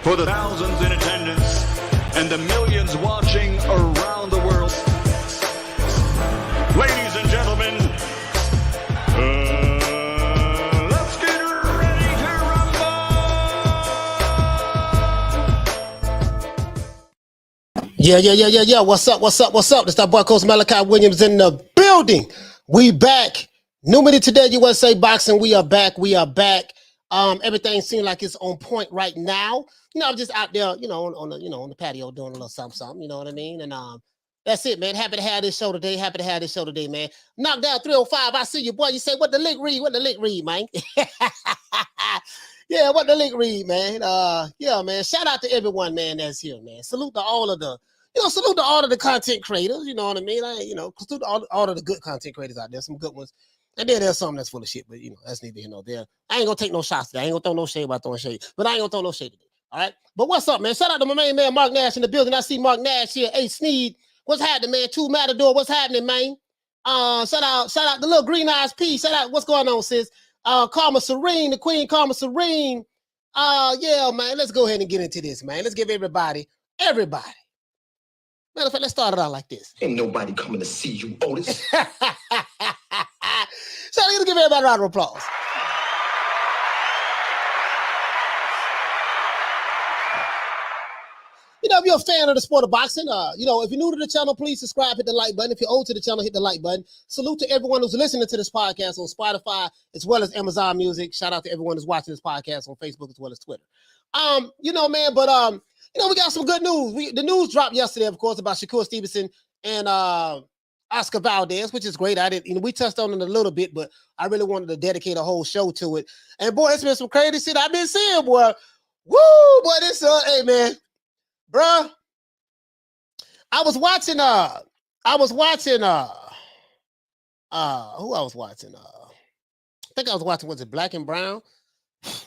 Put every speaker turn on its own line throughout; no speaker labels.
For the thousands in attendance and the millions watching around the world, ladies and gentlemen, let's get ready to rumble!
Yeah. What's up? This that boy Coach Malachi Williams in the building. We back. New Media Today USA Boxing. We are back. Everything seems like it's on point right now. I'm just out there, on the patio doing a little something, you know what I mean? And that's it, man. Happy to have this show today, man. Knockdown 305. I see you, boy. You say, what the link read, man? Yeah, what the link read, man? Yeah, man. Shout out to everyone, man, that's here, man. Salute to all of the content creators, you know what I mean? Salute to all of the good content creators out there, some good ones. And then there's something that's full of shit, but that's neither here nor there. I ain't gonna take no shots today. I ain't gonna throw no shade about throwing shade, but I ain't gonna throw no shade today. All right. But what's up, man? Shout out to my main man, Mark Nash in the building. I see Mark Nash here. Hey, Sneed. What's happening, man? Two Matador. What's happening, man? Shout out the little green eyes P. Shout out. What's going on, sis? Karma Serene, the Queen Karma Serene. Yeah, man. Let's go ahead and get into this, man. Let's give everybody. Matter of fact, let's start it out like this.
Ain't nobody coming to see you, Otis.
So let's give everybody a round of applause. If you're a fan of the sport of boxing, if you're new to the channel, please subscribe, hit the like button. If you're old to the channel, hit the like button. Salute to everyone who's listening to this podcast on Spotify, as well as Amazon Music. Shout out to everyone who's watching this podcast on Facebook, as well as Twitter. We got some good news. The news dropped yesterday, of course, about SHAKUR Stevenson and Oscar Valdez, which is great. We touched on it a little bit, but I really wanted to dedicate a whole show to it. And boy, it's been some crazy shit I've been seeing, boy. Woo, boy, this hey man. Bruh, I was watching who I was watching? I think I was watching, was it Black and Brown?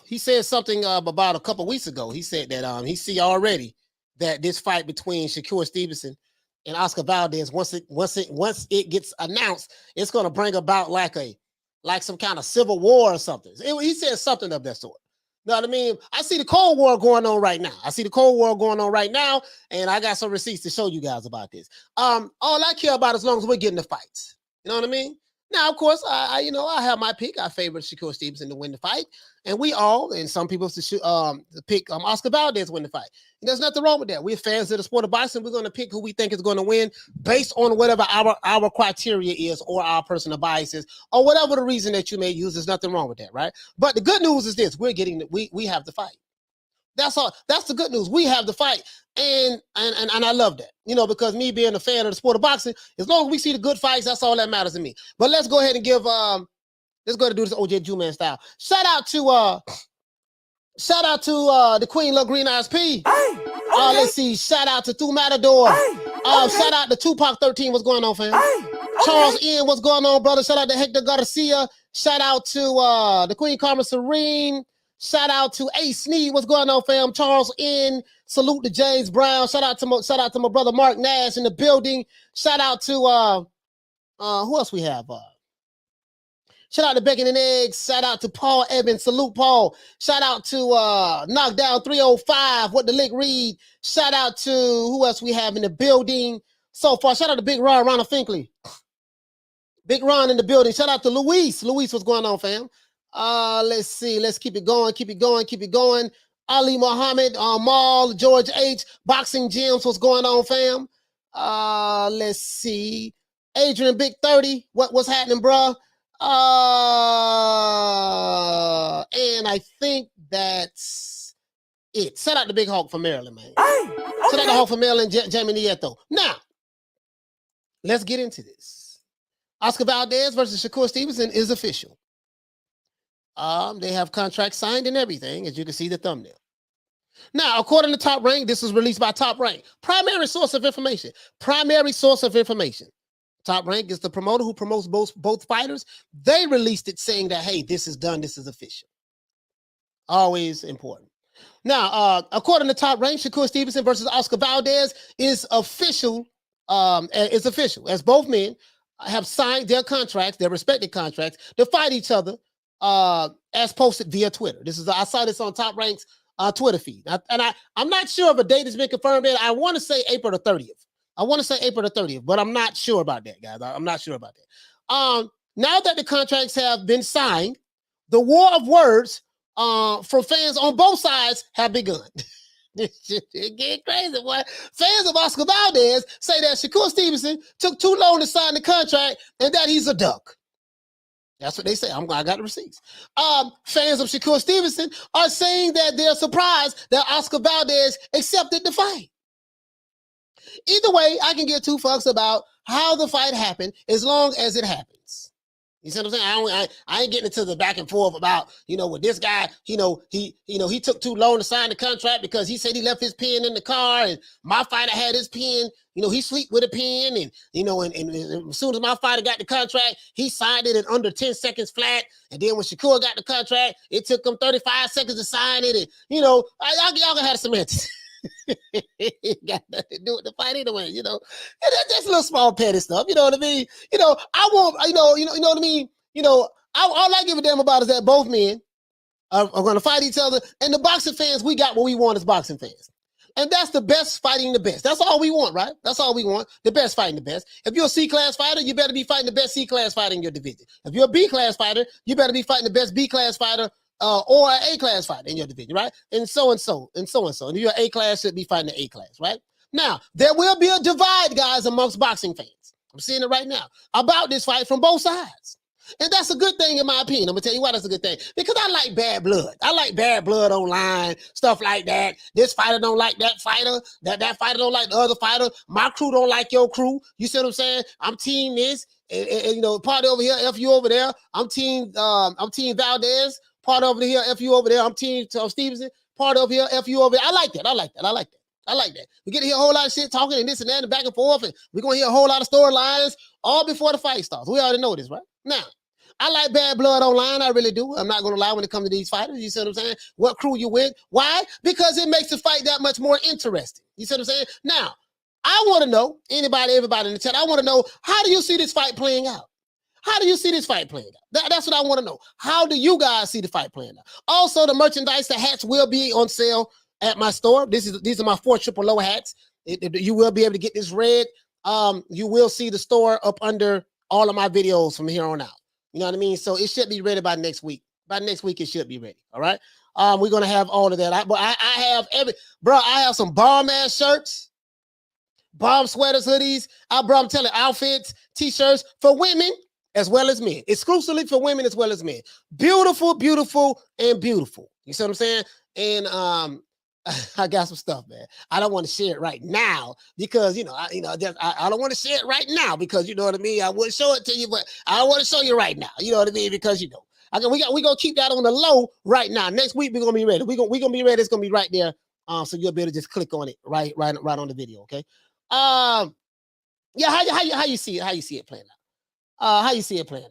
He said something about a couple weeks ago. He said that he see already that this fight between SHAKUR Stevenson and Oscar Valdez, once it gets announced, it's gonna bring about like some kind of civil war or something. He said something of that sort. You know what I mean? I see the Cold War going on right now. And I got some receipts to show you guys about this. All I care about as long as we're getting the fights. You know what I mean? Now, of course, I have my pick. I favor SHAKUR Stevenson to win the fight, and we all, and some people to pick Oscar Valdez to win the fight. And there's nothing wrong with that. We're fans of the sport of boxing. We're going to pick who we think is going to win based on whatever our criteria is, or our personal biases, or whatever the reason that you may use. There's nothing wrong with that, right? But the good news is this: we have the fight. That's all. That's the good news. We have the fight, and I love that. Because me being a fan of the sport of boxing, as long as we see the good fights, that's all that matters to me. But let's go ahead and give let's go ahead and do this OJ Ju-Man style. Shout out to the Queen Love Green Eyes P. Let's see. Shout out to Two Matador. Shout out to Tupac 13. What's going on, fam? Charles Ian, what's going on, brother? Shout out to Hector Garcia. Shout out to the Queen Karma Serene. Shout out to Ace Sneed. What's going on, fam? Charles N. Salute to James Brown. Shout out to my brother Mark Nash in the building. Shout out to who else we have? Shout out to Bacon and Eggs. Shout out to Paul Evans. Salute Paul. Shout out to Knockdown 305. What the link read. Shout out to who else we have in the building so far. Shout out to Big Ron, Ronald Finkley. Big Ron in the building. Shout out to Luis. Luis, what's going on, fam? Let's see. Let's keep it going. Ali Muhammad, Maul, George H, Boxing Gyms. What's going on, fam? Let's see. Adrian Big 30. What's happening, bruh? And I think that's it. Shout out to Big Hawk from Maryland, man. Shout out to Hawk from Maryland, Jamie Nieto. Now, let's get into this. Oscar Valdez versus SHAKUR Stevenson is official. They have contracts signed and everything, as you can see the thumbnail. Now, according to Top Rank, this was released by Top Rank. Primary source of information. Top Rank is the promoter who promotes both fighters. They released it saying that, hey, this is done. This is official. Always important. Now, according to Top Rank, SHAKUR Stevenson versus Oscar Valdez is official. As both men have signed their contracts, their respective contracts, to fight each other as posted via Twitter. I saw this on Top Rank's Twitter feed. I'm not sure if a date has been confirmed yet. I want to say April the 30th. But I'm not sure about that, guys. I'm not sure about that. Now that the contracts have been signed, the war of words from fans on both sides have begun. This shit getting crazy, boy. Fans of Oscar Valdez say that SHAKUR Stevenson took too long to sign the contract and that he's a duck. That's what they say. I got the receipts. Fans of SHAKUR Stevenson are saying that they're surprised that Oscar Valdez accepted the fight. Either way, I can give two fucks about how the fight happened as long as it happens. You see what I'm saying? I ain't getting into the back and forth about, with this guy, he took too long to sign the contract because he said he left his pen in the car and my fighter had his pen, he sleep with a pen and as soon as my fighter got the contract, he signed it in under 10 seconds flat. And then when SHAKUR got the contract, it took him 35 seconds to sign it. And, y'all can have semantics. It got nothing to do with the fight anyway, and that's a little small petty stuff, you know what I mean? I want, you know what I mean? All I give a damn about is that both men are going to fight each other, and the boxing fans, we got what we want as boxing fans. And that's the best fighting the best. That's all we want, right? That's all we want. The best fighting the best. If you're a C-class fighter, you better be fighting the best C-class fighter in your division. If you're a B-class fighter, you better be fighting the best B-class fighter or an A-class fighter in your division, right? And so. And if you're A-class, should be fighting the A-class, right? Now, there will be a divide, guys, amongst boxing fans. I'm seeing it right now about this fight from both sides. And that's a good thing in my opinion. I'm going to tell you why that's a good thing. Because I like bad blood. I like bad blood online, stuff like that. This fighter don't like that fighter. That fighter don't like the other fighter. My crew don't like your crew. You see what I'm saying? I'm team this. And party over here, F you over there. I'm team Valdez. Part over here, F you over there. I'm team Stevenson. Part over here, F you over there. I like that. We get to hear a whole lot of shit talking and this and that and back and forth. And we're going to hear a whole lot of storylines all before the fight starts. We already know this, right? Now, I like bad blood online. I really do. I'm not going to lie when it comes to these fighters. You see what I'm saying? What crew you with? Why? Because it makes the fight that much more interesting. You see what I'm saying? Now, I want to know, everybody in the chat, I want to know, how do you see this fight playing out? How do you see this fight playing out? That's what I want to know. How do you guys see the fight playing out? Also, the merchandise, the hats will be on sale at my store. These are my 4 triple low hats. You will be able to get this red. You will see the store up under all of my videos from here on out. You know what I mean? So it should be ready by next week. By next week, it should be ready. All right. We're gonna have all of that. I have some bomb ass shirts, bomb sweaters, hoodies. I'm telling outfits, t-shirts for women as well as men, exclusively for women as well as men. Beautiful, beautiful, and beautiful. You see what I'm saying? And I got some stuff, man. I don't want to share it right now because I don't want to share it right now because you know what I mean. I would show it to you, but I don't want to show you right now. You know what I mean? Because we gonna keep that on the low right now. Next week we're gonna be ready. We gonna be ready. It's gonna be right there. So you'll be able to just click on it right on the video. Okay. Yeah. How you see it? How you see it playing out? How you see it playing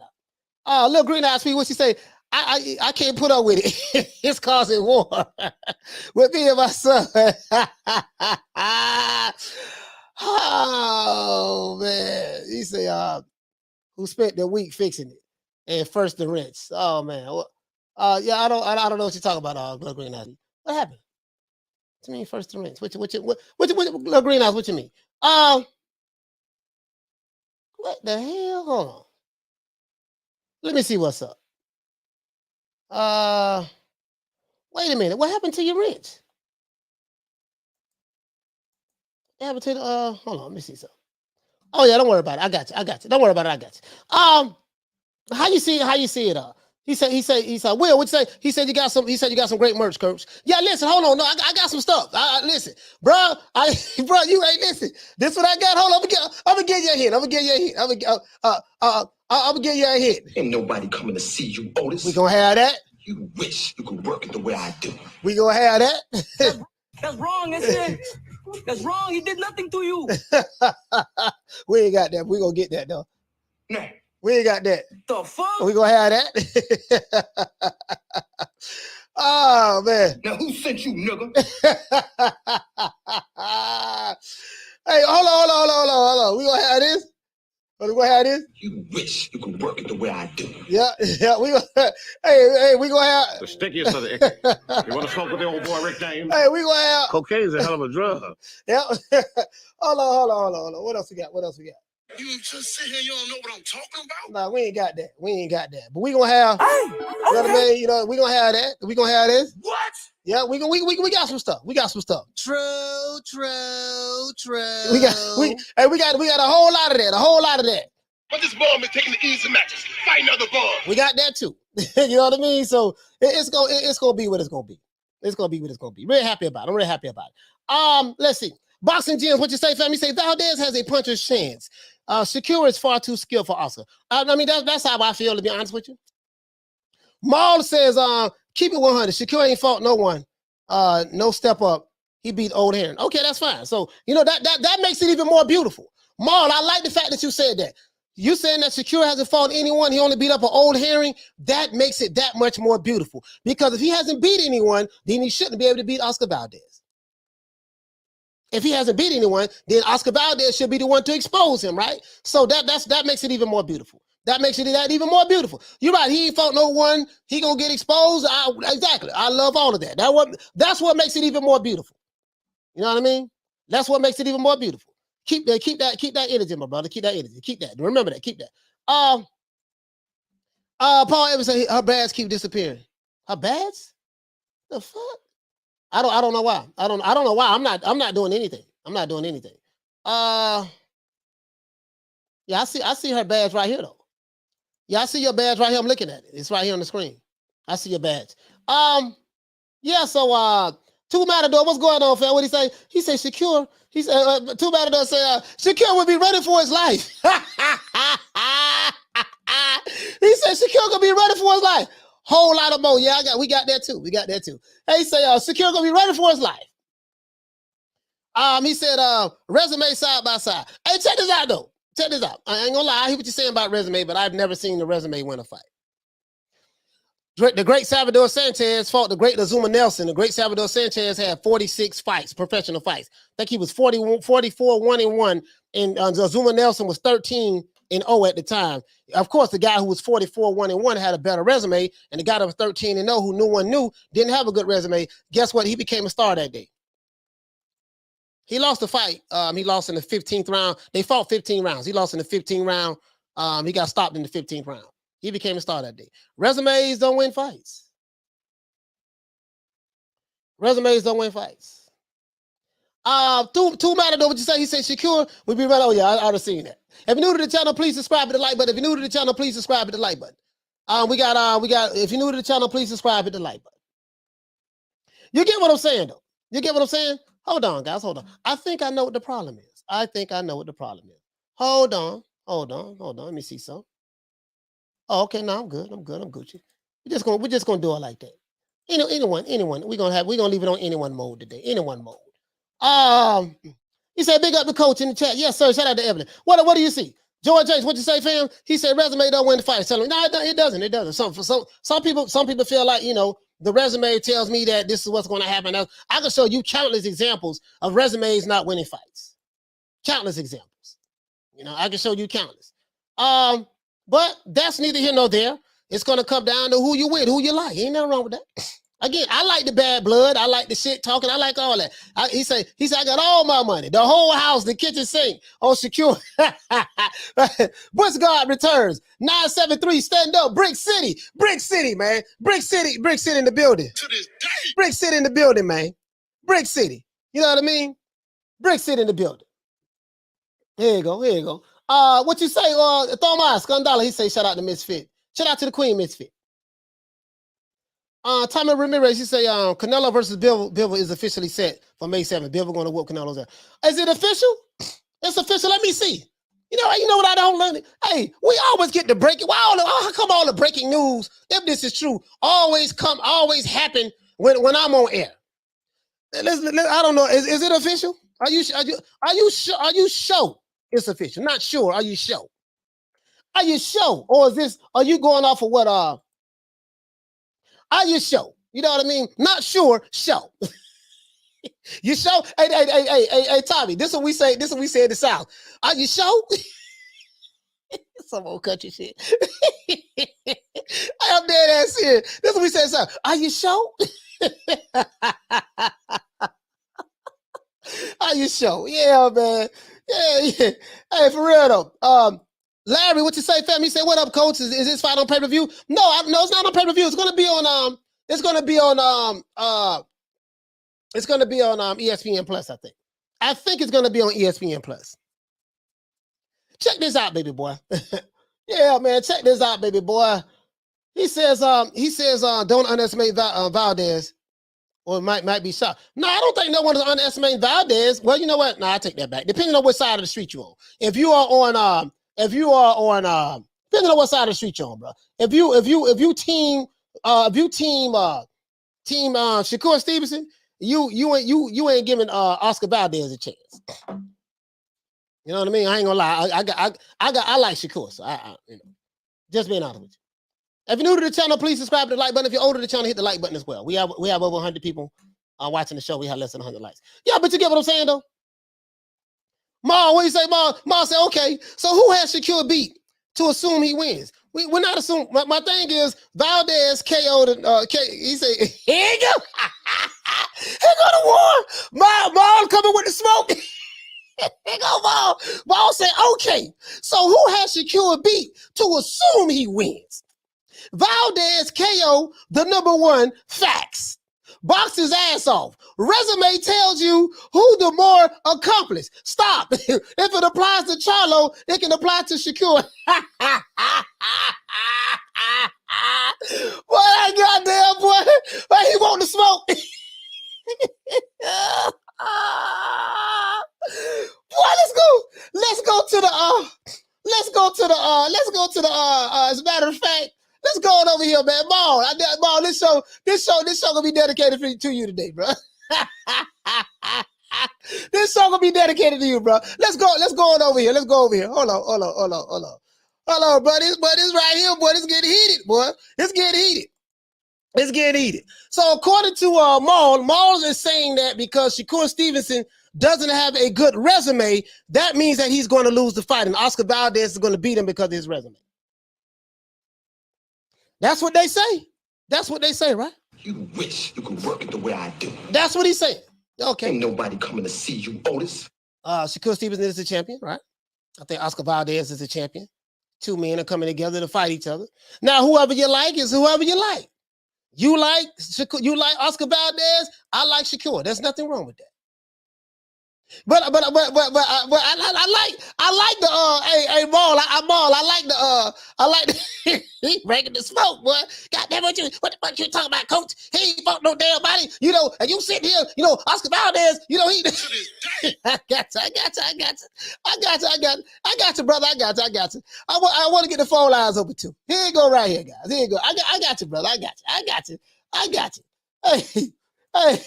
out? Little green eyes, what you say? I can't put up with it. It's causing war with me and my son. Oh man, he say, who spent the week fixing it and first the rinse. Oh man, yeah, I don't know what you're talking about. Little green eyes, what happened? What you mean first the rinse? What little green eyes? What you mean? What the hell? Hold on. Let me see what's up. Wait a minute. What happened to your wrench? What happened to the, hold on, let me see something. Oh yeah, don't worry about it. I got you. Don't worry about it. I got you. How you see it? He said, Will, what you say? He said you got some great merch, Kurtz. Yeah, listen, hold on. No, I got some stuff. Listen, bro, you ain't listen. This what I got. Hold on, I'm gonna give you a hint. I'm gonna give you a hint.
Ain't nobody coming to see you, Otis.
We gonna have that.
You wish you could work it the way I do.
We gonna have that.
That's wrong, isn't it? That's wrong. He did nothing to you.
We ain't got that. We gonna get that though.
Nah.
We ain't got that.
The fuck?
We gonna have that. Oh man.
Now who sent you, nigga?
Hey, hold on. We gonna have this. We gonna have how it is?
You wish you could work it the way I do.
Yeah. We gonna, hey, we gonna have
The stickiest of the icky. You want to smoke with the old boy Rick James?
Hey, we gonna have
Cocaine's a hell of a drug.
yeah. hold on. What else we got?
You just sit here, you don't know what I'm talking about?
Nah, we ain't got that. But we gonna have you know what I mean? You know, we gonna have that. We gonna have this.
What?
Yeah, we got some stuff.
True.
We got a whole lot of that.
But this ball is taking the easy matches. Fight another ball.
We got that too. You know what I mean? So it's gonna be what it's gonna be. It's gonna be what it's gonna be. Really happy about it. I'm really happy about it. Let's see. Boxing gyms, what you say, fam? You say Valdez has a puncher's chance. Shakur is far too skilled for Oscar. I mean, that's how I feel, to be honest with you. Maul says, keep it 100. Shakur ain't fought no one. No step up. He beat Old Heron. Okay, that's fine. So, you know, that makes it even more beautiful. Maul, I like the fact that you said that. You saying that Shakur hasn't fought anyone, he only beat up an Old Herring, that makes it that much more beautiful. Because if he hasn't beat anyone, then he shouldn't be able to beat Oscar Valdez. If he hasn't beat anyone, then Oscar Valdez should be the one to expose him, right? So that makes it even more beautiful. That makes it that even more beautiful. You're right. He ain't fought no one. He gonna get exposed. Exactly. I love all of that. That's what makes it even more beautiful. You know what I mean? That's what makes it even more beautiful. Keep that energy, my brother. Keep that energy. Keep that. Remember that. Keep that. Paul Evans said her bags keep disappearing. Her bags? The fuck? I don't know why. I don't know why. I'm not doing anything. I'm not doing anything. Yeah, I see her badge right here though. Yeah, I see your badge right here. I'm looking at it. It's right here on the screen. I see your badge. Yeah, so Two Matador, what's going on, fam? What he say? He said Shakur. He said Two Matador say Shakur would be ready for his life. He said Shakur gonna be ready for his life. Whole lot of more. Yeah, we got that too. Hey, he say Shakur gonna be ready for his life. He said resume side by side. Hey, check this out though. Check this out. I ain't gonna lie. I hear what you're saying about resume, but I've never seen the resume win a fight. The great Salvador Sanchez fought the great Azuma Nelson. The great Salvador Sanchez had 46 fights, professional fights. I think he was 44, 1-1, and Azuma Nelson was 13-0 at the time. Of course, the guy who was 44, 1-1 had a better resume, and the guy that was 13-0 who no one knew didn't have a good resume. Guess what? He became a star that day. He lost the fight. He lost in the 15th round. They fought 15 rounds. He lost in the 15th round. He got stopped in the 15th round. He became a star that day. Resumes don't win fights. Resumes don't win fights. Two Matador, what you say? He said Shakur would be right. Oh yeah, I'd have seen that. If you're new to the channel, please subscribe to the like button. If you're new to the channel, please subscribe to the like button. We got. If you're new to the channel, please subscribe to the like button. You get what I'm saying, though. You get what I'm saying? Hold on, guys. Hold on. I think I know what the problem is. Hold on. Let me see something. Oh, okay. No, I'm good. I'm Gucci. We're just gonna do it like that. Anyone. We're gonna leave it on anyone mode today. Anyone mode. He said, big up the coach in the chat. Yes, sir. Shout out to Evelyn. What do you see? George James, what you say, fam? He said resume don't win the fight. Tell him, no, it doesn't. It doesn't. Some people feel like, the resume tells me that this is what's going to happen. I can show you countless examples of resumes not winning fights. Countless examples. I can show you countless. But that's neither here nor there. It's going to come down to who you with, who you like. Ain't nothing wrong with that. Again, I like the bad blood. I like the shit talking. I like all that. He said, I got all my money. The whole house, the kitchen sink on Shakur. Bush Guard returns. 973, stand up. Brick City, man. Brick City in the building.
To this day.
Brick City in the building, man. Brick City. You know what I mean? Brick City in the building. Here you go. What you say, Thomas Scandala? He say, shout out to Misfit. Shout out to the Queen Misfit. Tommy Ramirez, he say, Canelo versus Bivol is officially set for May 7th. Bivol going to whoop Canelo's ass. Is it official? It's official. Let me see. You know what I don't learn? Hey, we always get the breaking. How come all the breaking news, if this is true, always happen when I'm on air? I don't know. Is it official? Are you sure it's official? Not sure. Are you sure? Are you sure? Or are you going off of what are you sure? You know what I mean? Not sure, show. You sure? Hey, Tommy, this is what we say in the South. Are you sure? Some old country shit. I'm dead ass serious. This is what we said, sir. Are you sure? Are you sure? Yeah, man. Yeah. Hey, for real though. Larry, what you say, fam? He said, "What up, coach? Is this fight on pay-per-view?" No, it's not on pay-per-view. It's gonna be on ESPN Plus, I think. I think it's gonna be on ESPN Plus. Check this out, baby boy. Yeah, man, check this out, baby boy. He says, don't underestimate Valdez, or might be shot. No, I don't think no one is underestimating Valdez. Well, you know what? No, I take that back. Depending on what side of the street you're on. If you are on depending on what side of the street you're on, bro. If you team Shakur Stevenson, you ain't giving Oscar Valdez a chance. You know what I mean? I ain't gonna lie. I like Shakur, so I just being honest with you. If you're new to the channel, please subscribe to the like button. If you're older to the channel, hit the like button as well. We have over 100 people watching the show. We have less than 100 likes. Yeah, but you get what I'm saying though. Ma, what do you say, Ma? Ma said, okay. So who has Shakur beat to assume he wins? We're not assuming. My thing is Valdez KO'd. He said, here you go. Here go the war. Ma coming with the smoke. Here go Ball. Ball said, okay. So who has Shakur beat to assume he wins? Valdez KO, the number one. Facts. Box his ass off. Resume tells you who the more accomplished. Stop. If it applies to Charlo, it can apply to Shakur. Boy, that goddamn boy. But he want to smoke. Boy, let's go to the as a matter of fact, let's go on over here, man. Ball, this show gonna be dedicated to you today, bro. This show gonna be dedicated to you, bro. Let's go on over here. Hold on, bro. This right here, boy. It's getting heated, boy. It's getting heated. So according to Maul is saying that because Shakur Stevenson doesn't have a good resume, that means that he's going to lose the fight, and Oscar Valdez is going to beat him because of his resume. That's what they say. That's what they say, right?
You wish you could work it the way I do.
That's what he's saying. Okay.
Ain't nobody coming to see you, Otis.
Shakur Stevenson is the champion, right? I think Oscar Valdez is the champion. Two men are coming together to fight each other. Now, whoever you like is whoever you like. You like Oscar Valdez. I like Shakur. There's nothing wrong with that. But I like the Maul. I like the he breaking the smoke, boy. God damn what you talking about, coach? He ain't fought no damn body, and you sitting here, Oscar Valdez, he I got you, brother. I got you. I want to get the phone lines open too. Here you go, right here, guys. Here you go. I got you, brother. I got you. Hey. I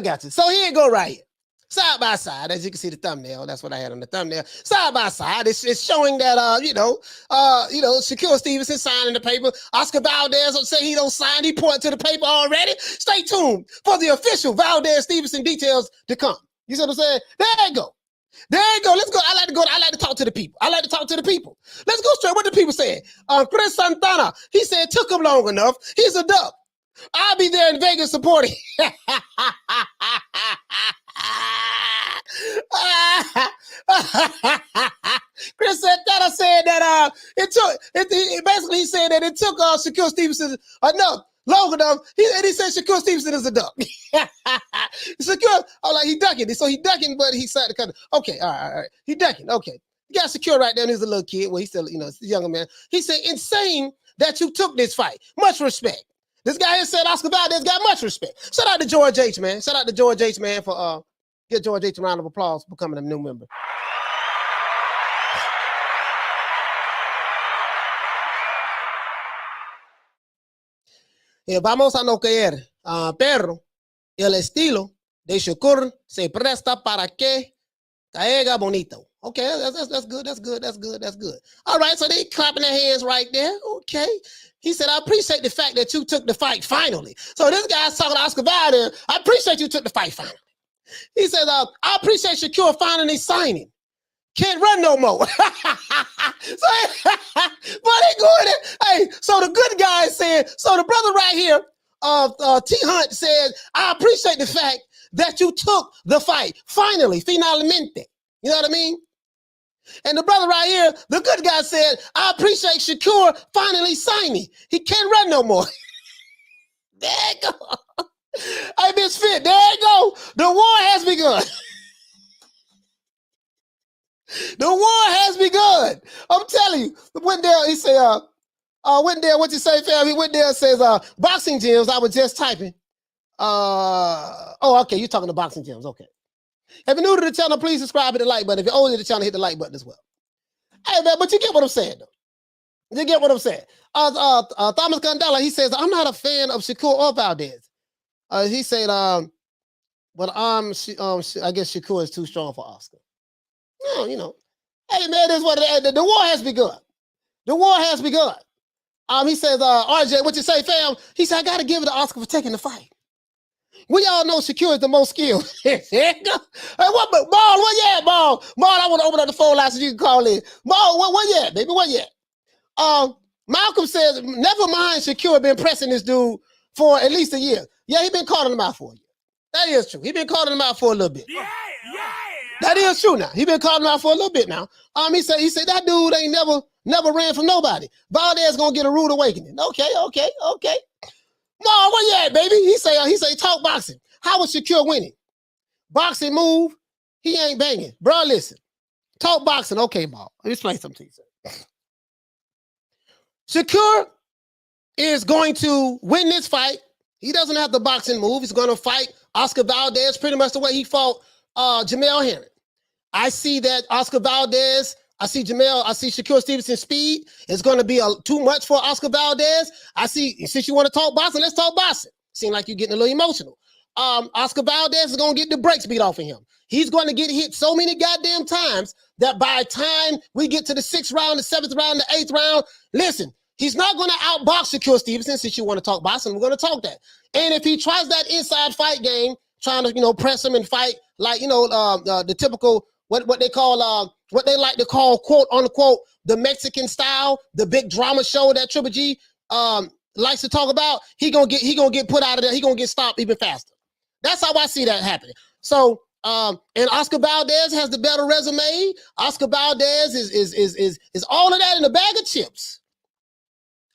got you. So here you go, right here. Side by side, as you can see the thumbnail. That's what I had on the thumbnail. Side by side, it's showing that Shakur Stevenson signing the paper. Oscar Valdez say he don't sign. He pointed to the paper already. Stay tuned for the official Valdez Stevenson details to come. You see what I'm saying? There you go. Let's go. I like to talk to the people. Let's go straight. What the people saying? Chris Santana, he said it took him long enough. He's a dub. I'll be there in Vegas supporting. Chris Santana said that basically he said that it took Shakur Stevenson enough. Long enough, he said Shakur Stevenson is a duck. Shakur, he ducking. So he ducking, but he signed the cut. Okay, all right. He ducking. Okay, you got Shakur right there. He's a little kid. Well, he's still, he's a younger man. He said, insane that you took this fight. Much respect. This guy here said Oscar Valdez got much respect. Shout out to George H, man. Shout out to George H, man, for give George H a round of applause for becoming a new member. Vamos a noquear, pero el estilo de Shakur se presta para que caiga bonito. Okay, that's good. All right, so they clapping their hands right there. Okay. He said, I appreciate the fact that you took the fight finally. So this guy's talking to Oscar Valdez. I appreciate you took the fight finally. He says, I appreciate Shakur finally signing. Can't run no more. So, but they going there. Hey, so the good guy is saying, so the brother right here, T Hunt said, I appreciate the fact that you took the fight. Finalmente. You know what I mean? And the brother right here, the good guy said, I appreciate Shakur finally signing. He can't run no more. There you go. Hey, Misfit, there you go. The war has begun. The war has begun. I'm telling you. Went there, he said, went there, what you say, fam? He went there and says, boxing gyms, I was just typing. Oh, okay, you're talking to boxing gyms, okay. If you're new to the channel, please subscribe and hit the like button. If you're old to the channel, hit the like button as well. Hey, man, but you get what I'm saying, though. You get what I'm saying. Thomas Condella, he says, I'm not a fan of Shakur or Valdez. He said, but I guess Shakur is too strong for Oscar. No, you know. Hey, man, this is what the war has begun. The war has begun. He says, RJ, what you say, fam? He said, I got to give it to Oscar for taking the fight. We all know Shakur is the most skilled. Hey, what, Ball, where you at, Ball? Ball, I want to open up the phone line so you can call in. Ball, where you at, baby? Where you at? Malcolm says, never mind Shakur been pressing this dude for at least a year. Yeah, he been calling him out for a year. That is true. He been calling him out for a little bit. Yeah. That is true now. He been calling him out for a little bit now. He said that dude ain't never ran from nobody. Valdez gonna get a rude awakening. Okay. Maul, where you at, baby? He say talk boxing. How was Shakur winning? Boxing move, he ain't banging. Bro, listen. Talk boxing. Okay, Maul. Let me explain something to you, sir. Shakur is going to win this fight. He doesn't have the boxing move. He's going to fight Oscar Valdez pretty much the way he fought Jamel Herring. I see that Oscar Valdez, I see Shakur Stevenson's speed. It's going to be too much for Oscar Valdez. Since you want to talk boxing, let's talk boxing. Seem like you're getting a little emotional. Oscar Valdez is going to get the brakes beat off of him. He's going to get hit so many goddamn times that by the time we get to the 6th round, the 7th round, the 8th round, listen, he's not going to outbox Shakur Stevenson. Since you want to talk boxing, we're going to talk that. And if he tries that inside fight game, trying to, press him and fight like, the typical, what they call, what they like to call, quote unquote, the Mexican style, the big drama show that Triple G likes to talk about, he gonna get put out of there. He gonna get stopped even faster. That's how I see that happening. So, and Oscar Valdez has the better resume. Oscar Valdez is all of that in a bag of chips.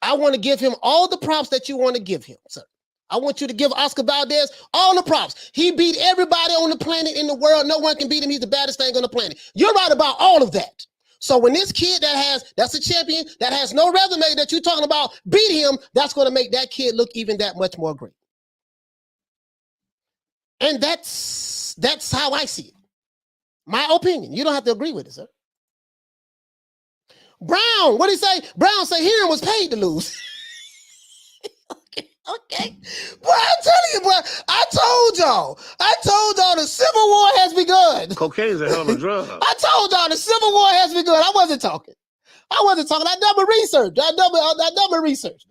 I want to give him all the props that you want to give him, sir. I want you to give Oscar Valdez all the props. He beat everybody on the planet in the world. No one can beat him. He's the baddest thing on the planet. You're right about all of that. So when this kid that's a champion, that has no resume that you're talking about, beat him, that's going to make that kid look even that much more great. And that's how I see it. My opinion. You don't have to agree with it, sir. Brown, what did he say? Brown say Herring was paid to lose. Okay. Boy, I'm telling you, boy, I told y'all the Civil War has begun.
Cocaine's a hell of a drug.
I told y'all the Civil War has begun. I wasn't talking. I double research. I double research.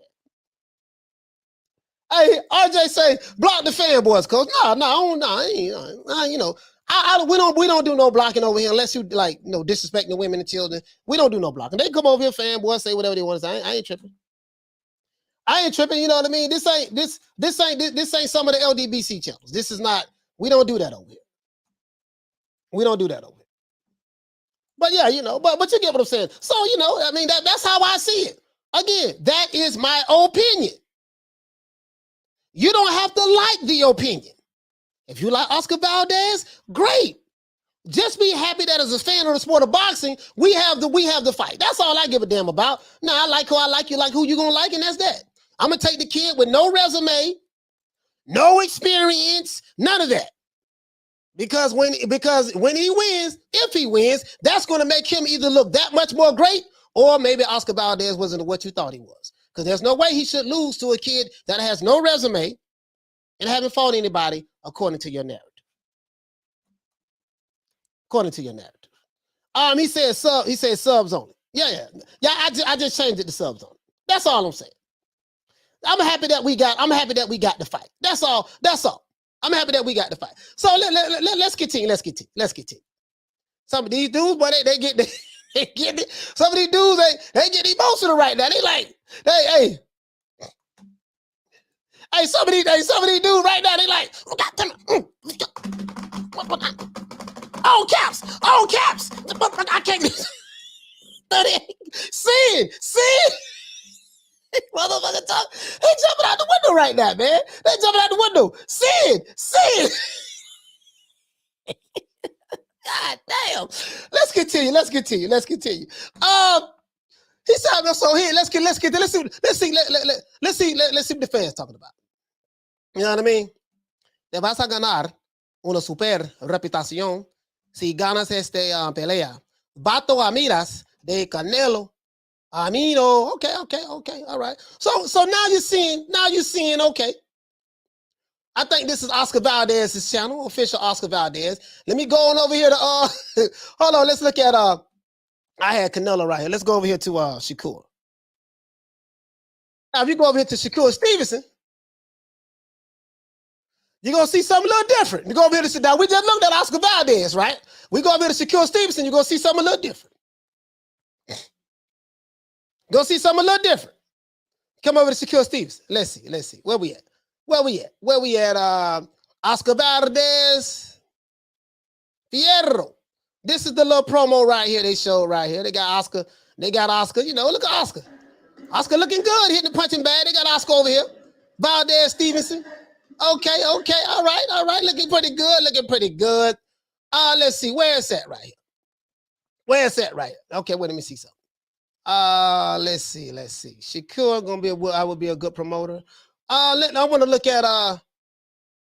Hey, RJ say, block the fanboys, coach. No, we don't do no blocking over here unless you disrespecting the women and children. We don't do no blocking. They come over here, fanboys, say whatever they want to say. I ain't tripping. You know what I mean? This ain't some of the LDBC channels. This is not, we don't do that over here. But yeah, but you get what I'm saying. So, that's how I see it. Again, that is my opinion. You don't have to like the opinion. If you like Oscar Valdez, great. Just be happy that as a fan of the sport of boxing, we have the fight. That's all I give a damn about. Now, I like who I like, you like who you gonna like, and that's that. I'm gonna take the kid with no resume, no experience, none of that. Because when he wins, if he wins, that's gonna make him either look that much more great, or maybe Oscar Valdez wasn't what you thought he was. Because there's no way he should lose to a kid that has no resume and haven't fought anybody, according to your narrative. He said subs only. Yeah. I just changed it to subs only. That's all I'm saying. I'm happy that we got the fight. That's all. I'm happy that we got the fight. So let's continue. Let's continue. Some of these dudes, boy, they get some of these dudes, they get emotional right now. They like, hey, some of these dudes right now, they like, all caps. I can't. Sin. Motherfucker talk. They jumping out the window right now, man. They jumping out the window. Sin. God damn. Let's continue. He said, so here, let's see what the fans talking about. You know what I mean? Te vas a ganar una super reputación si ganas pelea. Vato amiras de Canelo. Amino. Okay. All right. So now you're seeing, okay. I think this is Oscar Valdez's channel, official Oscar Valdez. Let me go on over here to hold on, let's look at I had Canelo right here. Let's go over here to Shakur. Now if you go over here to SHAKUR Stevenson, you're gonna see something a little different. You go over here to now we just looked at Oscar Valdez, right? We go over here to SHAKUR Stevenson, you're gonna see something a little different. Come over to SHAKUR Stevenson. Let's see. Where we at? Oscar Valdez. Fierro. This is the little promo right here they showed right here. They got Oscar. You know, look at Oscar. Oscar looking good, hitting the punching bag. They got Oscar over here. Valdez Stevenson. Okay. All right. Looking pretty good. Let's see. Where is that right here? Okay, wait, let me see something. Let's see. Shakur gonna be I would be a good promoter. I want to look at all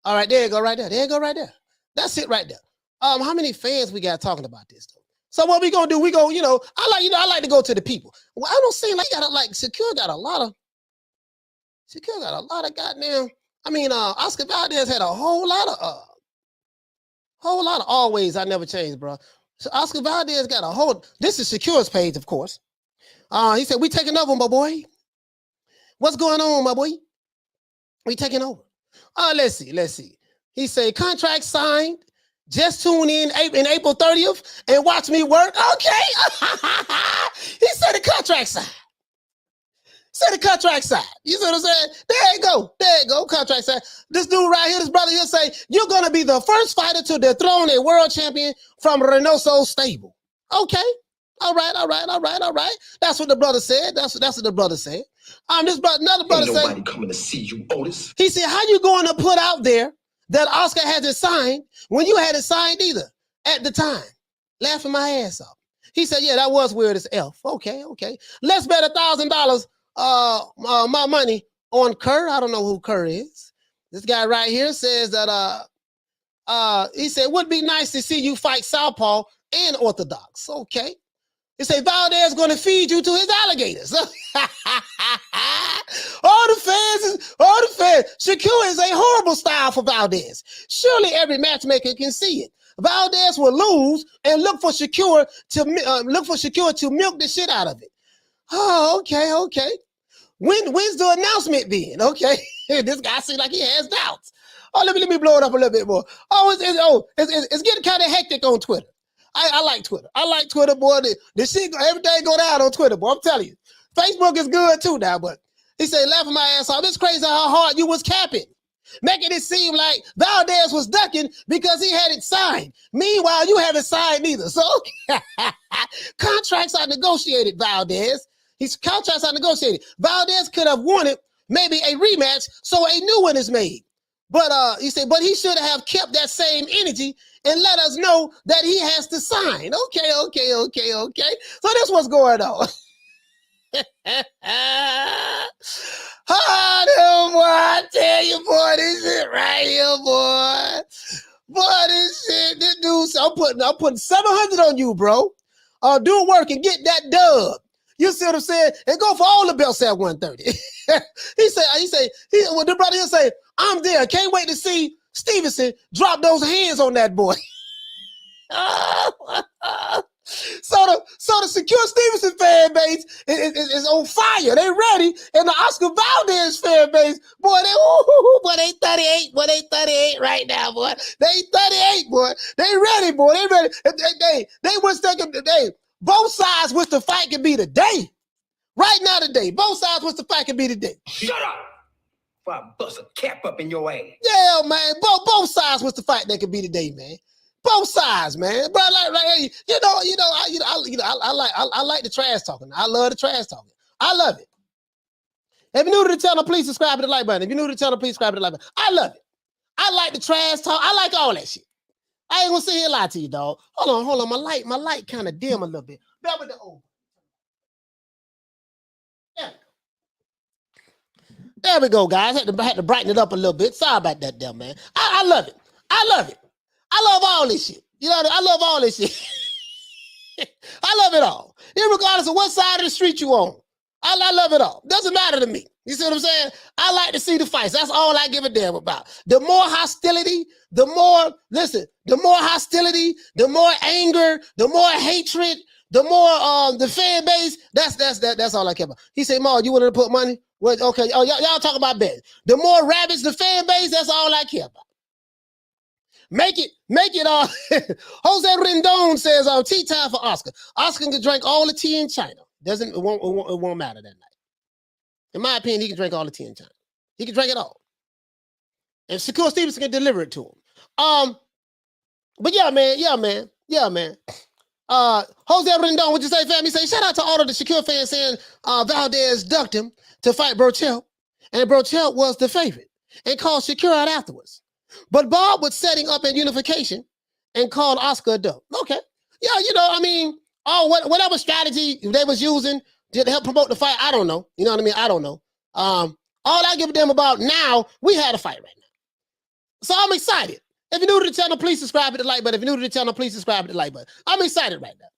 right, there you go right there. That's it right there. How many fans we got talking about this though? So what we gonna do? We go, I like to go to the people. Well, I don't see like Shakur got a lot of goddamn. I mean, Oscar Valdez had a whole lot of always I never changed, bro. So Oscar Valdez got a whole. This is SHAKUR's page, of course. He said, we taking over, my boy. What's going on, my boy? We taking over. Let's see. He said, contract signed. Just tune in April 30th and watch me work. Okay. He said the contract signed. You see what I'm saying? There you go. Contract signed. This dude right here, this brother here say, you're going to be the first fighter to dethrone a world champion from Reynoso stable. Okay. All right. That's what the brother said. That's what the brother said. Another brother said, nobody coming to see you, Otis. He said, how you going to put out there that Oscar hasn't signed when you hadn't signed either at the time? Laughing my ass off. He said, yeah, that was weird as F. Okay. Let's bet $1,000 my money on Kerr. I don't know who Kerr is. This guy right here says that he said, would be nice to see you fight Southpaw and Orthodox. Okay. He said, Valdez going to feed you to his alligators. All the fans. SHAKUR is a horrible style for Valdez. Surely every matchmaker can see it. Valdez will lose and look for SHAKUR to milk the shit out of it. Oh, okay. When's the announcement being? Okay. This guy seems like he has doubts. Oh, let me blow it up a little bit more. It's getting kind of hectic on Twitter. I like Twitter. Boy. The shit, everything go down on Twitter, boy. I'm telling you. Facebook is good too now, but he said, laughing my ass off. It's crazy how hard you was capping, making it seem like Valdez was ducking because he had it signed. Meanwhile, you haven't signed either. So contracts are negotiated, Valdez. Contracts are negotiated. Valdez could have wanted maybe a rematch, so a new one is made. But he said, but he should have kept that same energy and let us know that he has to sign. Okay. So this what's going on. Boy, I tell you, boy, this shit right here, boy. This dude, I'm putting 700 on you, bro. Do work and get that dub. You see what I'm saying? And go for all the belts at 130. The brother here say, I'm there. Can't wait to see Stevenson drop those hands on that boy. So the SHAKUR Stevenson fan base is on fire. They ready. And the Oscar Valdez fan base, Boy, they 38. Boy, they 38 right now, boy. They 38, boy. They ready, boy. They ready. They was thinking today. Both sides wish the fight could be today. Right now today. Both sides wish the fight could be today.
Shut up! Before I bust a cap up in your ass.
Yeah, man. Both sides wish the fight that could be today, man. Both sides, man. But like I like the trash talking. I love the trash talking. I love it. If you're new to the channel, please subscribe to the like button. If you're new to the channel, please subscribe to the like button. I love it. I like the trash talk. I like all that shit. I ain't gonna sit here and lie to you, dog. Hold on. My light kind of dim a little bit. Bear with the old. There we go, guys. Had to brighten it up a little bit. Sorry about that, there, man. I love it. I love it. I love all this shit. You know, I love all this shit. I love it all. Irregardless of what side of the street you on. I love it all. Doesn't matter to me. You see what I'm saying? I like to see the fights. That's all I give a damn about. The more hostility, the more hostility, the more anger, the more hatred, the more the fan base. That's all I care about. He said, "Ma, you wanted to put money?" Well, okay. Oh, y'all talk about betting. The more rabbits the fan base, that's all I care about. Make it Jose Rendon says tea time for Oscar. Oscar can drink all the tea in China. It won't matter that night. In my opinion, he can drink all the tea in China. He can drink it all. And Shakur Stevenson can deliver it to him. But yeah, man. Jose Rendon, what you say, fam? He say, shout out to all of the Shakur fans saying Valdez ducked him to fight Burchell. And Burchell was the favorite and called Shakur out afterwards. But Bob was setting up a unification and called Oscar a duck. Okay. Yeah, you know, I mean, whatever strategy they was using to help promote the fight, I don't know. You know what I mean? I don't know. All I give a damn about now, we had a fight right now. So I'm excited. If you're new to the channel, please subscribe to the like button. If you're new to the channel, please subscribe to the like button. I'm excited right now.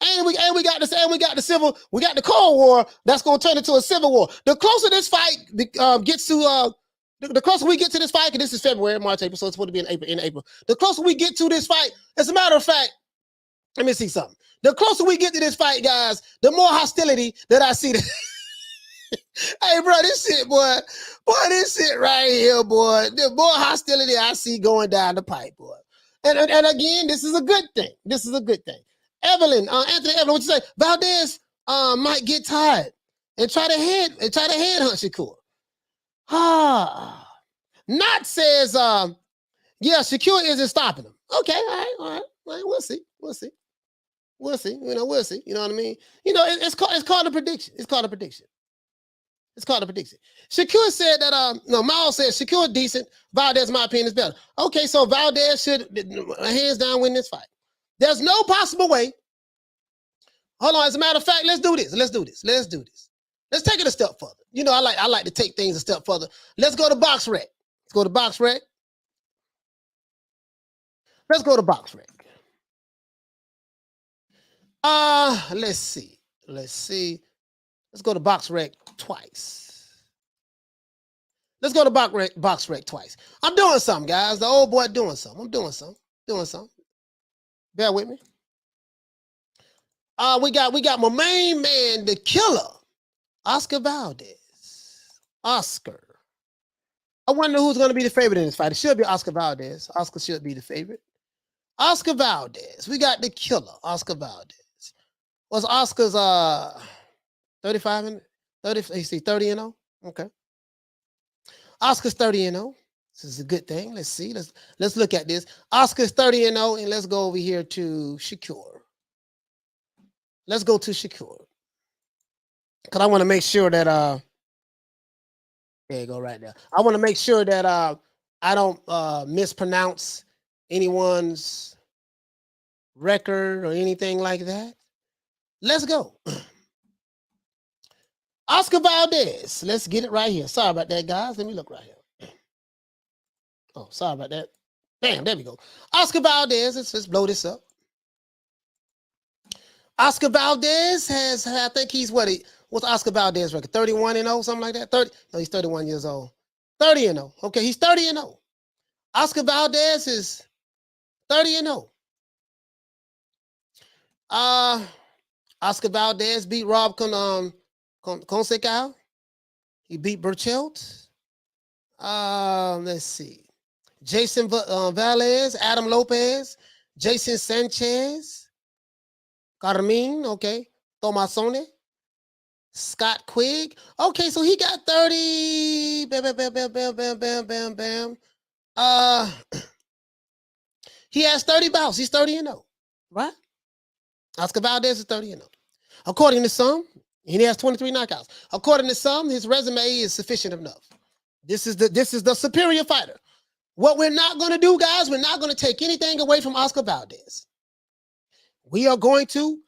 And we got the Cold War that's gonna turn into a civil war. The closer this fight gets to the closer we get to this fight, and this is February, March, April, so it's supposed to be in April. The closer we get to this fight, as a matter of fact, let me see something. The closer we get to this fight, guys, the more hostility that I see. Hey, bro, this shit, boy, this shit right here, boy. The more hostility I see going down the pipe, boy. And again, this is a good thing. This is a good thing. Anthony Evelyn, what you say? Valdez might get tired and try to headhunt Shakur. Not says, yeah, Shakur isn't stopping him. Okay, all right. We'll see. You know, we'll see. You know what I mean? You know, it's called a prediction. It's called a prediction. Shakur said that, Miles said Shakur decent. Valdez, in my opinion, is better. Okay, so Valdez should hands down win this fight. There's no possible way. Hold on, as a matter of fact, let's do this. Let's take it a step further. You know, I like to take things a step further. Let's go to Box Rec. Let's go to Box Rec. Let's see. Let's go to Box Rec twice. Box Rec twice. I'm doing something, guys. The old boy doing something. I'm doing something. Bear with me. We got my main man, the killer, Oscar Valdez. Oscar. I wonder who's going to be the favorite in this fight. It should be Oscar Valdez. Oscar should be the favorite. Oscar Valdez. We got the killer, Oscar Valdez. Was Oscar's 35 and 30? You see 30-0? Okay. Oscar's 30-0. This is a good thing. Let's see. Let's look at this. Oscar's 30-0, and let's go over here to Shakur. Let's go to Shakur. Because I want to make sure that there you go right there. I want to make sure that I don't mispronounce anyone's record or anything like that. Let's go. Oscar Valdez. Let's get it right here. Sorry about that, guys. Let me look right here. Oh, sorry about that. Bam, there we go. Oscar Valdez. Let's blow this up. Oscar Valdez has, I think he's what's Oscar Valdez record? 31-0, something like that? 30? No, he's 31 years old. 30-0. Okay, he's 30-0. Oscar Valdez is 30-0. Oscar Valdez beat Rob Consecao. He beat Burchelt. Let's see. Jason Valdez, Adam Lopez, Jason Sanchez, Carmine, okay. Tomasone, Scott Quigg. Okay, so he got 30. Bam, bam, bam, bam, bam, bam, bam, bam, bam. He has 30 bouts. He's 30-0, right? Oscar Valdez is 30-0. According to some, he has 23 knockouts. According to some, his resume is sufficient enough. This is the superior fighter. What we're not going to do, guys, we're not going to take anything away from Oscar Valdez. We are going to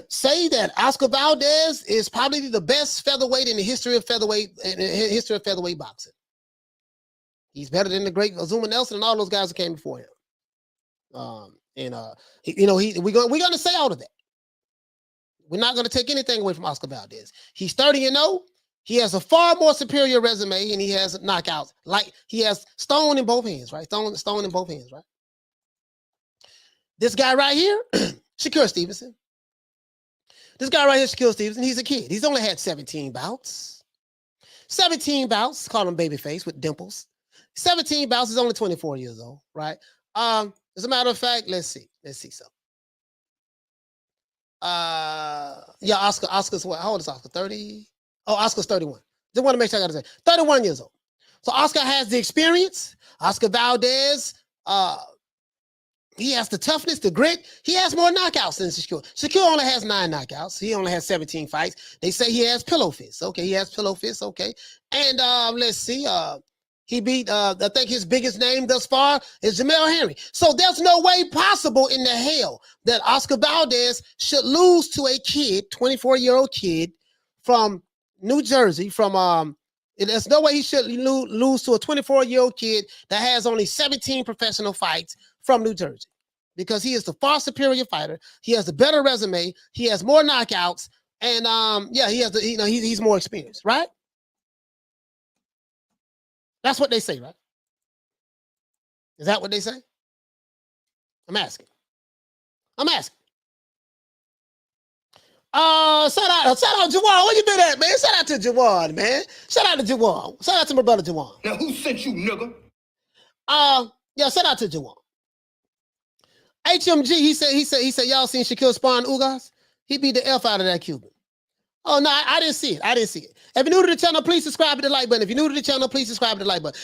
say that Oscar Valdez is probably the best featherweight in the history of featherweight boxing. He's better than the great Azuma Nelson and all those guys that came before him. We're going to say all of that. We're not going to take anything away from Oscar Valdez. He's 30-0. He has a far more superior resume, and he has knockouts. Like he has stone in both hands, right? Stone in both hands, right? This guy right here, SHAKUR Stevenson. This guy right here, SHAKUR Stevenson, he's a kid. He's only had 17 bouts. 17 bouts, call him babyface with dimples. 17 bouts, is only 24 years old, right? As a matter of fact, let's see something. Yeah, Oscar's what? How old is Oscar? 30? Oh, Oscar's 31. Just want to make sure I got to say 31 years old. So Oscar has the experience. Oscar Valdez, he has the toughness, the grit. He has more knockouts than SHAKUR. SHAKUR only has 9 knockouts. He only has 17 fights. They say he has pillow fists. Okay, he has pillow fists. Okay, and let's see. He beat. I think his biggest name thus far is Jamel Henry. So there's no way possible in the hell that Oscar Valdez should lose to a kid, 24-year-old kid from New Jersey. There's no way he should lose to a 24-year-old kid that has only 17 professional fights from New Jersey, because he is the far superior fighter. He has a better resume. He has more knockouts, and yeah, he has he's more experienced, right? That's what they say, right? Is that what they say? I'm asking. Shout out Jawad. Where you been at, man? Shout out to Jawad, man. Shout out to Jawad. Shout out to my brother Jawad.
Now, who sent you, nigga?
Yeah, shout out to Jawad. HMG, he said, y'all seen Shaquille spawn Ugas? He beat the F out of that Cuban. Oh, no, I didn't see it. If you're new to the channel, please subscribe to the like button.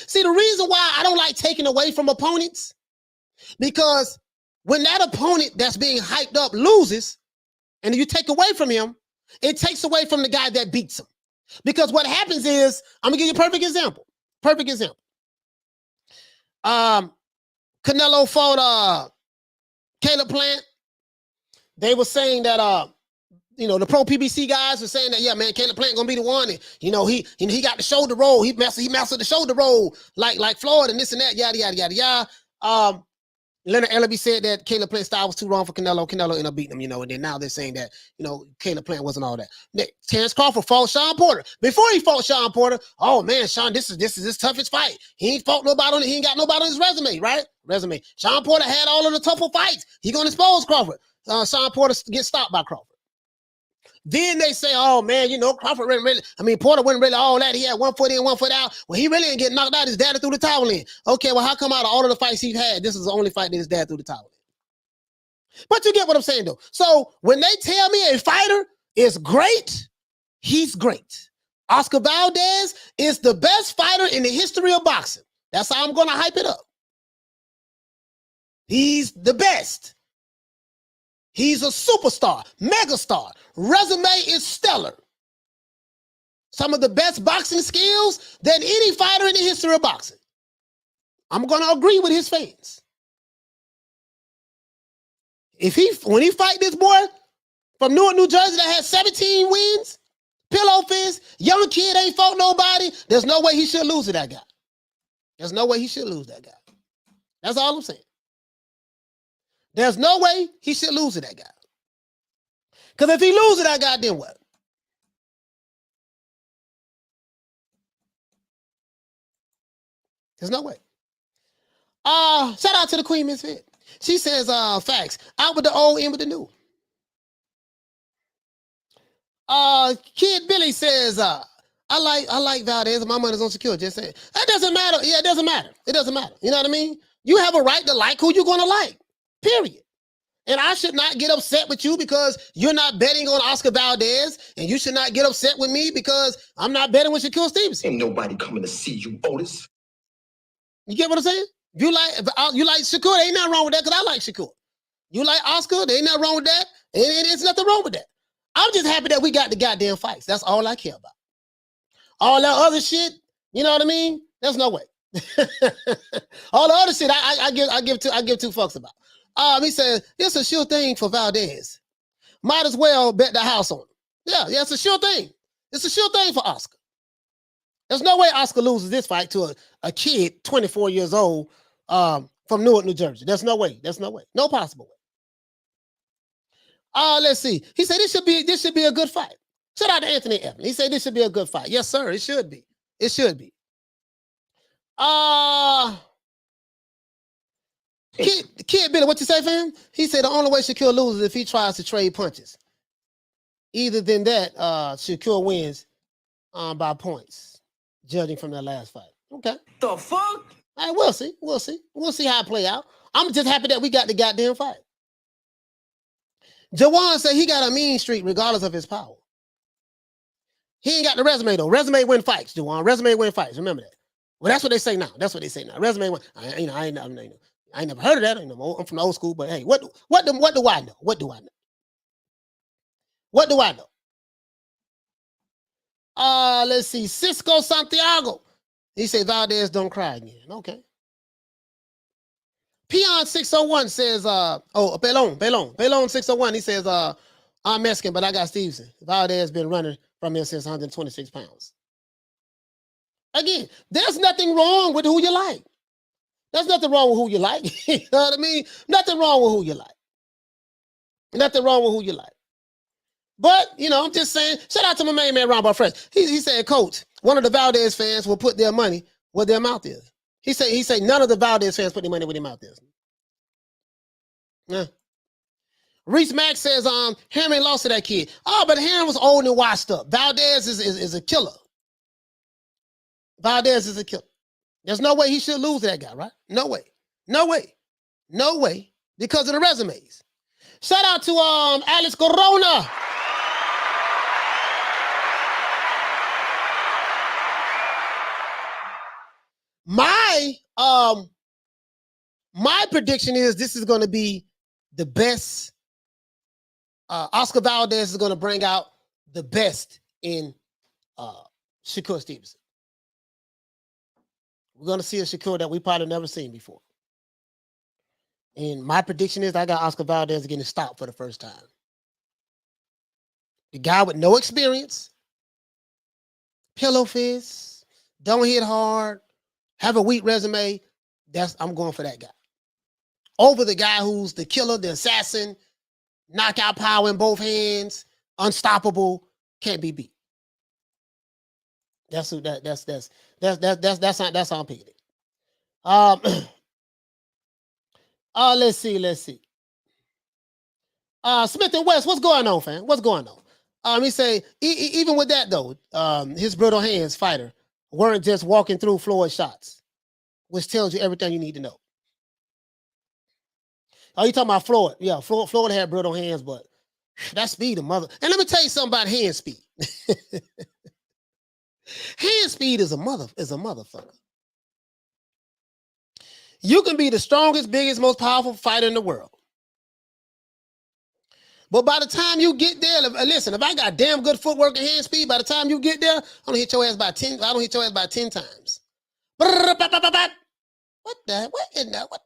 See, the reason why I don't like taking away from opponents, because when that opponent that's being hyped up loses, and you take away from him, it takes away from the guy that beats him. Because what happens is, I'm going to give you a perfect example. Canelo fought Caleb Plant. They were saying that the pro PBC guys were saying that, yeah, man, Caleb Plant gonna be the one. And, he got the shoulder roll. He mastered the shoulder roll like Floyd and this and that, yada, yada, yada, yada. Leonard Ellaby said that Caleb Plant's style was too wrong for Canelo. Canelo ended up beating him, and then now they're saying that, Caleb Plant wasn't all that. Terrence Crawford fought Sean Porter. Before he fought Sean Porter, oh man, Sean, this is his toughest fight. He ain't got nobody on his resume, right? Sean Porter had all of the tougher fights. He gonna expose Crawford. Sean Porter gets stopped by Crawford. Then they say, oh man, Porter wasn't really all that. He had 1 foot in, 1 foot out. Well, he really didn't get knocked out. His daddy threw the towel in. Okay, well, how come out of all of the fights he's had, this is the only fight that his dad threw the towel in? But you get what I'm saying, though. So when they tell me a fighter is great, he's great. Oscar Valdez is the best fighter in the history of boxing. That's how I'm going to hype it up. He's the best. He's a superstar, megastar. Resume is stellar. Some of the best boxing skills than any fighter in the history of boxing. I'm going to agree with his fans. When he fight this boy from Newark, New Jersey that has 17 wins, pillow fist, young kid ain't fought nobody, there's no way he should lose to that guy. That's all I'm saying. There's no way he should lose to that guy. Because if he loses to that guy, then what? There's no way. Shout out to the Queen Misfit. She says, facts. Out with the old, in with the new. Kid Billy says, I like Valdez. My money's on Shakur. Just saying. That doesn't matter. Yeah, it doesn't matter. It doesn't matter. You know what I mean? You have a right to like who you're gonna like. Period. And I should not get upset with you because you're not betting on Oscar Valdez, and you should not get upset with me because I'm not betting with Shakur Stevenson.
Ain't nobody coming to see you, Otis.
You get what I'm saying? If you like Shakur, there ain't nothing wrong with that because I like Shakur. You like Oscar, there ain't nothing wrong with that. And there's nothing wrong with that. I'm just happy that we got the goddamn fights. That's all I care about. All that other shit, you know what I mean? There's no way. All the other shit, I give two fucks about. He said it's a sure thing for Valdez. Might as well bet the house on him. Yeah, it's a sure thing. It's a sure thing for Oscar. There's no way Oscar loses this fight to a kid 24 years old from Newark, New Jersey. There's no way. There's no way. No possible way. Let's see. He said this should be a good fight. Shout out to Anthony Evans. He said this should be a good fight. Yes, sir. It should be. It should be. Kid Billy, what you say, fam? He said the only way Shakur loses is if he tries to trade punches. Either than that, Shakur wins by points, judging from that last fight. Okay.
The fuck?
All right, we'll see. We'll see. We'll see how it play out. I'm just happy that we got the goddamn fight. Jawan said he got a mean streak regardless of his power. He ain't got the resume, though. Resume win fights, Jawan. Resume win fights. Remember that. Well, that's what they say now. That's what they say now. Resume win. I ain't never heard of that. I'm from the old school, but hey, what do I know? What do I know? What do I know? Let's see. Cisco Santiago. He said Valdez don't cry again. Okay. Peon 601 says, Pelon 601. He says, I'm Mexican, but I got Stevenson. Valdez been running from here since 126 pounds. Again, there's nothing wrong with who you like. There's nothing wrong with who you like. You know what I mean? Nothing wrong with who you like. Nothing wrong with who you like. But, I'm just saying, shout out to my main man, Ron Barfresh. He said, Coach, one of the Valdez fans will put their money where their mouth is. He said none of the Valdez fans put their money where their mouth is. Yeah. Reese Mack says, Herman lost to that kid. Oh, but Herman was old and washed up. Valdez is a killer. Valdez is a killer. There's no way he should lose to that guy, right? No way. No way. No way. Because of the resumes. Shout out to Alex Corona. My prediction is this is going to be the best. Oscar Valdez is going to bring out the best in Shakur Stevenson. We're going to see a Shakur that we probably never seen before. And my prediction is I got Oscar Valdez getting stopped for the first time. The guy with no experience, pillow fist, don't hit hard, have a weak resume. I'm going for that guy. Over the guy who's the killer, the assassin, knockout power in both hands, unstoppable, can't be beat. That's how I'm picking it. Let's see. Smith and West, what's going on, fam? What's going on? He say even with that though, his brutal hands fighter weren't just walking through Floyd shots, which tells you everything you need to know. Oh, you talking about Floyd? Yeah, Floyd had brutal hands, but that speed of mother. And let me tell you something about hand speed. Hand speed is a motherfucker. You can be the strongest, biggest, most powerful fighter in the world. But by the time you get there, listen, if I got damn good footwork and hand speed, by the time you get there, I don't hit your ass by 10 times. What the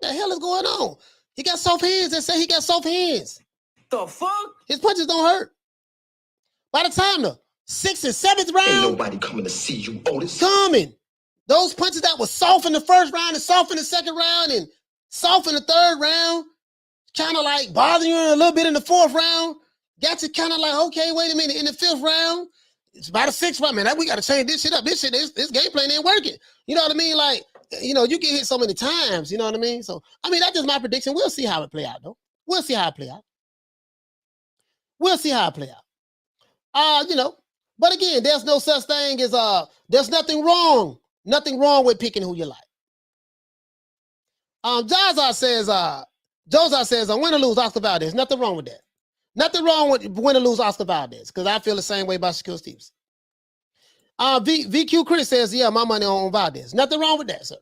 hell is going on? He got soft hands. They say he got soft hands.
The fuck?
His punches don't hurt. By the time the 6th and 7th round,
ain't nobody coming to see you, Otis.
Coming. Those punches that were soft in the first round and soft in the second round and soft in the third round, kind of like bothering you a little bit in the fourth round, got you kind of like, okay, wait a minute, in the 5th round, it's about the 6th round, man, we got to change this shit up. This game plan ain't working. You know what I mean? Like, you get hit so many times, you know what I mean? So, I mean, that's just my prediction. We'll see how it play out, though. We'll see how it play out. But again, there's no such thing as there's nothing wrong with picking who you like. Jozar says, win or lose Oscar Valdez. Nothing wrong with that. Nothing wrong with win or lose Oscar Valdez, because I feel the same way about Shakur Stevenson. VQ Chris says, yeah, my money on Valdez. Nothing wrong with that, sir.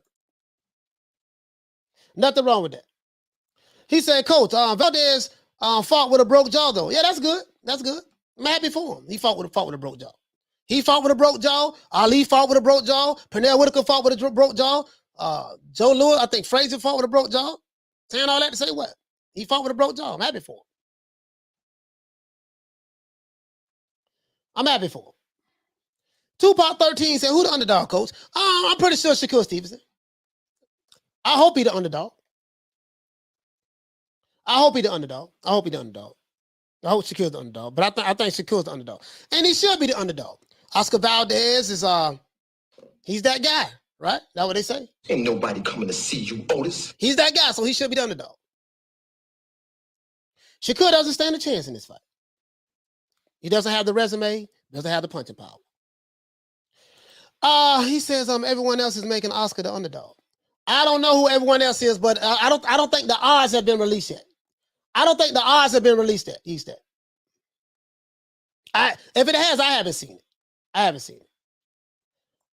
Nothing wrong with that. He said, Coach, Valdez fought with a broke jaw, though. Yeah, that's good. That's good. I'm happy for him. He fought with a broke jaw. He fought with a broke jaw. Ali fought with a broke jaw. Pernell Whitaker fought with a broke jaw. Joe Lewis, I think Frazier fought with a broke jaw. Saying all that to say what? He fought with a broke jaw. I'm happy for him. I'm happy for him. Tupac 13 said, who the underdog, Coach? I'm pretty sure Shakur Stevenson. I hope he the underdog. I hope Shakur's the underdog. But I think Shakur's the underdog. And he should be the underdog. Oscar Valdez is he's that guy, right? That's what they say.
Ain't nobody coming to see you, Otis.
He's that guy, so he should be the underdog. Shakur doesn't stand a chance in this fight. He doesn't have the resume, doesn't have the punching power. He says everyone else is making Oscar the underdog. I don't know who everyone else is, but I don't think the odds have been released yet. If it has, I haven't seen it.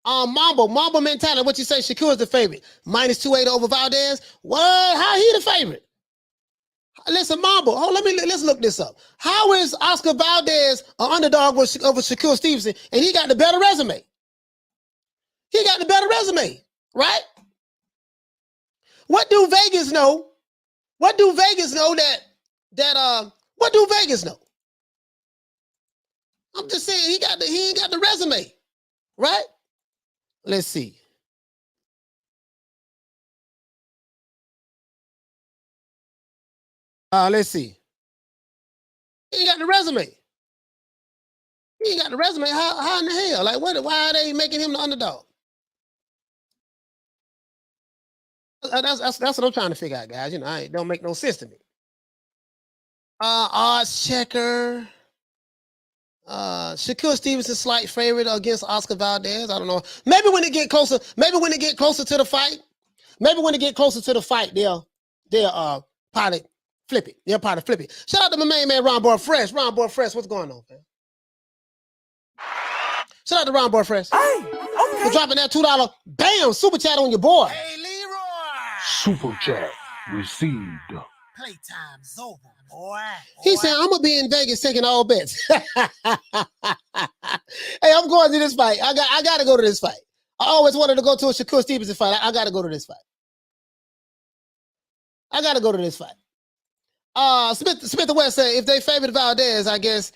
Mambo mentality. What you say? Shakur is the favorite. -280 over Valdez. What? How he the favorite? Listen, Mambo. Let's look this up. How is Oscar Valdez an underdog over Shakur Stevenson, and he got the better resume? Right? What do Vegas know? What do Vegas know what do Vegas know? I'm just saying he ain't got the resume, right? Let's see. Let's see. He ain't got the resume. How in the hell? Like, why are they making him the underdog? That's what I'm trying to figure out, guys. It don't make no sense to me. Odds checker. Shakur Stevenson slight favorite against Oscar Valdez. I don't know. Maybe when they get closer to the fight, they'll probably flip it. Shout out to my main man, Ron Boy Fresh. Ron Boy Fresh, what's going on, man? Shout out to Ron Boy Fresh. For dropping that $2 bam super chat on your boy.
Hey, Leroy!
Super chat received.
Playtime's over, boy.
He said, I'm going to be in Vegas taking all bets. Hey, I'm going to this fight. I got to go to this fight. I always wanted to go to a Shakur Stevenson fight. I got to go to this fight. Smith West said, if they favored Valdez, I guess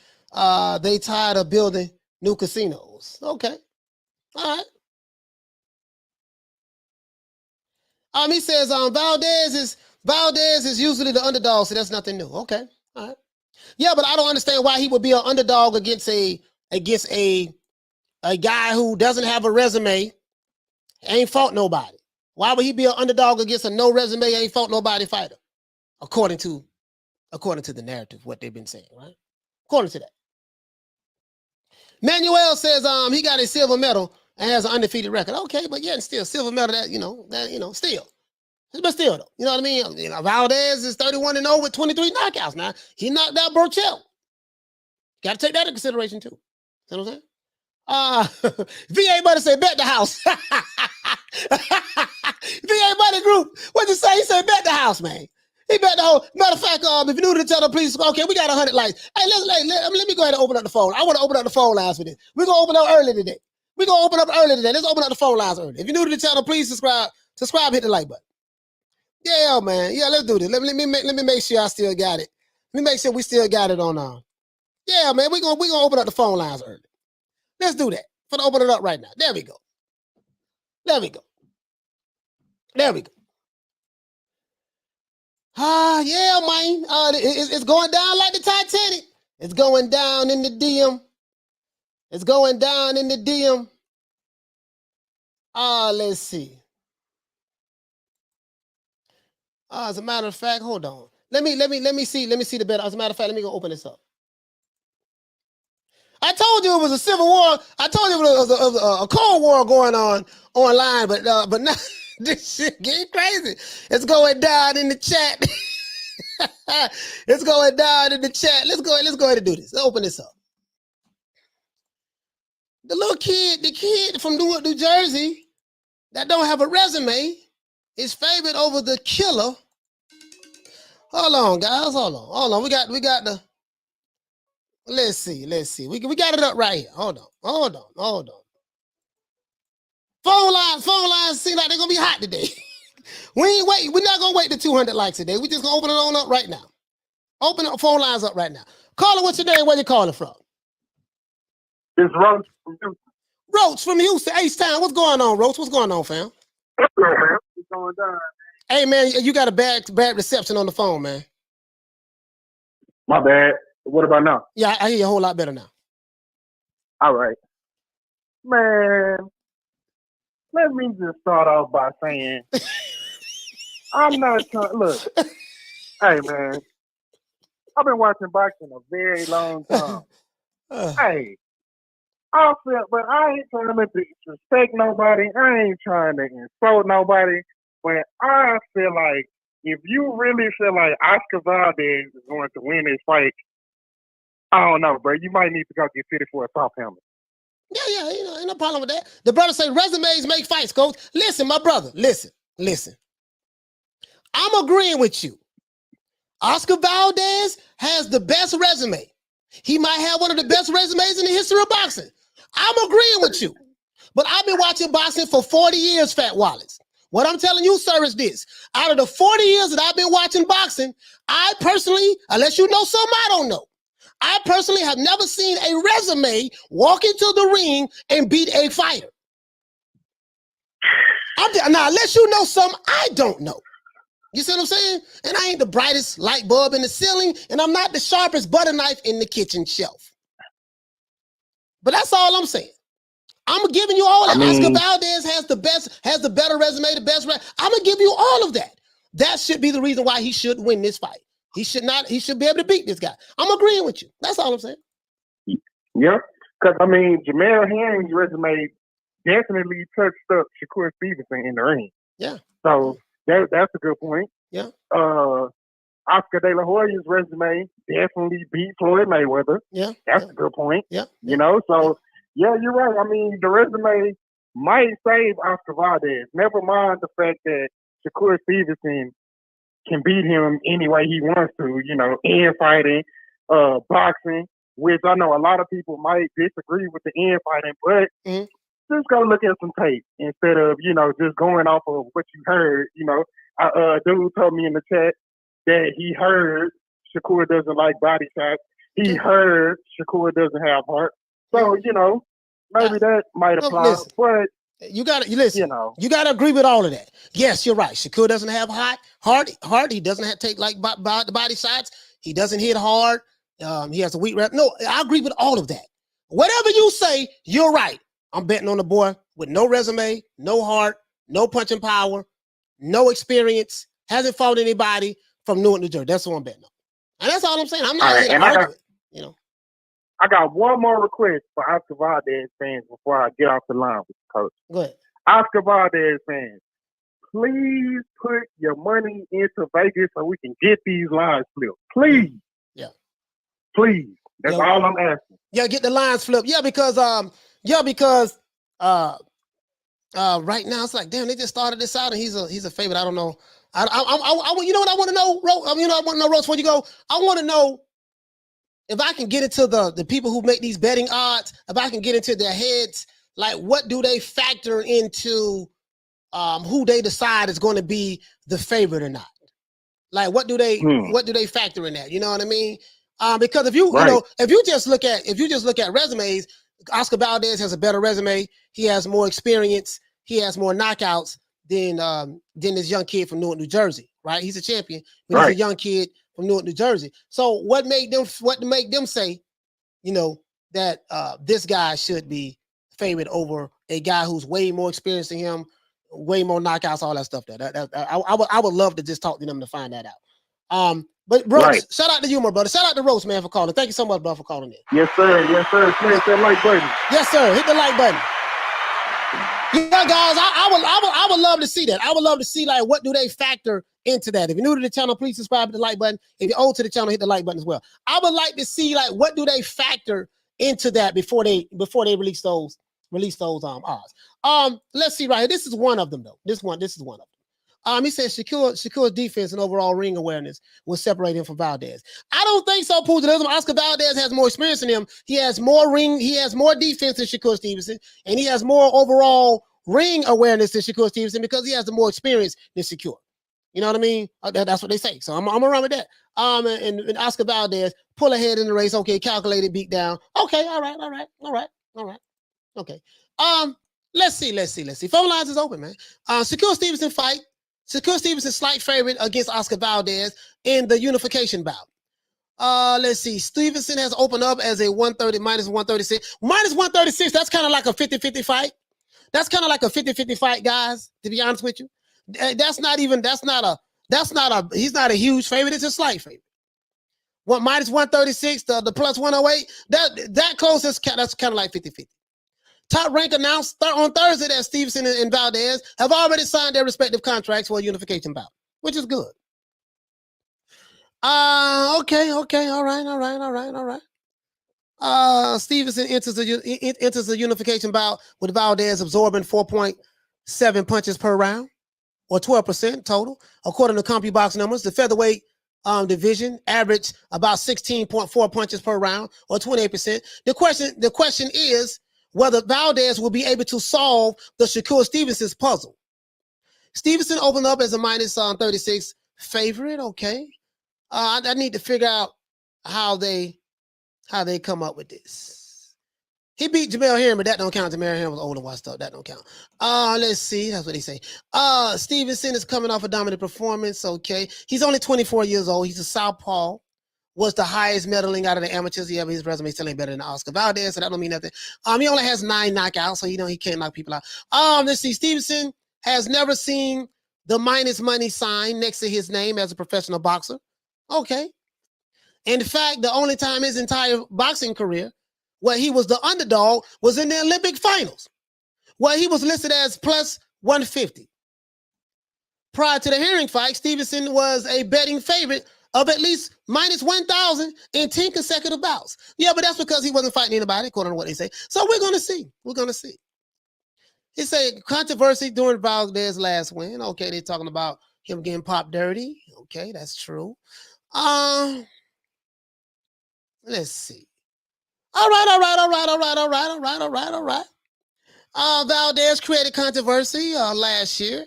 they tired of building new casinos. Okay. All right. He says Valdez is usually the underdog, so that's nothing new. Okay. All right. Yeah, but I don't understand why he would be an underdog against a guy who doesn't have a resume, ain't fought nobody. Why would he be an underdog against a no resume, ain't fought nobody fighter? According to the narrative, what they've been saying, right? According to that. Manuel says he got a silver medal and has an undefeated record. Okay, but yeah, still silver medal still. But still though, you know what I mean? Valdez is 31-0 with 23 knockouts. Now he knocked out Burchell. Got to take that into consideration too. See what I'm saying? VA Buddy said bet the house. VA Buddy group. What'd you say? He said bet the house, man. He bet the whole. Matter of fact, if you're new to the channel, please. Okay, we got 100 likes. Hey, let me go ahead and open up the phone. I want to open up the phone lines for this. We're gonna open up early today. Let's open up the phone lines early. If you're new to the channel, please subscribe. Hit the like button. Yeah, man. Yeah, let's do this. Let me make sure I still got it. Let me make sure we still got it on. Yeah, man. We're gonna open up the phone lines early. Let's do that. For to open it up right now. There we go. Yeah, man. It's going down like the Titanic. It's going down in the DM. Let's see. As a matter of fact, hold on. Let me see the bet. As a matter of fact, let me go open this up. I told you it was a civil war. I told you it was a Cold War going on online, but now this shit getting crazy. It's going down in the chat. It's going down in the chat. Let's go ahead and do this. Let's open this up. The kid from New Jersey that don't have a resume is favored over the killer. Hold on, guys. Hold on. We got the. Let's see. We got it up right here. Hold on. Phone lines seem like they're gonna be hot today. We're not gonna wait to 200 likes today. We just gonna open it on up right now. Open the phone lines up right now. Caller, what's your name? Where you calling from?
It's Roach from Houston.
Roach from Houston, H-Town. What's going on, Roach? What's going on, fam?
What's going down?
Hey, man, you got a bad reception on the phone, man.
My bad. What about now?
Yeah, I hear you a whole lot better now.
All right. Man, let me just start off by saying, I'm not trying, look, hey, man, I've been watching boxing a very long time. Hey, I feel, but I ain't trying to disrespect nobody. I ain't trying to insult nobody. But I feel like if you really feel like Oscar Valdez is going to win this fight, I don't know, bro. You might need to go get fitted for a soft helmet.
Yeah, ain't no problem with that. The brother say resumes make fights, coach. Listen, my brother, listen. I'm agreeing with you. Oscar Valdez has the best resume. He might have one of the best resumes in the history of boxing. I'm agreeing with you. But I've been watching boxing for 40 years, Fat Wallace. What I'm telling you, sir, is this. Out of the 40 years that I've been watching boxing, I personally, unless you know something I don't know, I personally have never seen a resume walk into the ring and beat a fighter. Now, unless you know something I don't know. You see what I'm saying? And I ain't the brightest light bulb in the ceiling, and I'm not the sharpest butter knife in the kitchen shelf. But that's all I'm saying. I'm giving you all that. Oscar Valdez has the better resume, the best. I'm gonna give you all of that. That should be the reason why he should win this fight. He should be able to beat this guy. I'm agreeing with you. That's all I'm saying.
Yeah, because Jamel Herring's resume definitely touched up Shakur Stevenson in the ring.
Yeah.
So that's a good point.
Yeah.
Oscar De La Hoya's resume definitely beat Floyd Mayweather.
Yeah.
That's a good point.
Yeah.
You know, so yeah, you're right. The resume might save Oscar Valdez. Never mind the fact that Shakur Stevenson can beat him any way he wants to, infighting, boxing, which I know a lot of people might disagree with the infighting, but just go look at some tape instead of, just going off of what you heard. Dude told me in the chat that he heard Shakur doesn't like body shots. He heard Shakur doesn't have heart. So, maybe that might apply.
Listen,
but
you gotta you gotta agree with all of that. Yes, you're right. Shakur doesn't have heart. He doesn't have to take like body shots. He doesn't hit hard. He has a weak rep. No, I agree with all of that. Whatever you say, you're right. I'm betting on the boy with no resume, no heart, no punching power, no experience, hasn't fought anybody from Newark, New Jersey. That's what I'm betting on. And that's all I'm saying. I'm not here to argue it,
I got one more request for Oscar Valdez fans before I get off the line with the coach.
Go ahead.
Oscar Valdez fans, please put your money into Vegas so we can get these lines flipped. Please.
Yeah.
Please. That's all I'm asking.
Yeah, get the lines flipped. Yeah, because right now it's like, damn, they just started this out and he's a favorite. I don't know. I you know what I want to know, Rose? I want to know, Rose, before you go, I want to know if I can get into the people who make these betting odds, if I can get into their heads, like what do they factor into who they decide is going to be the favorite or not? Like what do they factor in that? You know what I mean? Because if you just look at resumes, Oscar Valdez has a better resume. He has more experience. He has more knockouts than this young kid from Newark, New Jersey. Right? He's a champion, but he's a young kid from Newark, New Jersey. So what made them say, that this guy should be favored over a guy who's way more experienced than him, way more knockouts, all that stuff. I would love to just talk to them to find that out. But Roach,
Right.
shout out to you, my brother. Shout out to Roach, man, for calling. Thank you so much, brother, for calling in.
Yes, sir. Yes, sir. Smash that like button.
Yes, sir. Hit the like button. Yeah, guys, I would love to see that. I would love to see, like, what do they factor into that? If you're new to the channel, please subscribe to the like button. If you're old to the channel, hit the like button as well. I would like to see, like, what do they factor into that before they release those odds. Let's see right here. This is one of them, though. This is one of them. He says Shakur's defense and overall ring awareness will separate him from Valdez. I don't think so, Pugilism. Oscar Valdez has more experience than him. He has more defense than Shakur Stevenson, and he has more overall ring awareness than Shakur Stevenson because he has the more experience than Shakur. You know what I mean? That's what they say. So I'm gonna run with that. And Oscar Valdez pull ahead in the race. Okay, calculated beat down. Okay, all right. Okay. Let's see. Phone lines is open, man. Shakur Stevenson fight. Shakur Stevenson slight favorite against Oscar Valdez in the unification bout. Let's see. Stevenson has opened up as a 130 minus 136. Minus 136, that's kind of like a 50-50 fight. That's kind of like a 50-50 fight, guys, to be honest with you. He's not a huge favorite, it's a slight favorite. What, minus 136, the plus 108, that close, that's kind of like 50-50. Top Rank announced on Thursday that Stevenson and Valdez have already signed their respective contracts for a unification bout, which is good. Okay, all right. Stevenson enters the unification bout with Valdez absorbing 4.7 punches per round, or 12% total. According to CompuBox numbers, the featherweight division averaged about 16.4 punches per round, or 28%. The question is whether Valdez will be able to solve the Shakur Stevenson's puzzle. Stevenson opened up as a minus 36 favorite. Okay, I need to figure out how they come up with this. He beat Jamel Herring, but that don't count. Jamel Herring was old and washed up. That don't count. Let's see. That's what they say. Stevenson is coming off a dominant performance. Okay, he's only 24 years old. He's a southpaw. Was the highest medaling out of the amateurs. Yeah, but his resume still ain't better than Oscar Valdez, so that don't mean nothing. He only has 9 knockouts, so he can't knock people out. Let's see. Stevenson has never seen the minus money sign next to his name as a professional boxer. Okay. In fact, the only time his entire boxing career where he was the underdog was in the Olympic finals, where he was listed as plus 150. Prior to the Herring fight, Stevenson was a betting favorite of at least minus 1,000 in 10 consecutive bouts. Yeah, but that's because he wasn't fighting anybody, according to what they say. So we're going to see. He said controversy during Valdez's last win. Okay, they're talking about him getting popped dirty. Okay, that's true. Let's see. All right. Valdez created controversy last year,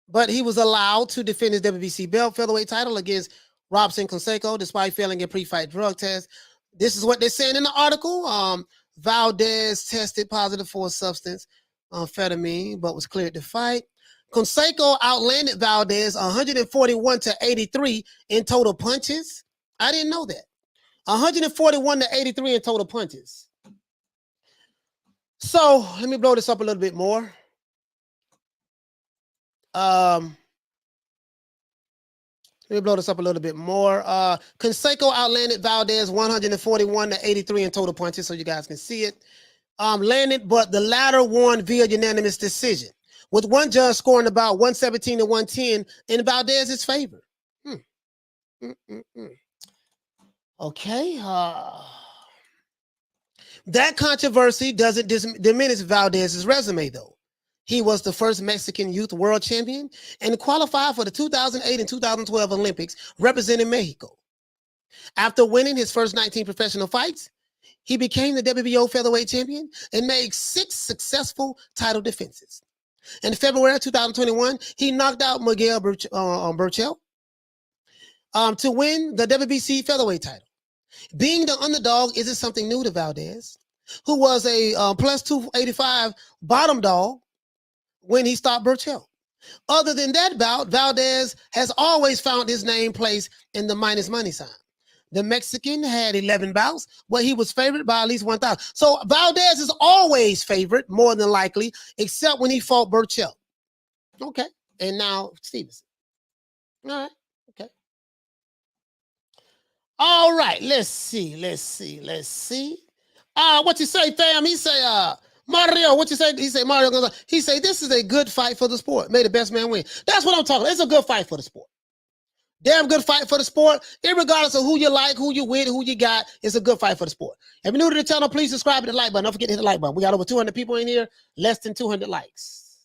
but he was allowed to defend his WBC belt featherweight title against Robson Canseco, despite failing a pre-fight drug test. This is what they're saying in the article. Valdez tested positive for a substance, amphetamine, but was cleared to fight. Canseco outlanded Valdez 141-83 in total punches. I didn't know that. 141-83 in total punches. So let me blow this up a little bit more. Canseco outlanded Valdez 141-83 in total punches, so you guys can see it. Landed, but the latter won via unanimous decision, with one judge scoring about 117-110 in Valdez's favor. Okay. That controversy doesn't diminish Valdez's resume, though. He was the first Mexican youth world champion and qualified for the 2008 and 2012 Olympics representing Mexico. After winning his first 19 professional fights, he became the WBO featherweight champion and made 6 successful title defenses. In February 2021, he knocked out Miguel Burchell to win the WBC featherweight title. Being the underdog isn't something new to Valdez, who was a plus 285 bottom dog when he stopped Burchell. Other than that bout, Valdez has always found his name placed in the minus money sign. The Mexican had 11 bouts where he was favored by at least 1,000. So Valdez is always favored, more than likely, except when he fought Burchell. Okay. And now Stevenson. All right. Okay. All right, let's see. What you say, fam? He say, Mario, what you say? He say, Mario Gonzalez. He say, this is a good fight for the sport. May the best man win. That's what I'm talking about. It's a good fight for the sport. Damn good fight for the sport. Irregardless of who you like, who you with, who you got, it's a good fight for the sport. If you're new to the channel, please subscribe to the like button. Don't forget to hit the like button. We got over 200 people in here, less than 200 likes.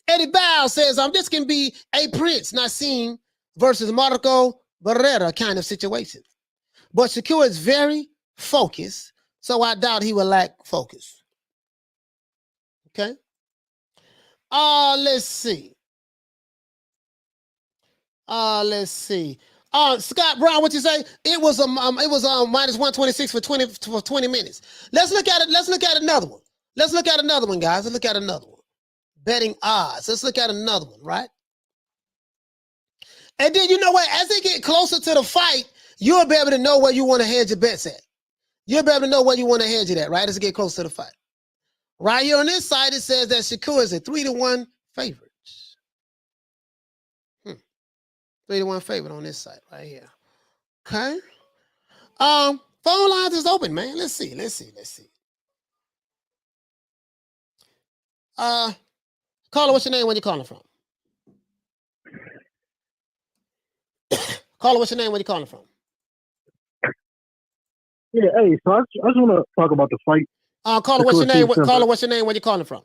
Eddie Bow says, this can be a Prince Nassim versus Marco Barrera kind of situation. But Shakur is very focused, so I doubt he will lack focus. Okay. Let's see. Scott Brown, what you say? It was minus 126 for 20 minutes. Let's look at it. Let's look at another one. Let's look at another one, guys. Let's look at another one. Betting odds. Let's look at another one, right? And then you know what? As they get closer to the fight, you'll be able to know where you want to hedge your bets at. You'll be able to know where you want to hedge it at, right? As it get close to the fight. Right here on this side, it says that Shakur is a 3-1 favorite. 3-1 favorite on this side right here. Okay. Phone lines is open, man. Let's see. Caller, what's your name? Where you calling from? Caller, what's your name? Where you calling from?
Yeah, hey, so I just want to talk about the fight.
Caller, what's your name? Caller, what's your name? Where you calling from?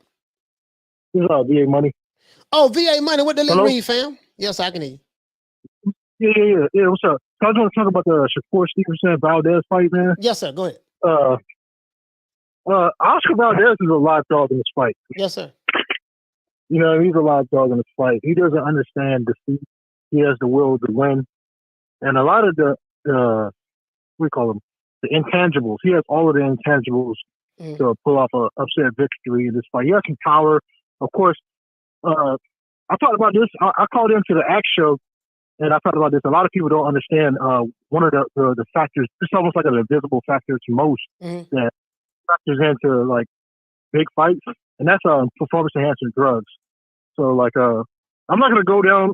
This is VA Money.
Oh, VA Money. What the link
Hello?
read, fam? Yes, I can hear you.
Yeah. What's up? So I just want to talk about the Shakur Stevenson Valdez fight, man.
Yes, sir. Go ahead.
Oscar Valdez is a live dog in this fight.
Yes, sir.
You know, he's a live dog in this fight. He doesn't understand defeat. He has the will to win. And a lot of the what do you call them? The intangibles. He has all of the intangibles to pull off a upset victory in this fight. He has some power. Of course, I talked about this. I called into the Act show, and I talked about this. A lot of people don't understand one of the factors. It's almost like an invisible factor to most that factors into like big fights, and that's performance enhancing drugs. So like I'm not going to go down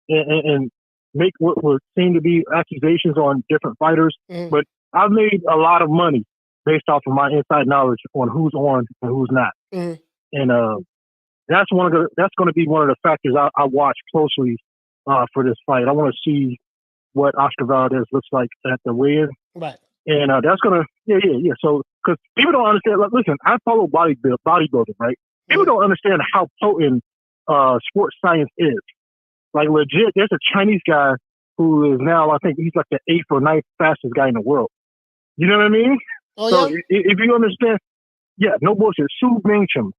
and make what would seem to be accusations on different fighters, but I've made a lot of money based off of my inside knowledge on who's on and who's not, and that's going to be one of the factors I watch closely for this fight. I want to see what Oscar Valdez looks like at the weigh-in,
right? And
that's gonna yeah. So because people don't understand. Like, listen, I follow bodybuilding, right? People don't understand how potent sports science is. Like legit, there's a Chinese guy who is now, I think he's like the 8th or 9th fastest guy in the world. You know what I mean?
Oh,
so
yeah?
If you understand, yeah, no bullshit. Su Bingcham.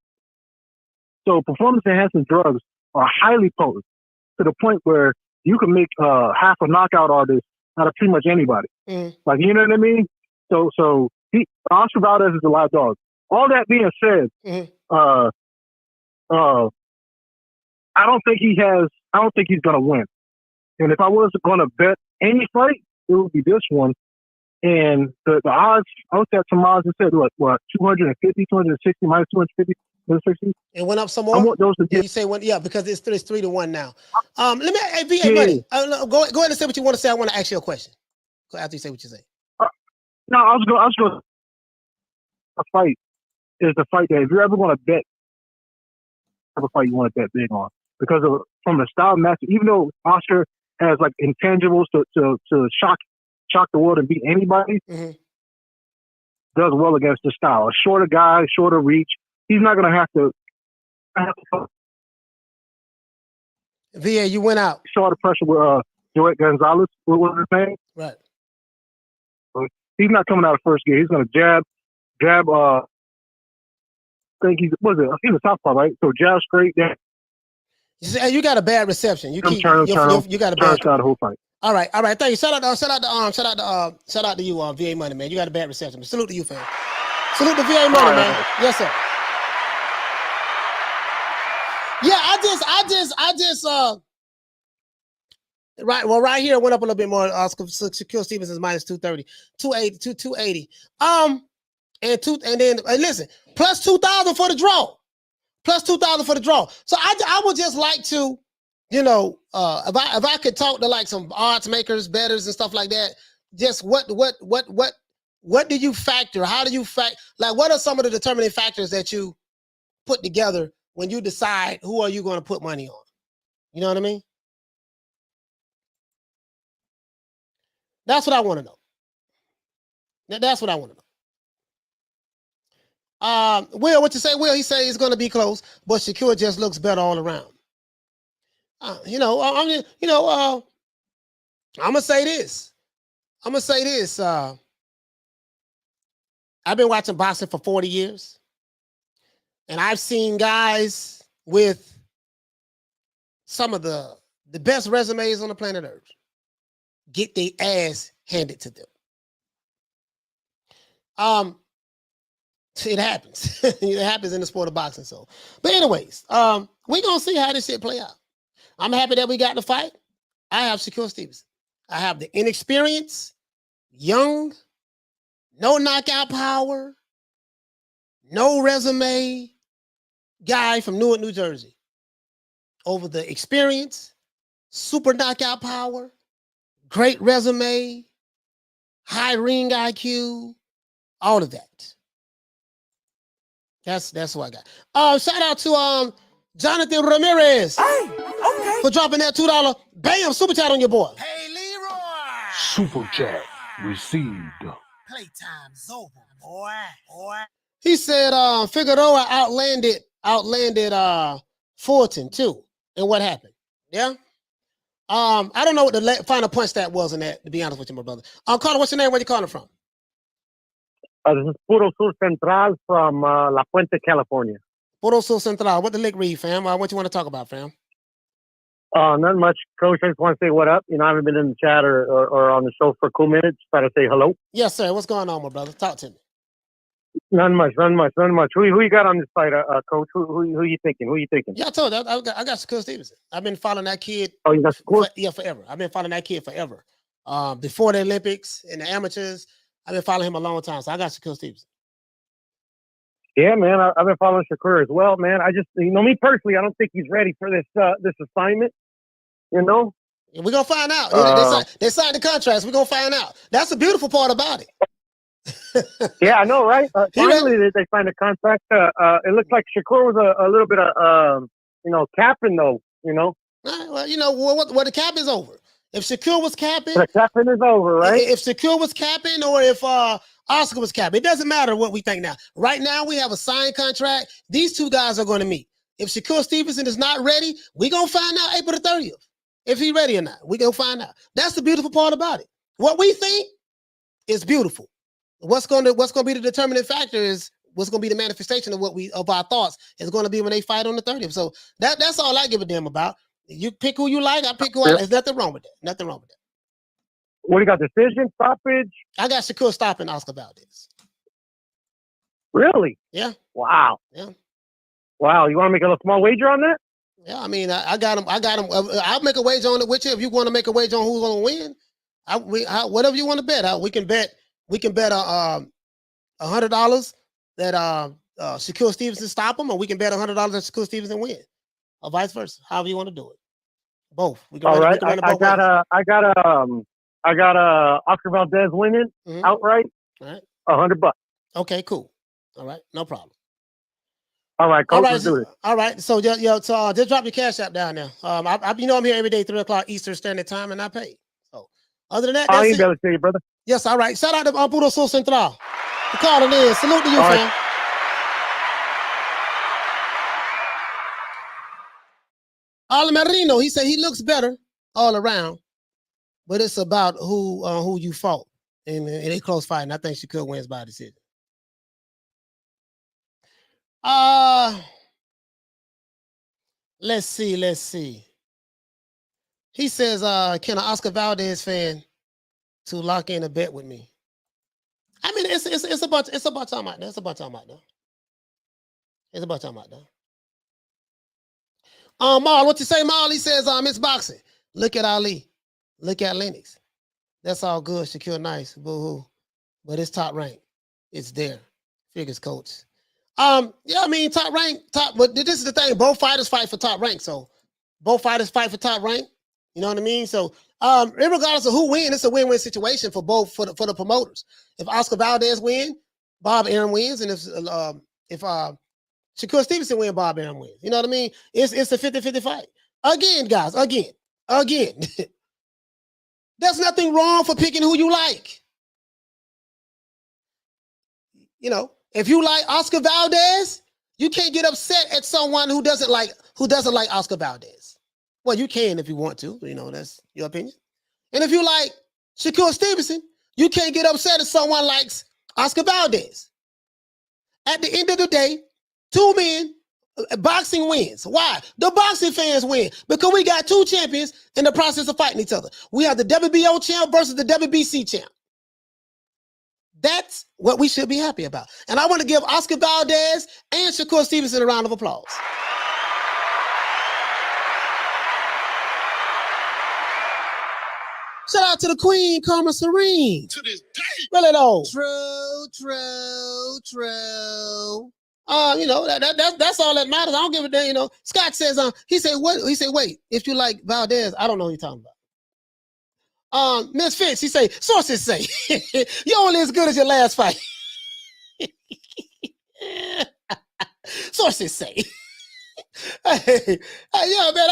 So performance enhancing drugs are highly potent to the point where you can make half a knockout artist out of pretty much anybody. Like, you know what I mean? So Oscar Valdez is a live dog. All that being said, I don't think he's gonna win. And if I was gonna bet any fight, it would be this one. And the odds, I looked at some odds and said, what, 250, 260, minus 250, 260?
It went up some more?
I want those to get.
You say one, yeah, because it's 3-1 now. Let me, hey, VA Money, go ahead and say what you want to say. I want to ask you a question. Go after you say what you say.
No, I was going. A fight is the fight that if you're ever going to bet, type of fight you want to bet big on, because from the style match. Even though Oscar has like intangibles to shock the world and beat anybody, does well against the style. A shorter guy, shorter reach. He's not going to have to.
VA, you went out.
Saw the pressure with Joet Gonzalez. What was his name?
Right.
He's not coming out of first gear. He's going to jab. I think he's a southpaw, right? So jab straight.
You got a bad reception. You got a bad.
The whole fight.
All right. Thank you. Shout out to you, VA Money, man. You got a bad reception. Salute to you, fam. Salute to VA Money, man. Yes, sir. Yeah, I just right. Well, right here it went up a little bit more. Shakur Stevenson's minus 230, 280. And then listen, plus 2,000 for the draw. So I would just like to you know, if I could talk to like some odds makers, bettors, and stuff like that, just what do you factor? How do you like what are some of the determining factors that you put together when you decide who are you going to put money on? You know what I mean? That's what I want to know. That's what I want to know. Will, what you say? Will, he say it's going to be close, but Shakur just looks better all around. I'm gonna say this. I've been watching boxing for 40 years, and I've seen guys with some of the best resumes on the planet Earth get their ass handed to them. It happens. It happens in the sport of boxing. So, but anyways, we're gonna see how this shit play out. I'm happy that we got the fight. I have Shakur Stevenson. I have the inexperienced, young, no knockout power, no resume guy from Newark, New Jersey, over the experience, super knockout power, great resume, high ring IQ, all of that. That's what I got. Shout out to Jonathan Ramirez for dropping that $2 bam super chat on your boy.
Hey, Leroy.
Super chat received.
Playtime's over, boy.
He said Figueroa outlanded Fulton too. And what happened? Yeah. I don't know what the final punch that was in that, to be honest with you, my brother. Carter, what's your name? Where you calling from?
This is Puro Sur Central from La Puente, California.
Puro Sur Central. What the lick read, fam? What you want to talk about, fam?
Not much, Coach. I just want to say what up. You know, I haven't been in the chat or on the show for a cool minute. Just try to say hello.
Yes, sir. What's going on, my brother? Talk to me.
None much. Who you got on this fight, Coach? Who you thinking?
Yeah, I told you. I got Shakur Stevenson. I've been following that kid.
Oh, you got Shakur?
Forever. I've been following that kid forever. Before the Olympics and the amateurs, I've been following him a long time. So I got Shakur Stevenson.
Yeah, man. I've been following Shakur as well, man. I just, me personally, I don't think he's ready for this assignment. You know?
And we're gonna find out. They signed the contracts. We're gonna find out. That's the beautiful part about it.
Yeah, I know, right? Finally, they signed a contract. It looks like Shakur was a little bit of, capping though. You know.
Well, you know what the cap is over. If Shakur was capping,
the capping is over, right?
If Shakur was capping, or if Oscar was capping, it doesn't matter what we think now. Right now, we have a signed contract. These two guys are going to meet. If Shakur Stevenson is not ready, we're gonna find out April the 30th. If he's ready or not, we're gonna find out. That's the beautiful part about it. What we think is beautiful. What's gonna be the determining factor is what's gonna be the manifestation of our thoughts is gonna be when they fight on the 30th. So that's all I give a damn about. You pick who you like, I pick who I like. There's nothing wrong with that.
What do you got? Decision, stoppage?
I got Shakur stopping Oscar Valdez.
Really?
Yeah.
Wow.
Yeah.
Wow. You want to make a small wager on that?
Yeah, I mean, I got him. I'll make a wager on it with you. If you want to make a wager on who's going to win, whatever you want to bet. We can bet $100 that Shakur Stevenson stop him, or we can bet $100 that Shakur Stevenson win, or vice versa. However you want to do it. Both. We can
all
run
right.
it
I got Oscar Valdez winning outright.
All right.
$100.
Okay, cool. All right, no problem.
All right, Coach,
all right,
let's do it.
All right, so just drop your cash app down there. I'm here every day, 3 o'clock Eastern Standard Time, and I pay. So other than that,
I ain't able to tell you, brother.
Yes, all right. Shout out to Puro Sur Central for calling in. Salute to you,
all
fam.
Right.
Marino, he said he looks better all around, but it's about who you fought in a close fight, and I think Shakur wins by decision. Let's see. He says, can an Oscar Valdez fan to lock in a bet with me? I mean, it's about time out there. It's about time out there. Marl, what you say, Marl? He says, it's boxing. Look at Ali. Look at Lennox. That's all good. Shakur nice. Boo-hoo. But it's top rank. It's there. Figures, coach. Yeah, I mean, top rank, but this is the thing. Both fighters fight for top rank. So Both fighters fight for top rank. You know what I mean? So, regardless of who wins, it's a win-win situation for both for the promoters. If Oscar Valdez win, Bob Arum wins, and if Shakur Stevenson win, Bob Arum wins. You know what I mean? It's a 50-50 fight. Again, guys, again. There's nothing wrong for picking who you like. You know, if you like Oscar Valdez, you can't get upset at someone who doesn't like Oscar Valdez. Well, you can if you want to. You know, that's your opinion. And if you like Shakur Stevenson, you can't get upset if someone likes Oscar Valdez. At the end of the day, two men, boxing wins. Why? The boxing fans win because we got two champions in the process of fighting each other. We have the WBO champ versus the WBC champ. That's what we should be happy about. And I want to give Oscar Valdez and Shakur Stevenson a round of applause. Shout out to the Queen, Karma Serene.
To this day.
Really though. True. You know, that's all that matters. I don't give a damn, you know. Scott says, he said, what? He said, wait, if you like Valdez, I don't know what you're talking about. Miss Fitz, he say, sources say, you're only as good as your last fight. Sources say. Hey, yo, man,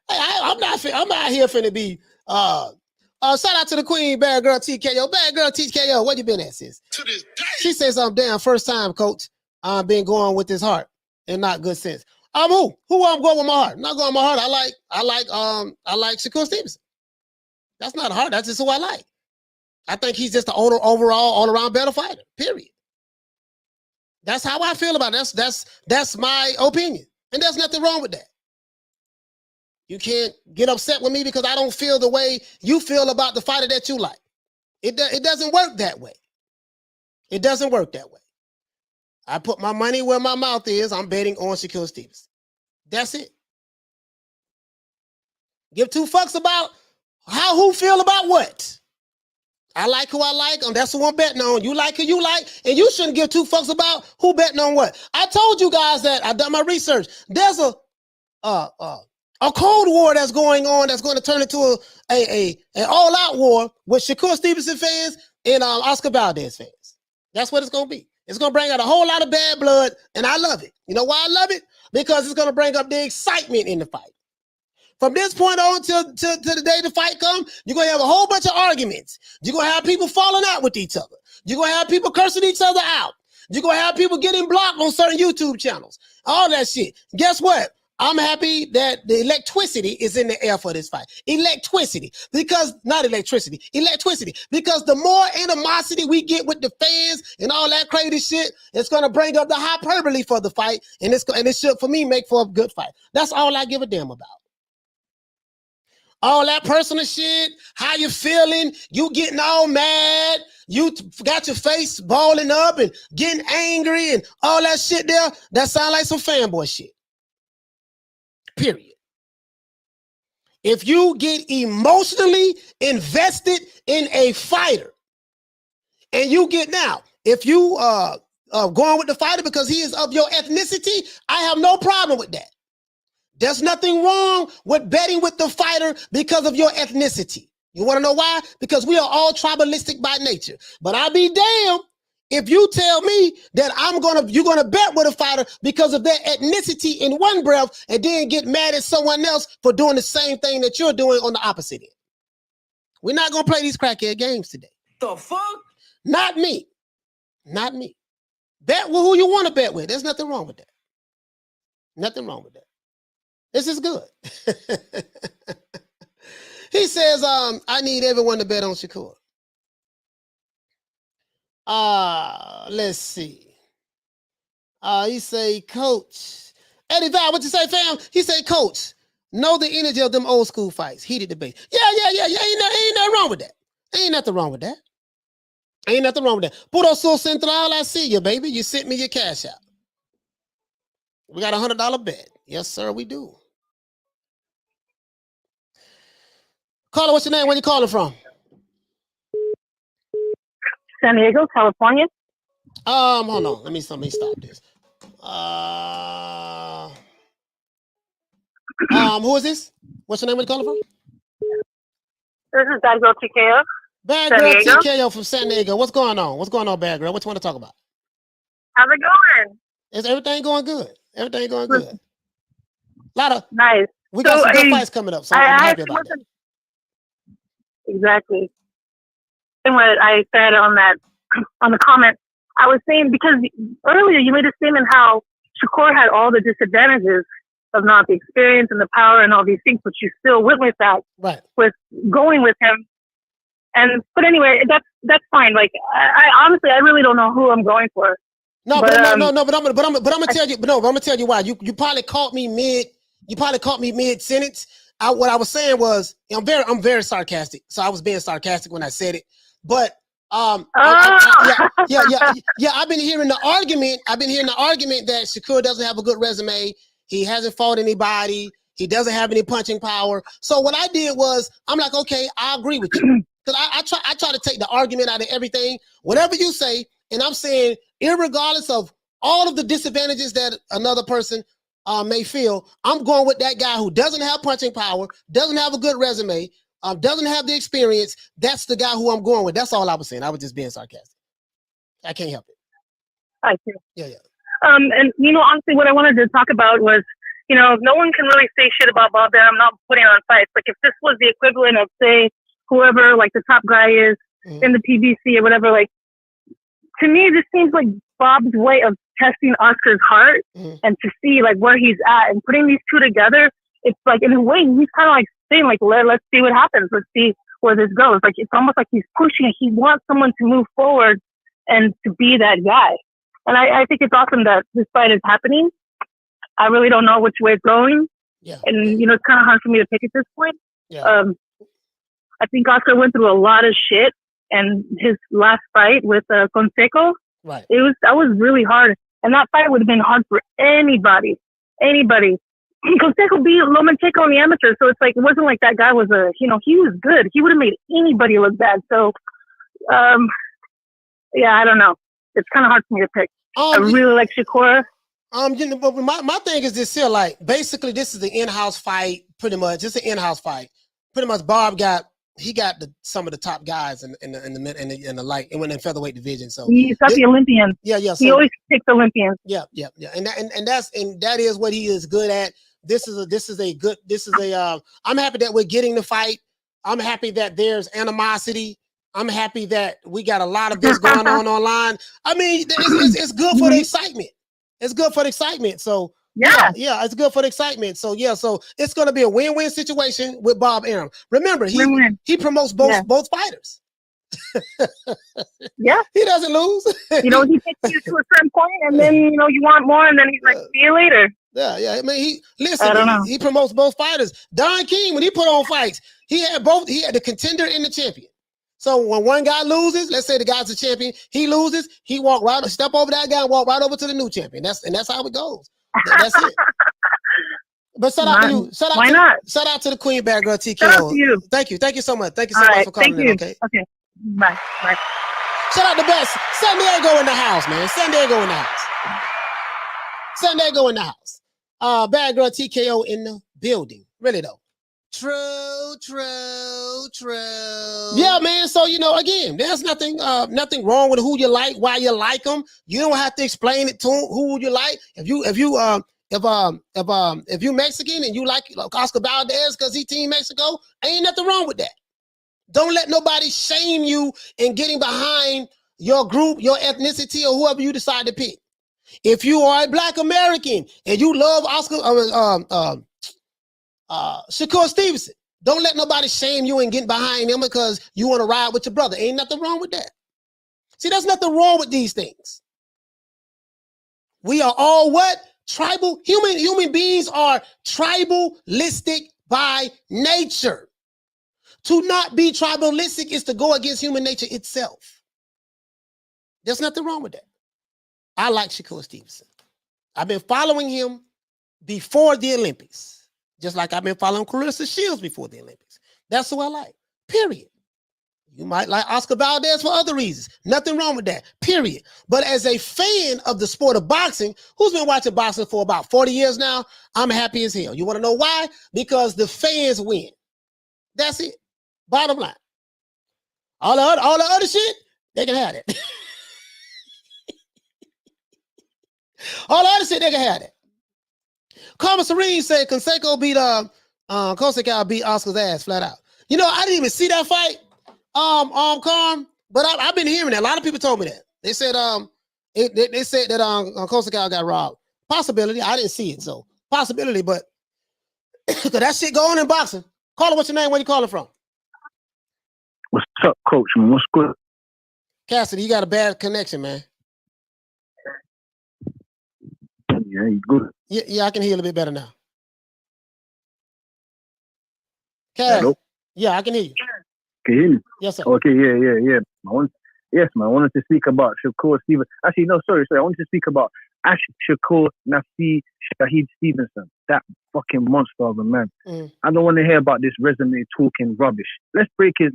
I'm not here finna be, shout out to the Queen, Bad Girl TKO. Bad Girl TKO, where you been at, sis?
To this day.
She says, damn, first time, coach, I've been going with this heart and not good sense. Who I'm going with my heart? I'm not going with my heart. I like Shakur Stevenson. That's not hard. That's just who I like. I think he's just the overall, all-around better fighter, period. That's how I feel about it. That's my opinion. And there's nothing wrong with that. You can't get upset with me because I don't feel the way you feel about the fighter that you like. It doesn't work that way. It doesn't work that way. I put my money where my mouth is. I'm betting on Shakur Stevenson. That's it. Give two fucks about who feel about what. I like who I like, and that's who I'm betting on. You like who you like, and you shouldn't give two fucks about who betting on what. I told you guys that I've done my research. There's a Cold War that's going on that's going to turn into an all-out war with Shakur Stevenson fans and Oscar Valdez fans. That's what it's going to be. It's going to bring out a whole lot of bad blood, and I love it. You know why I love it? Because it's going to bring up the excitement in the fight. From this point on till the day the fight comes, you're going to have a whole bunch of arguments. You're going to have people falling out with each other. You're going to have people cursing each other out. You're going to have people getting blocked on certain YouTube channels. All that shit. Guess what? I'm happy that the electricity is in the air for this fight. Electricity. Because the more animosity we get with the fans and all that crazy shit, it's going to bring up the hyperbole for the fight. And it should, for me, make for a good fight. That's all I give a damn about. All that personal shit, how you feeling, you getting all mad, you got your face balling up and getting angry and all that shit there, that sound like some fanboy shit. Period. If you get emotionally invested in a fighter and you get now, if you going with the fighter because he is of your ethnicity, I have no problem with that. There's nothing wrong with betting with the fighter because of your ethnicity. You want to know why? Because we are all tribalistic by nature. But I'll be damned if you tell me that you're gonna bet with a fighter because of their ethnicity in one breath and then get mad at someone else for doing the same thing that you're doing on the opposite end. We're not gonna play these crackhead games today.
The fuck?
Not me. Not me. Bet with who you want to bet with. There's nothing wrong with that. Nothing wrong with that. This is good. He says, I need everyone to bet on Shakur. Let's see. He say, Coach. Eddie Val, what you say, fam? He say, Coach, know the energy of them old school fights. Heated debate. Yeah. Ain't nothing wrong with that. Ain't nothing wrong with that. Ain't nothing wrong with that. Puro Sul Central, I see you, baby. You sent me your cash out. We got $100 bet. Yes, sir, we do. Caller, what's your name? Where you calling from?
San Diego, California.
Hold on. Let me stop this. Who is this? What's your name? Where you calling from?
This is Bad Girl TKO.
Bad
San
Girl
Diego.
TKO from San Diego. What's going on? What's going on, Bad Girl? What you want to talk about?
How's it going?
Is everything going good? Everything going good. A lot of
Nice.
we got some good fights coming up, so I'm happy about that.
Exactly. And what I said on the comment, I was saying, because earlier you made a statement how Shakur had all the disadvantages of not the experience and the power and all these things, but you still went with that,
right?
With going with him. But anyway, that's fine. Like I honestly, I really don't know who I'm going for.
No, but I'm gonna tell you. But no, I'm gonna tell you why. You probably caught me mid. You probably caught me mid sentence. What I was saying was, I'm very sarcastic. So I was being sarcastic when I said it. But I've been hearing the argument. That Shakur doesn't have a good resume. He hasn't fought anybody. He doesn't have any punching power. So what I did was, I'm like, okay, I agree with you. Because I try to take the argument out of everything. Whatever you say, and I'm saying, irregardless of all of the disadvantages that another person may feel, I'm going with that guy who doesn't have punching power, doesn't have a good resume, doesn't have the experience. That's the guy who I'm going with. That's all I was saying. I was just being sarcastic. I can't help it.
I see.
Yeah.
And honestly, what I wanted to talk about was, no one can really say shit about Bob that I'm not putting on fights. Like if this was the equivalent of, say, whoever like the top guy is in the PBC or whatever, like to me, this seems like Bob's way of testing Oscar's heart and to see like where he's at and putting these two together. It's like in a way he's kind of like saying like let's see what happens. Let's see where this goes. Like it's almost like he's pushing it. He wants someone to move forward and to be that guy. And I think it's awesome that this fight is happening. I really don't know which way it's going.
Yeah.
And it's kind of hard for me to pick at this point.
Yeah.
I think Oscar went through a lot of shit, and his last fight with Conseco,
right?
That was really hard, and that fight would have been hard for anybody. Conseco beat Lomachenko on the amateur, so it's like it wasn't like that guy was he was good. He would have made anybody look bad. So, I don't know. It's kind of hard for me to pick. I really like Shakur.
But my thing is this here. Like basically, this is the in-house fight. Pretty much, it's an in-house fight. Pretty much, Bob got some of the top guys in the light and went in featherweight division. So
he's got the Olympians.
Yeah.
He always picks Olympians.
Yeah. And that is what he is good at. I'm happy that we're getting the fight. I'm happy that there's animosity. I'm happy that we got a lot of this going on online. I mean, it's good for the excitement. It's good for the excitement. So yeah, it's good for the excitement. So so it's going to be a win-win situation with Bob Arum. Remember, he promotes both fighters.
Yeah,
he doesn't lose.
He takes you to a certain point, and then you want more, and then he's like, "See you later."
Yeah. I mean, he promotes both fighters. Don King, when he put on fights, he had the contender and the champion. So when one guy loses, let's say the guy's a champion, he loses, he step over that guy and walk right over to the new champion. That's how it goes. That's it. But shout out to you. Shout out to the Queen, Bad Girl TKO.
Shout out to you.
Thank you so much. Thank you so much for calling in. Okay.
Bye.
Shout out the best. San Diego in the house, man. San Diego in the house. Bad Girl TKO in the building. Really though. True. Yeah, man. So again, there's nothing wrong with who you like, why you like them. You don't have to explain it to them, who you like. If you Mexican and you like Oscar Valdez because he Team Mexico, ain't nothing wrong with that. Don't let nobody shame you in getting behind your group, your ethnicity, or whoever you decide to pick. If you are a Black American and you love Shakur Stevenson, don't let nobody shame you and get behind him because you want to ride with your brother. Ain't nothing wrong with that. See, there's nothing wrong with these things. We are all what? Tribal. Human beings are tribalistic by nature. To not be tribalistic is to go against human nature itself. There's nothing wrong with that. I like Shakur Stevenson. I've been following him before the Olympics, just like I've been following Clarissa Shields before the Olympics. That's who I like, period. You might like Oscar Valdez for other reasons. Nothing wrong with that, period. But as a fan of the sport of boxing, who's been watching boxing for about 40 years now, I'm happy as hell. You want to know why? Because the fans win. That's it. Bottom line. All the other shit, they can have it. All the other shit, they can have it. Karma Serene said Conseco beat Conseco beat Oscar's ass flat out. You know, I didn't even see that fight. Carm, but I've been hearing that. A lot of people told me that. They said they said that Conseco got robbed. Possibility. I didn't see it, so possibility, but that shit go on in boxing. Caller, what's your name? Where you calling from?
What's up, coach? Man, what's good?
Cassidy, you got a bad connection, man.
Yeah, you good.
Yeah, I can hear you a little bit better now. Cass,
hello?
Yeah, I can hear you.
Can you hear me?
Yes, sir.
Okay, yeah. Yes, man. I wanted to speak about Shakur Stevenson. Actually, no, sorry. I wanted to speak about Shakur Shahid Stevenson. That fucking monster of a man. I don't want to hear about this resume talking rubbish. Let's break this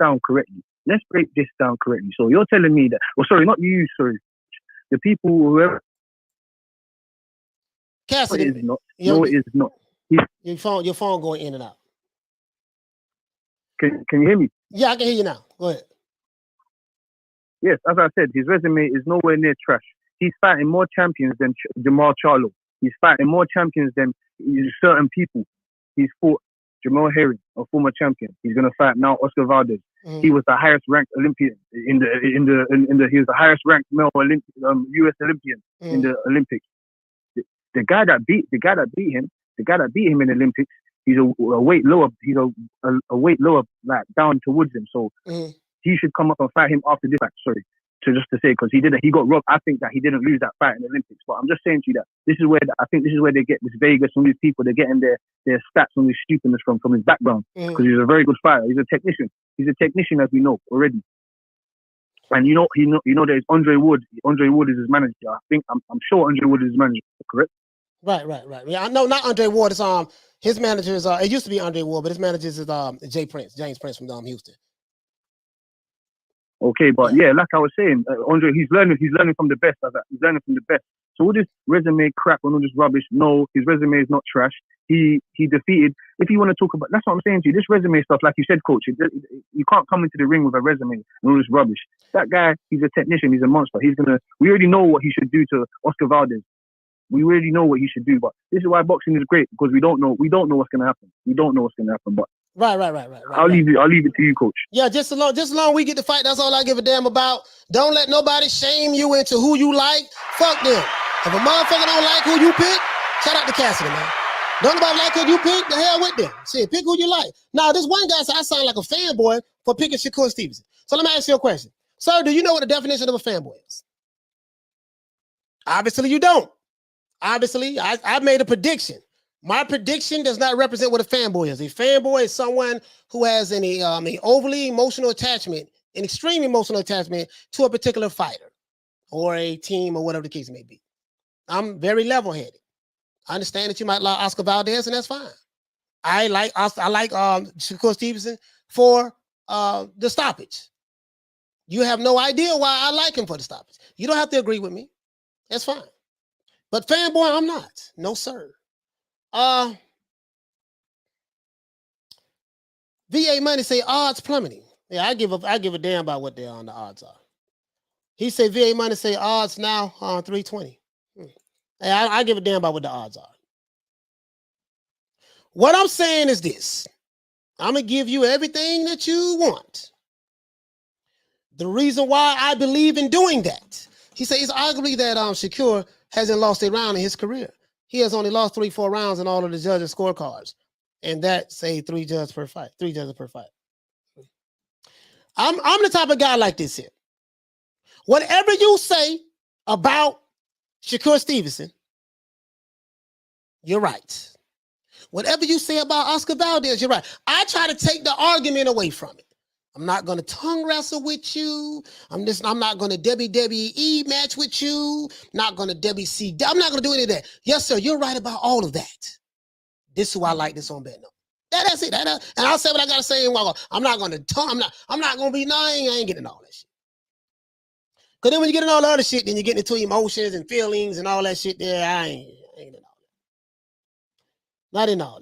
down correctly. So you're telling me that, sorry, not you, sorry. The people whoever
Cassidy,
it is not. No, it is not.
Your phone going in and out.
Can you hear me?
Yeah, I can hear you now. Go ahead.
Yes, as I said, his resume is nowhere near trash. He's fighting more champions than Jamal Charlo. He's fighting more champions than certain people. He's fought Jamal Herring, a former champion. He's gonna fight now Oscar Valdez. He was the highest ranked Olympian he was the highest ranked male US Olympian in the Olympics. The guy that beat him in the Olympics, he's a weight lower. He's a weight lower, like down towards him. So he should come up and fight him after this fight. Sorry, to say, because he got robbed. I think that he didn't lose that fight in the Olympics. But I'm just saying to you that this is where they get this Vegas from these people. They're getting their stats on this stupidness from his background, because he's a very good fighter. He's a technician. He's a technician, as we know already. And you know there's Andre Wood. Andre Wood is his manager. I'm sure Andre Wood is his manager. Correct?
Right. Yeah, I know, not Andre Ward. It's his manager is it used to be Andre Ward, but his manager is James Prince from Houston.
Okay, but yeah, like I was saying, Andre, he's learning from the best. He's learning from the best. So all this resume crap and all this rubbish, no, his resume is not trash. He defeated. If you want to talk about, that's what I'm saying to you. This resume stuff, like you said, coach, you can't come into the ring with a resume and all this rubbish. That guy, he's a technician. He's a monster. We already know what he should do to Oscar Valdez. We already know what he should do. But this is why boxing is great, because we don't know what's going to happen. But
Right.
I'll leave it to you, coach.
Yeah, just as long we get to fight, that's all I give a damn about. Don't let nobody shame you into who you like. Fuck them. If a motherfucker don't like who you pick, shout out to Cassidy, man. Don't nobody like who you pick, the hell with them. Shit, pick who you like. Now, this one guy said I sound like a fanboy for picking Shakur Stevenson. So let me ask you a question. Sir, do you know what the definition of a fanboy is? Obviously, you don't. Obviously, I made a prediction. My prediction does not represent what a fanboy is. A fanboy is someone who has an overly emotional attachment, an extreme emotional attachment to a particular fighter or a team or whatever the case may be. I'm very level-headed. I understand that you might like Oscar Valdez, and that's fine. I like Shakur Stevenson for the stoppage. You have no idea why I like him for the stoppage. You don't have to agree with me. That's fine. But fanboy, I'm not. No, sir. VA Money say odds plummeting. Yeah, I give a damn about what the odds are. He said VA Money say odds now on 320. Yeah, I give a damn about what the odds are. What I'm saying is this. I'm gonna give you everything that you want. The reason why I believe in doing that. He said it's arguably that Shakur hasn't lost a round in his career. He has only lost 3-4 rounds in all of the judges' scorecards. And that say 3 judges per fight. I'm the type of guy like this here. Whatever you say about Shakur Stevenson, you're right. Whatever you say about Oscar Valdez, you're right. I try to take the argument away from it. I'm not going to tongue wrestle with you. I'm not going to WWE match with you. Not going to WC. I'm not going to do any of that. Yes, sir. You're right about all of that. This is who I like this on betting on. That's it. And I'll say what I gotta say. I'm not gonna be I ain't getting all that shit. Cause then when you get in all the other shit, then you get into emotions and feelings and all that shit there. I ain't in all that. Not in all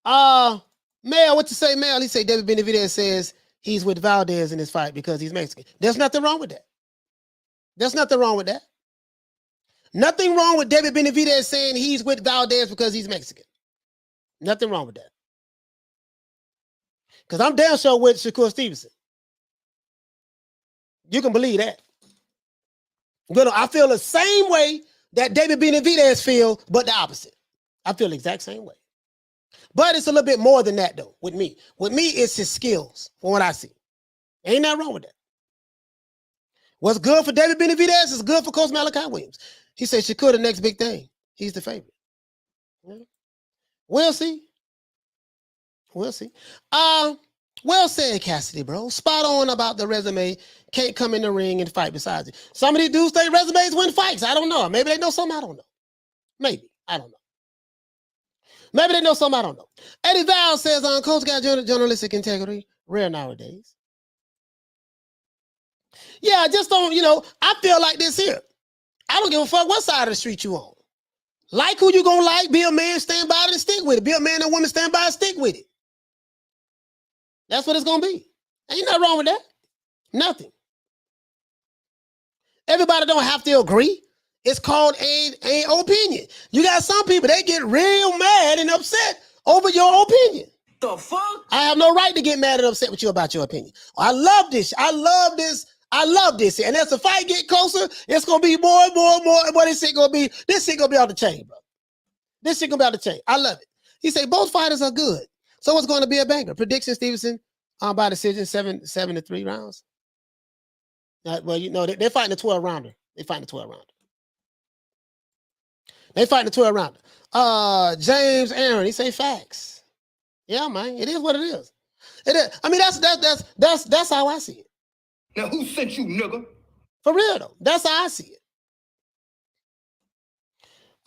that. Mel, what you say, Mel? He say David Benavidez says he's with Valdez in this fight because he's Mexican. There's nothing wrong with that. There's nothing wrong with that. Nothing wrong with David Benavidez saying he's with Valdez because he's Mexican. Nothing wrong with that. Because I'm damn sure with Shakur Stevenson. You can believe that. But I feel the same way that David Benavidez feel, but the opposite. I feel the exact same way. But it's a little bit more than that, though, with me. With me, it's his skills, from what I see. Ain't nothing wrong with that. What's good for David Benavidez is good for Coach Malachi Williams. He said Shakur the next big thing. He's the favorite. Yeah. We'll see. We'll see. Well said, Cassidy, bro. Spot on about the resume. Can't come in the ring and fight besides it. Some of these dudes say resumes win fights. I don't know. Maybe they know something I don't know. Maybe. I don't know. Maybe they know something I don't know. Eddie Val says, Coach got journalistic integrity. Rare nowadays. Yeah, I just don't, I feel like this here. I don't give a fuck what side of the street you on. Like who you gonna like, be a man, stand by it and stick with it. Be a man and woman, stand by and stick with it. That's what it's gonna be. Ain't nothing wrong with that. Nothing. Everybody don't have to agree. It's called an opinion. You got some people, they get real mad and upset over your opinion.
The fuck?
I have no right to get mad and upset with you about your opinion. I love this. I love this. I love this. And as the fight get closer, it's gonna be more and more and more. And what this shit gonna be off the chain, bro. This shit gonna be off the chain. I love it. He said both fighters are good. So it's going to be a banger. Prediction, Stevenson, by decision, 7-3 rounds. Well, they're fighting a 12-rounder. They fighting a 12-rounder. James Aaron, he say facts. Yeah, man, it is what it is. It is. I mean, that's how I see it.
Now, who sent you, nigga?
For real, though. That's how I see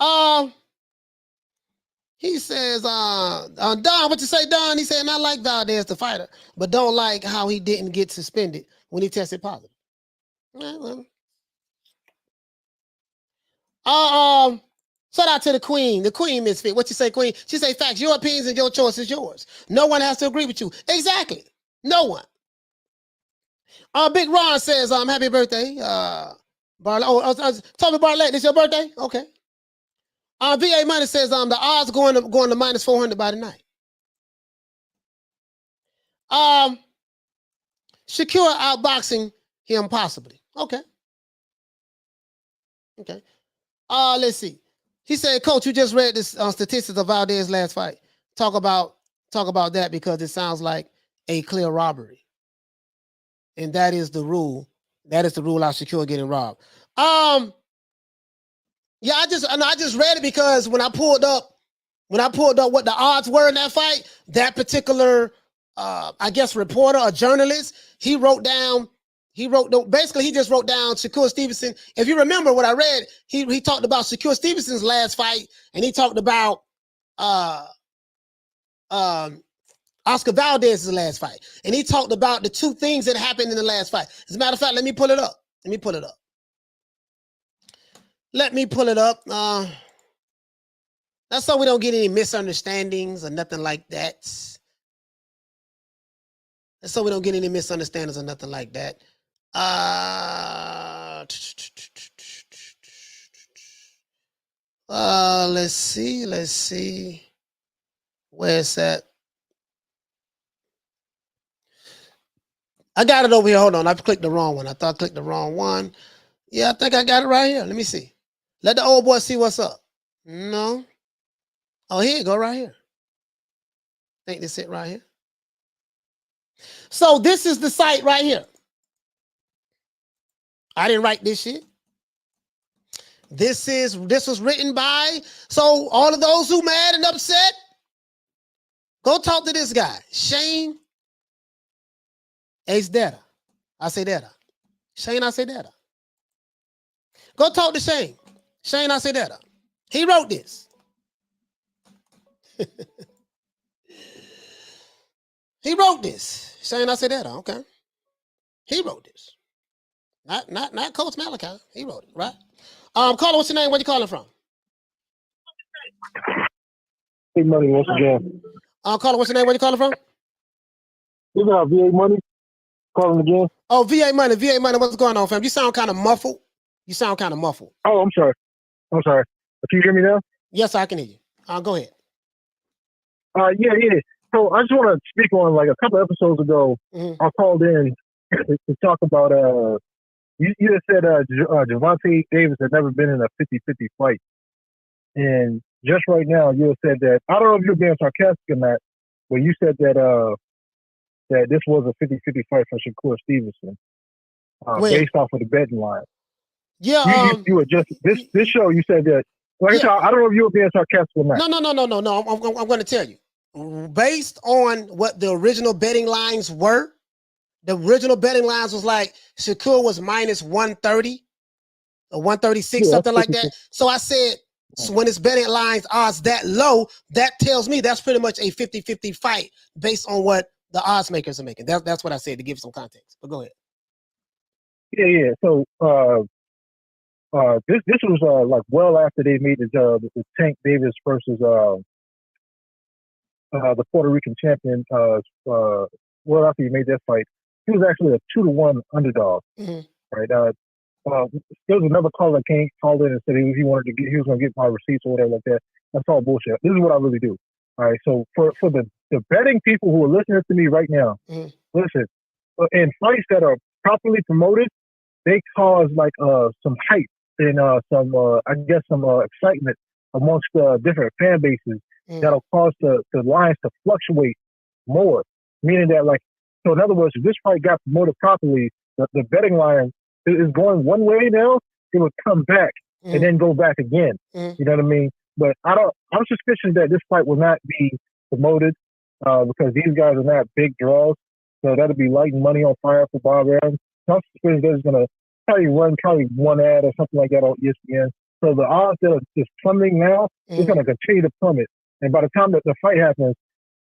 it. He says, Don, what you say, Don? He said, I like Valdez, the fighter, but don't like how he didn't get suspended when he tested positive. Well. Shout out to the queen misfit. What you say, queen? She say, facts, your opinions and your choice is yours. No one has to agree with you. Exactly. No one. Big Ron says, happy birthday. Bartlett. Toby Bartlett, this your birthday? Okay. VA Money says, the odds going to -400 by the night. Shakur outboxing him possibly. Okay. Let's see. He said, Coach, you just read this statistics of Valdez's last fight. Talk about that because it sounds like a clear robbery. And that is the rule. That is the rule out Shakur getting robbed. Yeah, I just read it because when I pulled up what the odds were in that fight, that particular I guess reporter or journalist, he just wrote down Shakur Stevenson. If you remember what I read, he talked about Shakur Stevenson's last fight, and he talked about Oscar Valdez's last fight. And he talked about the two things that happened in the last fight. As a matter of fact, let me pull it up. That's so we don't get any misunderstandings or nothing like that. Let's see. Where's that? I got it over here. Hold on. I clicked the wrong one. I thought I clicked the wrong one. Yeah, I think I got it right here. Let me see. Let the old boy see what's up. No. Oh, here you go, right here. I think this it right here. So this is the site right here. I didn't write this shit. This was written by, so all of those who mad and upset, go talk to this guy, Shane Acedeta. Shane Acedeta. Go talk to Shane Acedeta. He wrote this. He wrote this. Saying I said that. Okay. He wrote this. Not Coach Malachi. He wrote it, right? Caller, what's your name? Where you calling from?
Big Money once again.
Caller, what's your name? Where you calling from?
You got VA Money calling again.
Oh, VA Money. What's going on, fam? You sound kind of muffled.
Oh, I'm sorry. Can you hear me now?
Yes, I can hear you. Go ahead.
Yeah. So I just want to speak on like a couple episodes ago.
Mm-hmm.
I called in to talk about you had said Gervonta Davis had never been in a 50-50 fight, and just right now you had said that, I don't know if you're being sarcastic or not, but you said that that this was a 50-50 fight for Shakur Stevenson based off of the betting line.
Yeah.
You were just this show. You said that. Like I said, I don't know if you were being sarcastic or not.
No. I'm going to tell you. Based on what the original betting lines were, the original betting lines was like Shakur was minus 130 or 136, something like that. So I said, so when it's betting lines odds that low, that tells me that's pretty much a 50-50 fight based on what the odds makers are making. That's what I said to give some context. But go ahead.
Yeah. So this was like well after they made the Tank Davis versus the Puerto Rican champion. Well after he made that fight, he was actually a 2-1 underdog.
Mm-hmm.
Right. There was another caller that called in and said he wanted to he was going to get my receipts or whatever like that. That's all bullshit. This is what I really do. All right. So for the betting people who are listening to me right now, listen. In fights that are properly promoted, they cause like some hype and some excitement amongst different fan bases that'll cause the lines to fluctuate more. Meaning that, like, so in other words, if this fight got promoted properly, the betting line is going one way now, it would come back and then go back again. You know what I mean? But I'm suspicious that this fight will not be promoted because these guys are not big draws. So that'll be lighting money on fire for Bob Arum. I'm suspicious that it's going to probably run one ad or something like that on ESPN. So the odds that are just plummeting now, it's going to continue to plummet. And by the time that the fight happens,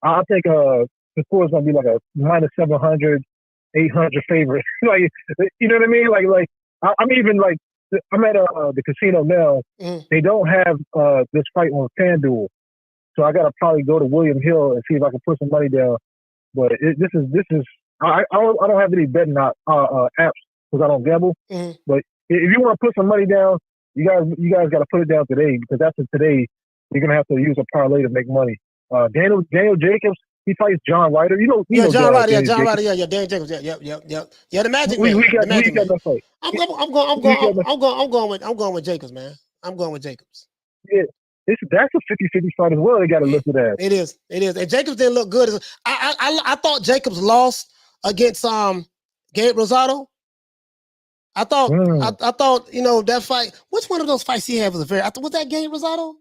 I think the score is going to be like a minus 700, 800 favorite. Like, you know what I mean? Like I'm even like, I'm at the casino now. They don't have this fight on FanDuel. So I got to probably go to William Hill and see if I can put some money down. But this is I don't have any betting apps because I don't gamble. But if you want to put some money down, you guys got to put it down today, because after today you're gonna have to use a parlay to make money. Daniel Jacobs, he fights John Ryder. John Ryder.
Yeah, Daniel Jacobs. Yeah, the Magic Man.
We got that fight.
I'm going with Jacobs, man. I'm going with Jacobs.
Yeah. That's a 50-50 fight as well. They got to look at that.
It is. And Jacobs didn't look good. I thought Jacobs lost against Gabe Rosado. I thought that fight. Which one of those fights he had was was that Gabe Rosado?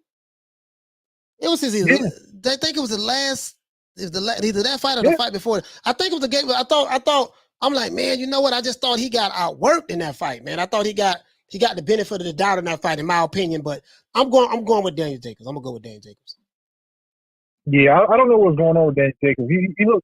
It was his either. I think it was the last. Either that fight or the fight before. I think it was the Gabe. I thought. I'm like, man, you know what? I just thought he got outworked in that fight, man. I thought he got the benefit of the doubt in that fight, in my opinion. But I'm going with Daniel Jacobs. I'm gonna go with Daniel Jacobs.
Yeah, I don't know what's going on with Daniel Jacobs. He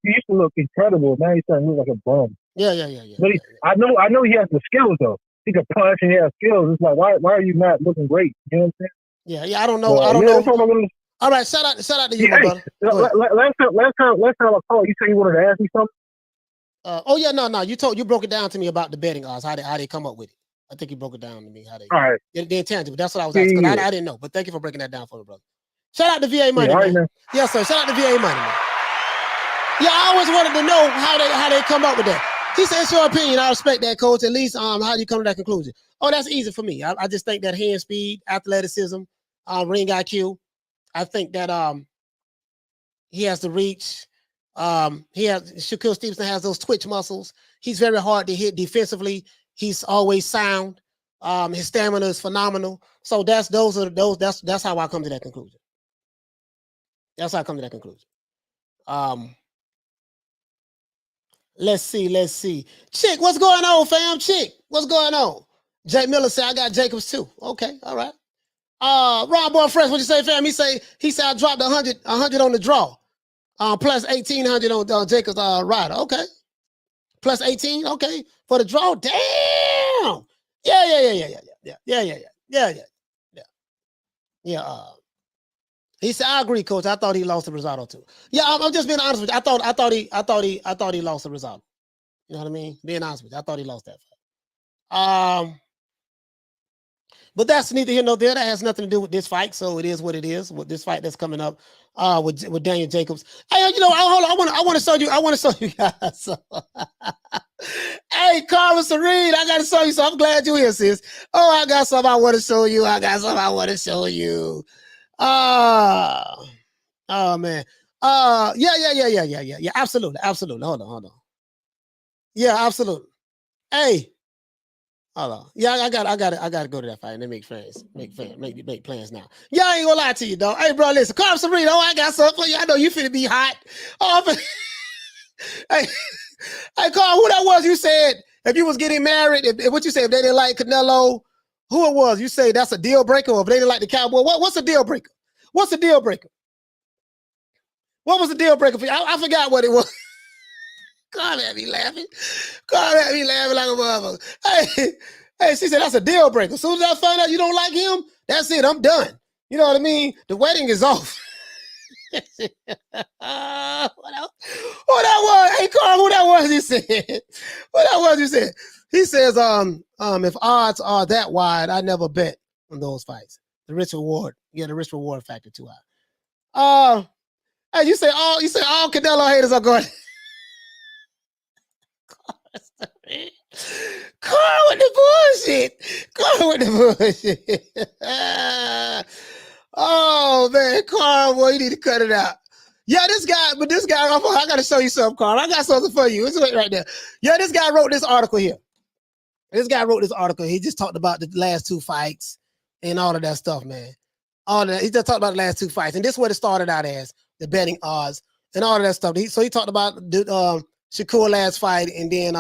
used to look incredible. Now he's starting to look like a bum.
Yeah.
But I know he has the skills though. He can punch and he has skills. It's like, why are you not looking great? You know what I'm
saying? Yeah. I don't know. I don't know. All right, shout out to you, my brother.
Last time I called, you said you wanted to ask me something.
No. You broke it down to me about the betting odds, how they come up with it. I think you broke it down to me. How they?
All right.
The intangible. That's what I was asking. Yeah. I didn't know, but thank you for breaking that down for me, brother. Shout out to VA Money, man. Right, man. Yes, sir. Shout out to VA Money, man. Yeah, I always wanted to know how they come up with that. He said, it's your opinion. I respect that, coach. At least, how do you come to that conclusion? Oh, that's easy for me. I just think that hand speed, athleticism, ring IQ. I think that he has the reach. Shakur Stevenson has those twitch muscles. He's very hard to hit defensively. He's always sound. His stamina is phenomenal. So that's how I come to that conclusion. That's how I come to that conclusion. Let's see. Chick, what's going on, fam? Chick, what's going on? Jake Miller said, I got Jacobs too. Okay, all right. Rob Boy Fresh, what you say, fam? He said I dropped 100 on the draw. Plus 1,800 on Jacob's rider. Okay. Plus 18, okay. For the draw. Damn. Yeah. He said, I agree, coach. I thought he lost to Rosado too. Yeah, I'm just being honest with you. I thought he lost to Rosado. You know what I mean? Being honest with you. I thought he lost that fight. But that's neither here nor there. That has nothing to do with this fight. So it is what it is with this fight that's coming up with Daniel Jacobs. Hey, hold on. I want to show you guys. Hey, Carmen Serene, I got to show you. So I'm glad you're here, sis. Oh, I got something I want to show you. Oh man. Yeah. Absolutely. Hold on. Yeah, absolutely. Hey. Hold on. Yeah, I gotta go to that fight and then make plans now. Yeah, I ain't gonna lie to you, dog. Hey, bro, listen, Carl Sereno, I got something for you. I know you finna be hot. Oh, hey, Carl, who that was? You said if you was getting married, if what you said, if they didn't like Canelo, who it was? You say that's a deal breaker, or if they didn't like the Cowboy, what's a deal breaker? What's a deal breaker? What was the deal breaker for you? I forgot what it was. God had me laughing. Like a motherfucker. Hey, she said that's a deal breaker. As soon as I find out you don't like him, that's it. I'm done. You know what I mean? The wedding is off. What that was? Hey, Carl, who that was? He said. What that was? He said. He says, if odds are that wide, I never bet on those fights. The risk reward factor too high. Hey, you say all Canelo haters are going. Carl with the bullshit. Oh man, Carl, boy, you need to cut it out. Yeah, this guy, I gotta show you something, Carl. I got something for you. It's right there. Yeah, this guy wrote this article here. He just talked about the last two fights and all of that stuff, man. He just talked about the last two fights, and this is what it started out as, the betting odds and all of that stuff. So he talked about the Shakur last fight, and then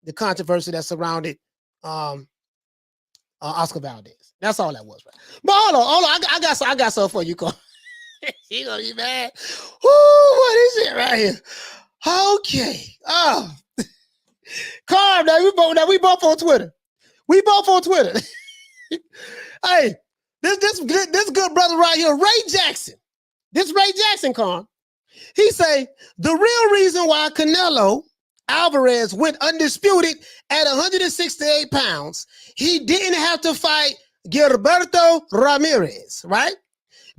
the controversy that surrounded Oscar Valdez. That's all that was, right? But hold on. I got something for you, Carl. You gonna be mad? Ooh, what is it right here? Okay. Oh, Carl, we both on Twitter. Hey, this good brother right here, Ray Jackson. This Ray Jackson, Carl. He say the real reason why Canelo Alvarez went undisputed at 168 pounds, he didn't have to fight Gilberto Ramirez, right?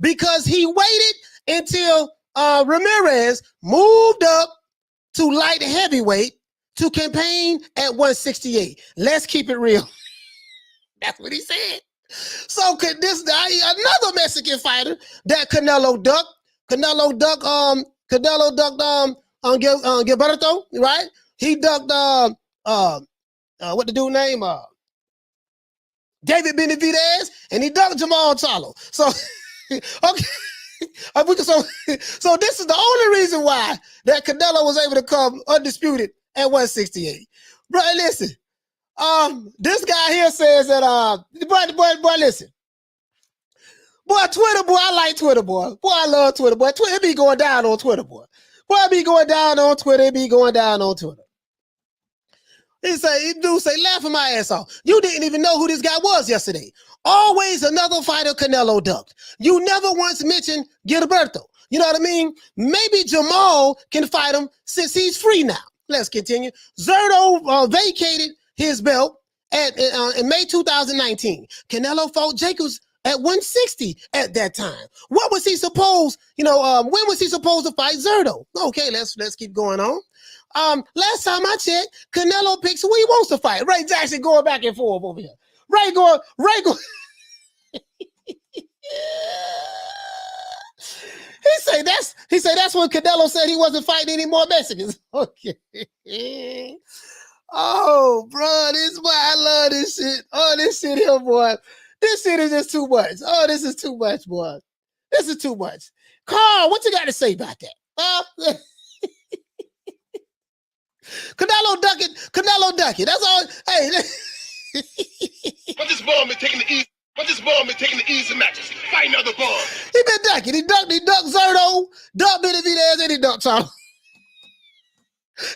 Because he waited until Ramirez moved up to light heavyweight to campaign at 168. Let's keep it real. That's what he said. So could this guy, another Mexican fighter that Canelo ducked Gilberto, right? He ducked what the dude name? David Benavidez, and he ducked Jamal Charlo. So okay. So this is the only reason why that Canelo was able to come undisputed at 168. Bro, listen. This guy here says that boy, listen. Boy, Twitter, boy, I like Twitter, boy. Boy, I love Twitter, boy. Twitter be going down on Twitter, boy. Boy, it be going down on Twitter. He do say, laughing my ass off. You didn't even know who this guy was yesterday. Always another fighter Canelo ducked. You never once mentioned Gilberto. You know what I mean? Maybe Jamal can fight him since he's free now. Let's continue. Zerto vacated his belt in May 2019. Canelo fought Jacobs at 160 at that time. What was he supposed, when was he supposed to fight Zerto? Okay, let's keep going on. Last time I checked, Canelo picks who he wants to fight. Ray Jackson going back and forth over here. Ray going. He say that's when Canelo said he wasn't fighting any more Mexicans. Okay. Oh, bro, this is why I love this shit. Oh, this shit here, boy. This shit is just too much. Oh, this is too much, boy. This is too much. Carl, what you got to say about that? Canelo ducking. That's all. Hey.
But this ball been taking the easy But this ball been taking the easy matches, fighting other balls.
He been ducking. He ducked Zerto, ducked Benavidez, and he ducked Charlo.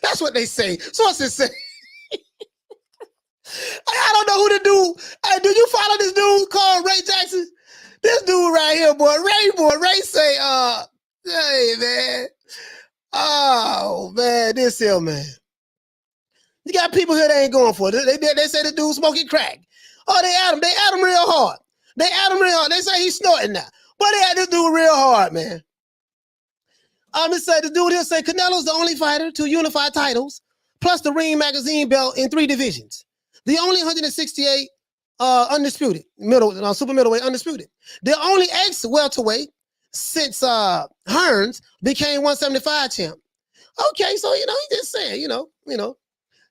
That's what they say. Sources say. I don't know who the dude. Hey, do you follow this dude called Ray Jackson? This dude right here, boy. Ray say, hey, man. Oh, man, this here, man. You got people here that ain't going for it. They say the dude smoking crack. Oh, they at him real hard. They say he's snorting now. But they had this dude real hard, man. It say the dude here say Canelo's the only fighter to unify titles, plus the Ring Magazine belt in 3 divisions. The only 168 undisputed, super middleweight undisputed. The only ex-welterweight since Hearns became 175 champ. Okay, so, he just said,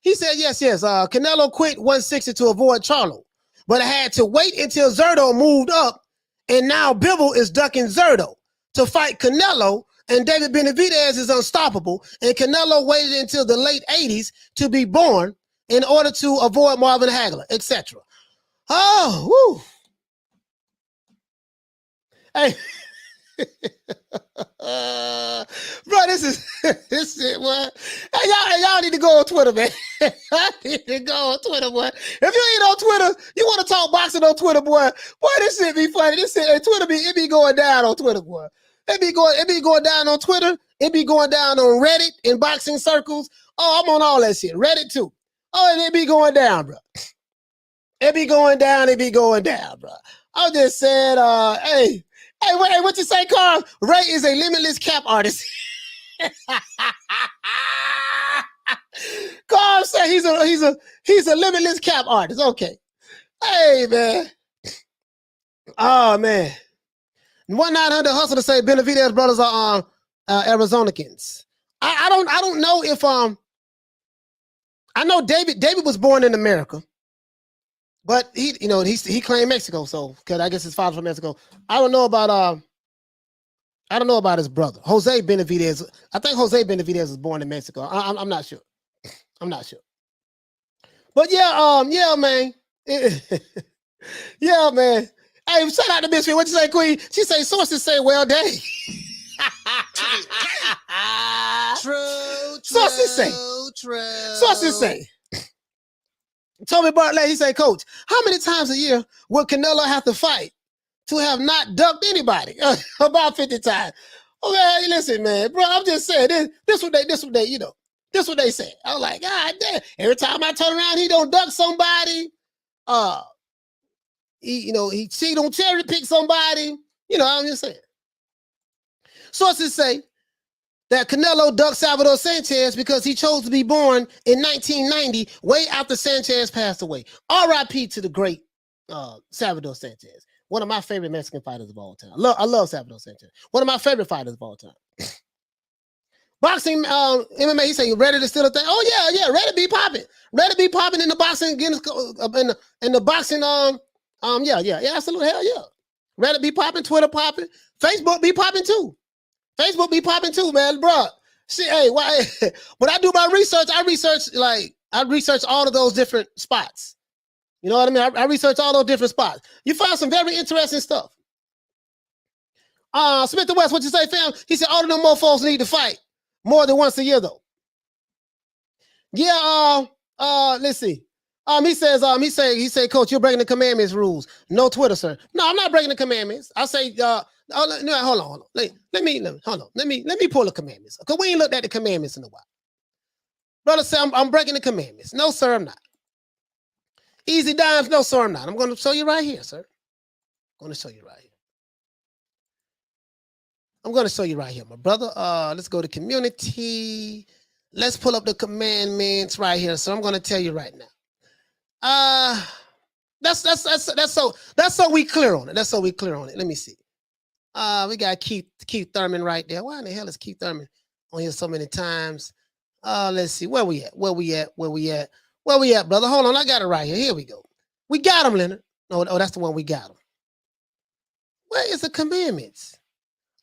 He said, yes, Canelo quit 160 to avoid Charlo, but I had to wait until Zerto moved up, and now Bivol is ducking Zerto to fight Canelo, and David Benavidez is unstoppable, and Canelo waited until the late 80s to be born in order to avoid Marvin Hagler, etc. Oh, woo. Hey. Bro, this is what. Hey, y'all need to go on Twitter, man. I need to go on Twitter, boy. If you ain't on Twitter, you want to talk boxing on Twitter, boy. Boy, this shit be funny. Twitter be going down on Twitter, boy. It be going down on Twitter. It be going down on Reddit in boxing circles. Oh, I'm on all that shit. Reddit too. Oh, and it be going down, bro. It be going down, bro. I just said, hey, what you say, Carl? Ray is a limitless cap artist. Carl said he's a limitless cap artist. Okay. Hey, man. Oh, man. 1-900 hustle to say Benavidez brothers are Arizonacans. I don't know if I know David was born in America, but he claimed Mexico, so because I guess his father's from Mexico. I don't know about his brother Jose Benavidez. I think Jose Benavidez was born in Mexico. I'm not sure. But yeah, man. Yeah, man. Hey, shout out to Misfit. What you say, Queen? She say sources say well dang. True. Sources say. Toby Bartlett, he say, Coach, how many times a year will Canelo have to fight to have not ducked anybody? About 50 times. Okay, listen, man, bro, I'm just saying this what they say. I was like, God damn. Every time I turn around, he don't duck somebody. He don't cherry pick somebody. I'm just saying. Sources say that Canelo ducked Salvador Sanchez because he chose to be born in 1990, way after Sanchez passed away. R.I.P. to the great Salvador Sanchez, one of my favorite Mexican fighters of all time. I love Salvador Sanchez, one of my favorite fighters of all time. Boxing, MMA, he said, you ready to steal a thing? Oh, yeah, ready to be popping. Ready to be popping in the boxing, in the boxing, yeah, absolutely, hell yeah. Ready to be popping, Twitter popping, Facebook be popping too. Man, bro. See, hey, when I do my research, I research all of those different spots. You know what I mean? I research all those different spots. You find some very interesting stuff. Smith the West, what you say, fam? He said all of them mofos need to fight more than once a year, though. Yeah, let's see. He said, Coach, you're breaking the commandments rules. No Twitter, sir. No, I'm not breaking the commandments. I say, hold on. Let me pull the commandments. Because we ain't looked at the commandments in a while. Brother say I'm breaking the commandments. No, sir, I'm not. Easy dimes, no, sir, I'm not. I'm going to show you right here, sir. I'm going to show you right here, my brother. Let's go to community. Let's pull up the commandments right here. So I'm going to tell you right now. That's so we clear on it. Let me see. We got Keith Thurman right there. Why in the hell is Keith Thurman on here so many times? Let's see. Where we at, brother? Hold on. I got it right here. Here we go. We got him, Leonard. Oh, that's the one we got him. Where is the commandments?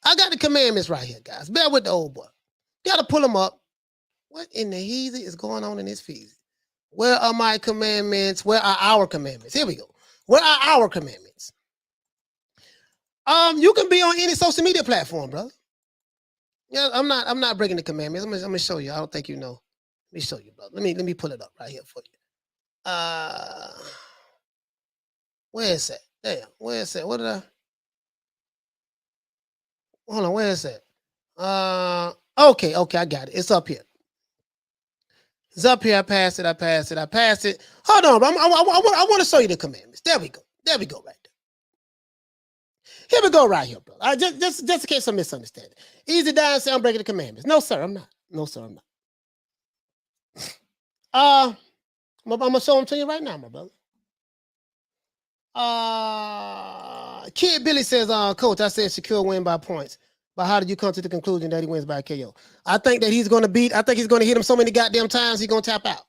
I got the commandments right here, guys. Bear with the old boy. Got to pull them up. What in the heezy is going on in this feed? Where are my commandments? Where are our commandments? Here we go. Where are our commandments? You can be on any social media platform, brother. Yeah, I'm not breaking the commandments. I'm gonna show you. I don't think you know. Let me show you, brother. Let me pull it up right here for you. Where is that? Damn, where is that? What did I? Hold on, where is that? Okay, I got it. It's up here. It's up here. I passed it. Hold on, bro. I want to show you the commandments. There we go. Right there. Here we go right here, bro. Just in case of misunderstanding. Easy down and say I'm breaking the commandments. No, sir, I'm not. I'm gonna show them to you right now, my brother. Kid Billy says, Coach, I said Shakur win by points. But how did you come to the conclusion that he wins by KO? I think he's gonna hit him so many goddamn times he's gonna tap out.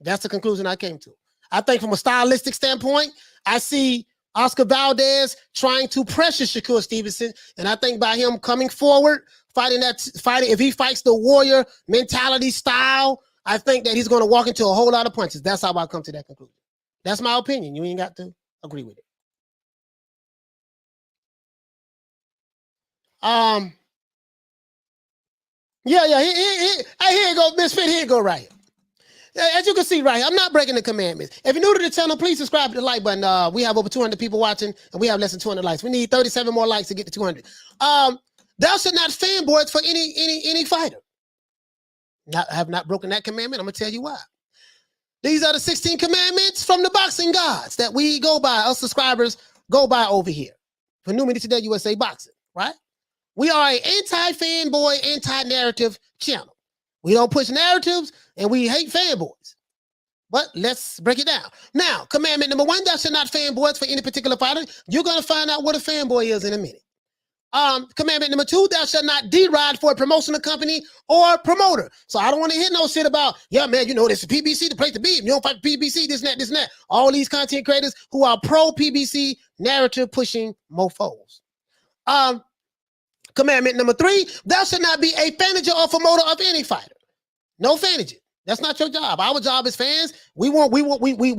That's the conclusion I came to. I think from a stylistic standpoint, I see Oscar Valdez trying to pressure Shakur Stevenson, and I think by him coming forward, fighting, if he fights the warrior mentality style, I think that he's going to walk into a whole lot of punches. That's how I come to that conclusion. That's my opinion. You ain't got to agree with it. Here you go, Misfit. Here you go, right here. As you can see right here, I'm not breaking the commandments. If you're new to the channel, please subscribe to the like button. We have over 200 people watching, and we have less than 200 likes. We need 37 more likes to get to 200. Thou should not fanboy for any fighter. I have not broken that commandment. I'm going to tell you why. These are the 16 commandments from the boxing gods that we go by, us subscribers go by over here for NewMediaTodayUSA Boxing, right? We are an anti-fanboy, anti-narrative channel. We don't push narratives, and we hate fanboys. But let's break it down. Now, commandment number 1, thou shalt not fanboys for any particular fighter. You're going to find out what a fanboy is in a minute. Commandment number 2, thou shalt not deride for a promotional company or promoter. So I don't want to hear no shit about, yeah, man, you know, this is PBC, the place to be. If you don't fight PBC, this and that. All these content creators who are pro-PBC narrative pushing mofos. Commandment number 3, thou shalt not be a manager or promoter of any fighter. No fanage. That's not your job. Our job as fans, we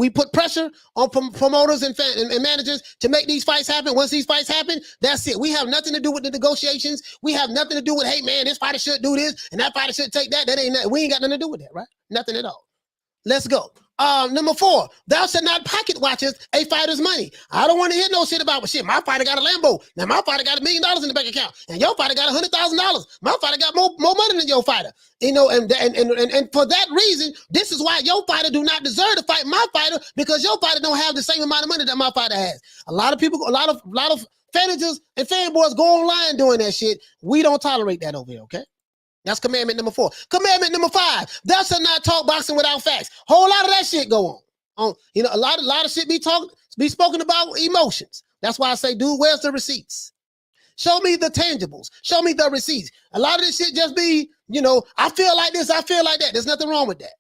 put pressure on promoters and managers to make these fights happen. Once these fights happen, that's it. We have nothing to do with the negotiations. We have nothing to do with, hey man, this fighter should do this and that fighter should take that. We ain't got nothing to do with that, right? Nothing at all. Let's go. Number 4, thou shalt not pocket watches a fighter's money. I don't want to hear no shit about, well, shit, my fighter got a Lambo. Now my fighter got $1 million in the bank account, and your fighter got $100,000. My fighter got more money than your fighter. You know, and for that reason, this is why your fighter do not deserve to fight my fighter, because your fighter don't have the same amount of money that my fighter has. A lot of people, a lot of fanagers and fanboys go online doing that shit. We don't tolerate that over here, okay? That's commandment number 4. Commandment number 5, thou shalt not talk boxing without facts. Whole lot of that shit go on. You know, a lot of shit be spoken about emotions. That's why I say, dude, where's the receipts? Show me the tangibles. Show me the receipts. A lot of this shit just be, you know, I feel like this, I feel like that. There's nothing wrong with that.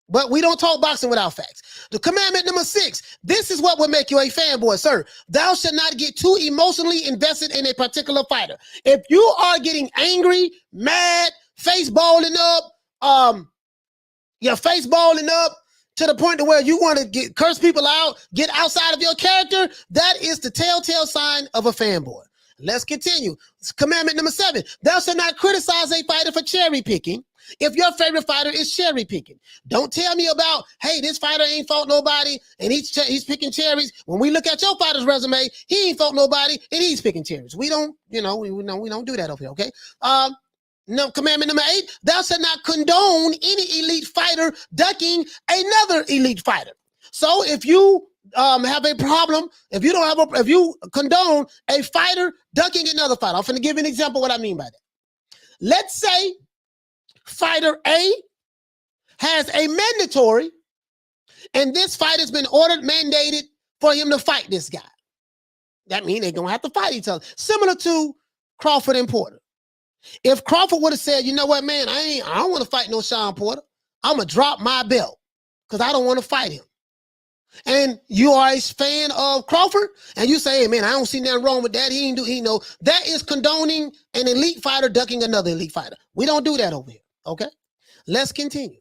But we don't talk boxing without facts. The commandment number 6, this is what will make you a fanboy, sir. Thou shalt not get too emotionally invested in a particular fighter. If you are getting angry, mad, face balling up, your face balling up to the point to where you want to curse people out, get outside of your character, that is the telltale sign of a fanboy. Let's continue. Commandment number 7, thou shalt not criticize a fighter for cherry picking. If your favorite fighter is cherry picking, don't tell me about, hey, this fighter ain't fought nobody and he's picking cherries. When we look at your fighter's resume, he ain't fought nobody and he's picking cherries. We don't, you know, we don't do that over here, okay? No, commandment number 8, thou shalt not condone any elite fighter ducking another elite fighter. So if you have a problem, if you condone a fighter ducking another fighter, I'm going to give you an example of what I mean by that. Let's say fighter A has a mandatory, and this fight has been mandated for him to fight this guy. That means they're going to have to fight each other. Similar to Crawford and Porter. If Crawford would have said, you know what, man, I don't want to fight no Sean Porter. I'm going to drop my belt because I don't want to fight him. And you are a fan of Crawford, and you say, hey, man, I don't see nothing wrong with that. He know. That is condoning an elite fighter ducking another elite fighter. We don't do that over here, okay? Let's continue.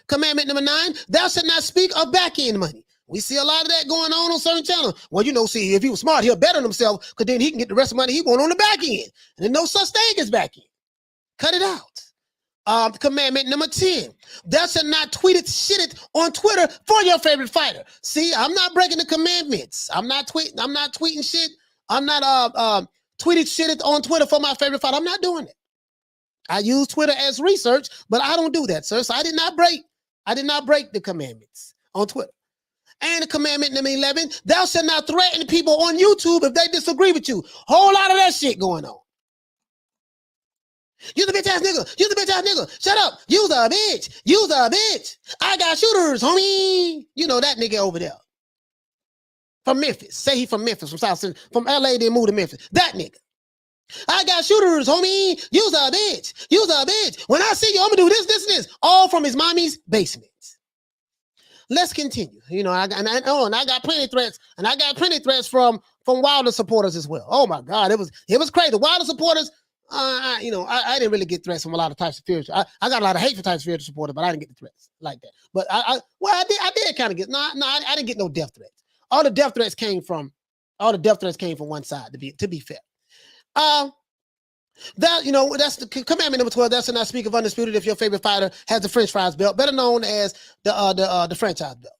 Commandment number 9, thou shalt not speak of back-end money. We see a lot of that going on certain channels. Well, you know, see, if he was smart, he'll better himself because then he can get the rest of the money he want on the back end. And there's no such thing as back end. Cut it out. Commandment number 10. Thou shalt not tweet it, shit it on Twitter for your favorite fighter. See, I'm not breaking the commandments. I'm not tweeting shit. I'm not tweeting shit on Twitter for my favorite fighter. I'm not doing it. I use Twitter as research, but I don't do that, sir. So I did not break the commandments on Twitter. And the commandment number 11, thou shalt not threaten people on YouTube if they disagree with you. Whole lot of that shit going on. You the bitch ass nigga. You the bitch ass nigga. Shut up. You the bitch. You the bitch. I got shooters, homie. You know that nigga over there. From Memphis. Say he from Memphis, from South Central, from LA, then move to Memphis. That nigga. I got shooters, homie. You the bitch. You the bitch. When I see you, I'm gonna do this, this, and this. All from his mommy's basement. Let's continue. You know, I got plenty threats, and I got plenty threats from Wilder supporters as well. Oh my God, it was crazy. Wilder supporters, I didn't really get threats from a lot of types of spiritual. I got a lot of hate for types of spiritual supporters, but I didn't get the threats like that. But I did kind of get. I didn't get no death threats. All the death threats came from one side. To be fair, that's the commandment number 12. Thou shalt not speak of undisputed if your favorite fighter has the French fries belt, better known as the franchise belt.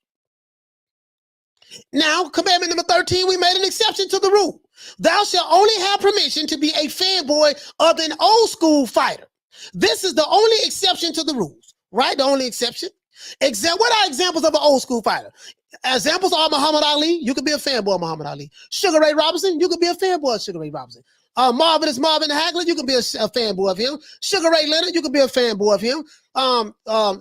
Now, commandment number 13, we made an exception to the rule. Thou shalt only have permission to be a fanboy of an old school fighter. This is the only exception to the rules, right? The only exception. What are examples of an old school fighter? Examples are Muhammad Ali. You could be a fanboy of Muhammad Ali. Sugar Ray Robinson. You could be a fanboy of Sugar Ray Robinson. Marvin Hagler, you can be a fanboy of him. Sugar Ray Leonard, you can be a fanboy of him.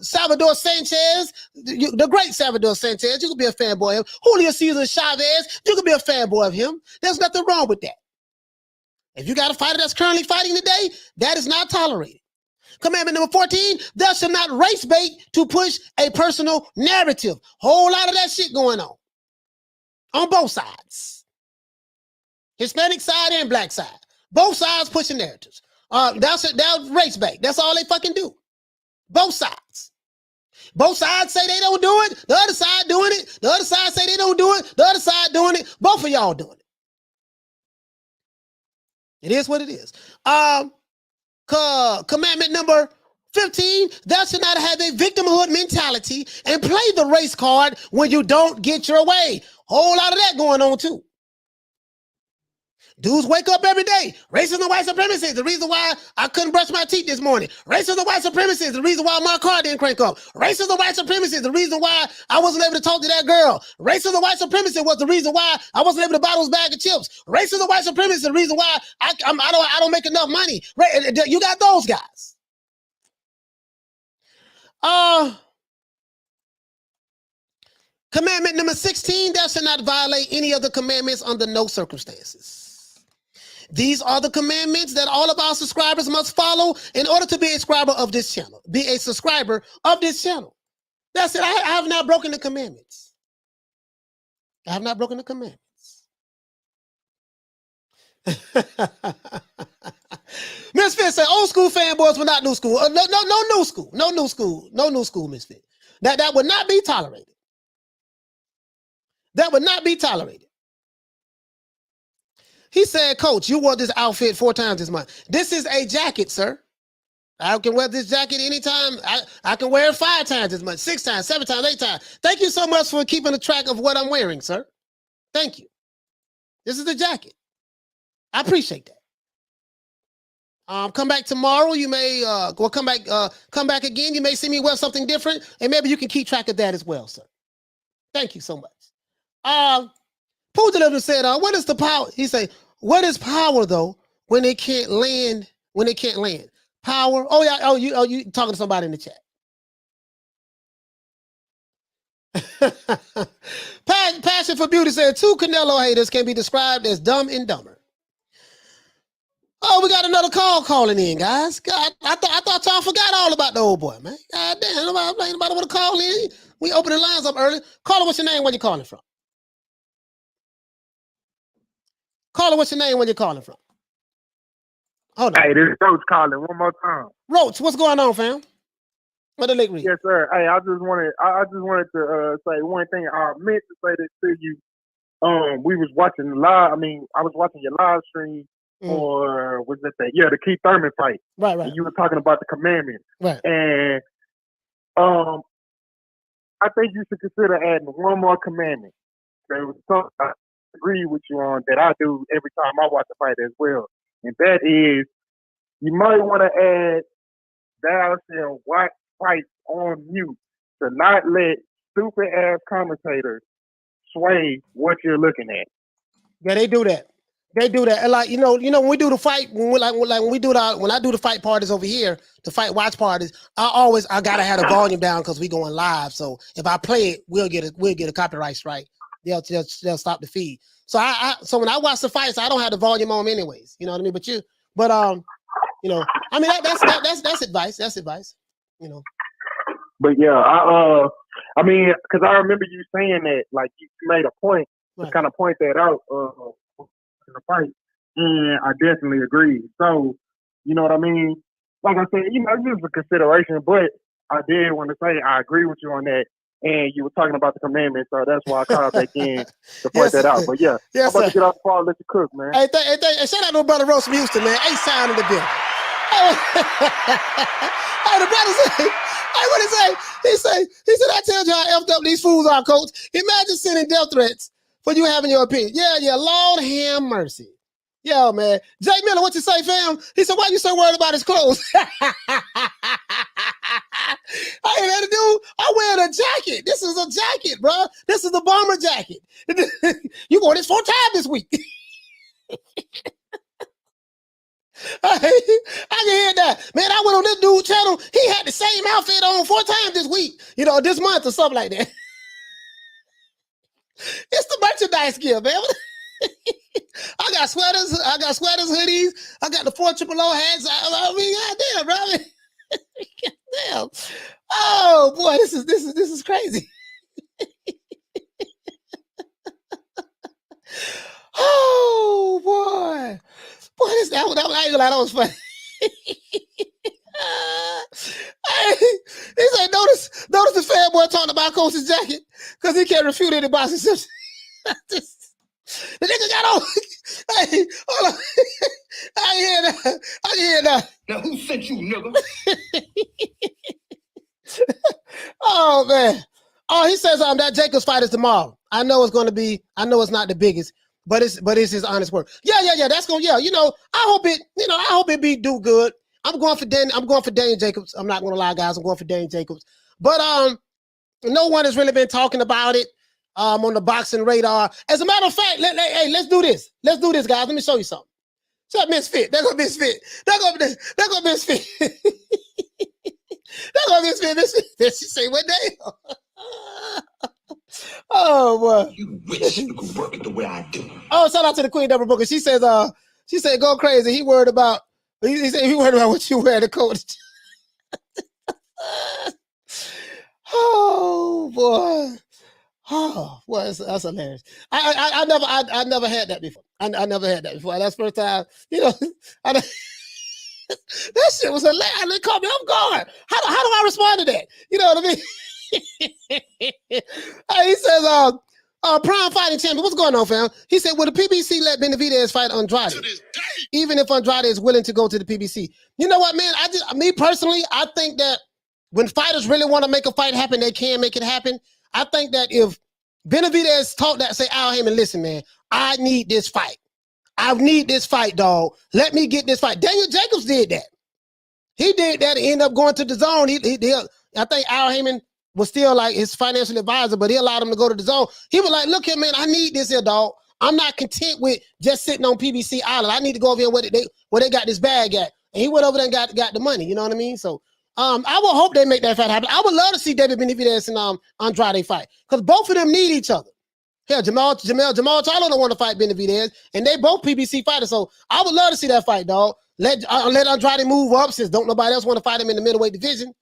Salvador Sanchez, the great Salvador Sanchez, you can be a fanboy of him. Julio Cesar Chavez, you can be a fanboy of him. There's nothing wrong with that. If you got a fighter that's currently fighting today, that is not tolerated. Commandment number 14, thou shalt not race bait to push a personal narrative. Whole lot of that shit going on both sides. Hispanic side and black side. Both sides pushing narratives. Thou race bait. That's all they fucking do. Both sides. Both sides say they don't do it. The other side doing it. The other side say they don't do it. The other side doing it. Both of y'all doing it. It is what it is. Commandment number 15, thou shalt not have a victimhood mentality and play the race card when you don't get your way. Whole lot of that going on too. Dudes wake up every day. Racism and white supremacy is the reason why I couldn't brush my teeth this morning. Racism and white supremacy is the reason why my car didn't crank up. Racism and white supremacy is the reason why I wasn't able to talk to that girl. Racism and white supremacy was the reason why I wasn't able to buy those bag of chips. Racism and white supremacy is the reason why I don't make enough money. You got those guys. Commandment number 16, thou shalt not violate any of the commandments under no circumstances. These are the commandments that all of our subscribers must follow in order to be a subscriber of this channel. Be a subscriber of this channel. That's it. I have not broken the commandments. I have not broken the commandments. Misfit said old school fanboys were not new school. No new school. No new school. No new school, Misfit. That would not be tolerated. That would not be tolerated. He said, Coach, you wore this outfit 4 times this month. This is a jacket, sir. I can wear this jacket anytime. I can wear it 5 times this month, 6 times, 7 times, 8 times. Thank you so much for keeping a track of what I'm wearing, sir. Thank you. This is the jacket. I appreciate that. Come back tomorrow. You may come back again. You may see me wear something different, and maybe you can keep track of that as well, sir. Thank you so much. Pooh Deliverer said, what is the power? He said, what is power though when they can't land? When they can't land, power. Oh yeah. You talking to somebody in the chat? Passion for Beauty said 2 Canelo haters can be described as dumb and dumber. Oh, we got another call calling in, guys. God, I thought y'all forgot all about the old boy, man. God damn, nobody want to call in. We open the lines up early. Caller, what's your name? Where you calling from? Caller, what's your name? Where you calling from? Hold on.
Hey, this is Roach calling one more time.
Roach, what's going on, fam? What did Lick read?
Yes, sir. Hey, I just wanted to say one thing. I meant to say this to you. We was watching the live. I mean, I was watching your live stream, or was it the Keith Thurman fight?
Right.
And you were talking about the commandments,
right?
And I think you should consider adding one more commandment. There was something I agree with you on that I do every time I watch a fight as well, and that is you might want to add thou shalt watch fights on mute to not let stupid ass commentators sway what you're looking at.
Yeah, they do that. They do that. And like when we do the fight, when I do the fight parties over here, the fight watch parties, I gotta have the volume down because we going live. So if I play it, we'll get a copyright strike. They'll stop the feed. So so when I watch the fights, I don't have the volume on anyways. You know what I mean? But I mean that's advice. That's advice. You know.
But yeah, I mean, because I remember you saying that, like you made a point to kind of point that out in the fight, and I definitely agree. So, you know what I mean? Like I said, it's just a consideration, but I did want to say I agree with you on that. And you were talking about the commandments, so that's why I called back in to point that out. But yeah, I'm about to get off the phone and let you cook, man.
Hey, shout out to my brother Rose from Houston, man. A-Sound in the building. Hey, the brother said, hey, what he say? He said, I told you how effed up these fools are, coach. Imagine sending death threats for you having your opinion. Yeah, Lord have mercy. Yo, man. Jay Miller, what you say, fam? He said, why you so worried about his clothes? I ain't had to do. I'm wearing a jacket. This is a jacket, bro. This is the bomber jacket. You wore this 4 times this week. I can hear that. Man, I went on this dude's channel. He had the same outfit on 4 times this week, this month or something like that. It's the merchandise gear, man. I got sweaters, hoodies. I got the 4 triple O hats. I mean, goddamn, bro. Damn. Oh boy, this is crazy. Oh boy. Boy, that was funny. He said, notice the fanboy talking about Coach's jacket because he can't refute any boxing symptoms. The nigga got on. Hey, hold on. I can hear that.
Now who sent you, nigga?
Oh man. Oh, he says that Jacobs fight is tomorrow. I know it's not the biggest, but it's his honest work. Yeah. That's gonna, I hope it be do good. I'm going for Daniel Jacobs. I'm not gonna lie, guys. I'm going for Daniel Jacobs. But no one has really been talking about it on the boxing radar. As a matter of fact, let's do this. Let's do this, guys. Let me show you something. Shut Misfit. They're gonna Misfit. They're gonna Misfit. They're gonna Misfit. She say what day? Oh boy.
You wish you could work it the way I do.
Oh, shout out to the Queen Deborah Booker. She said go crazy. He said he worried about what you wear to coach. Oh boy. Oh, well, that's hilarious. I never had that before. I never had that before. That's the first time, that shit was hilarious. It caught me off guard. How do I respond to that? You know what I mean? He says, Prime Fighting Champion, what's going on, fam? He said, will the PBC let Benavidez fight Andrade? Even if Andrade is willing to go to the PBC. You know what, man? Me personally, I think that when fighters really want to make a fight happen, they can make it happen. I think that if Benavidez say, Al Heyman, listen, man, I need this fight. I need this fight, dog. Let me get this fight. Daniel Jacobs did that. He did that and ended up going to the zone. I think Al Heyman was still like his financial advisor, but he allowed him to go to the zone. He was like, look here, man, I need this here, dog. I'm not content with just sitting on PBC Island. I need to go over here where they got this bag at. And he went over there and got the money. You know what I mean? So I will hope they make that fight happen. I would love to see David Benavidez and Andrade fight because both of them need each other. Hell, Jamal Charlo don't want to fight Benavidez, and they both PBC fighters. So I would love to see that fight, dog. Let Andrade move up since don't nobody else want to fight him in the middleweight division,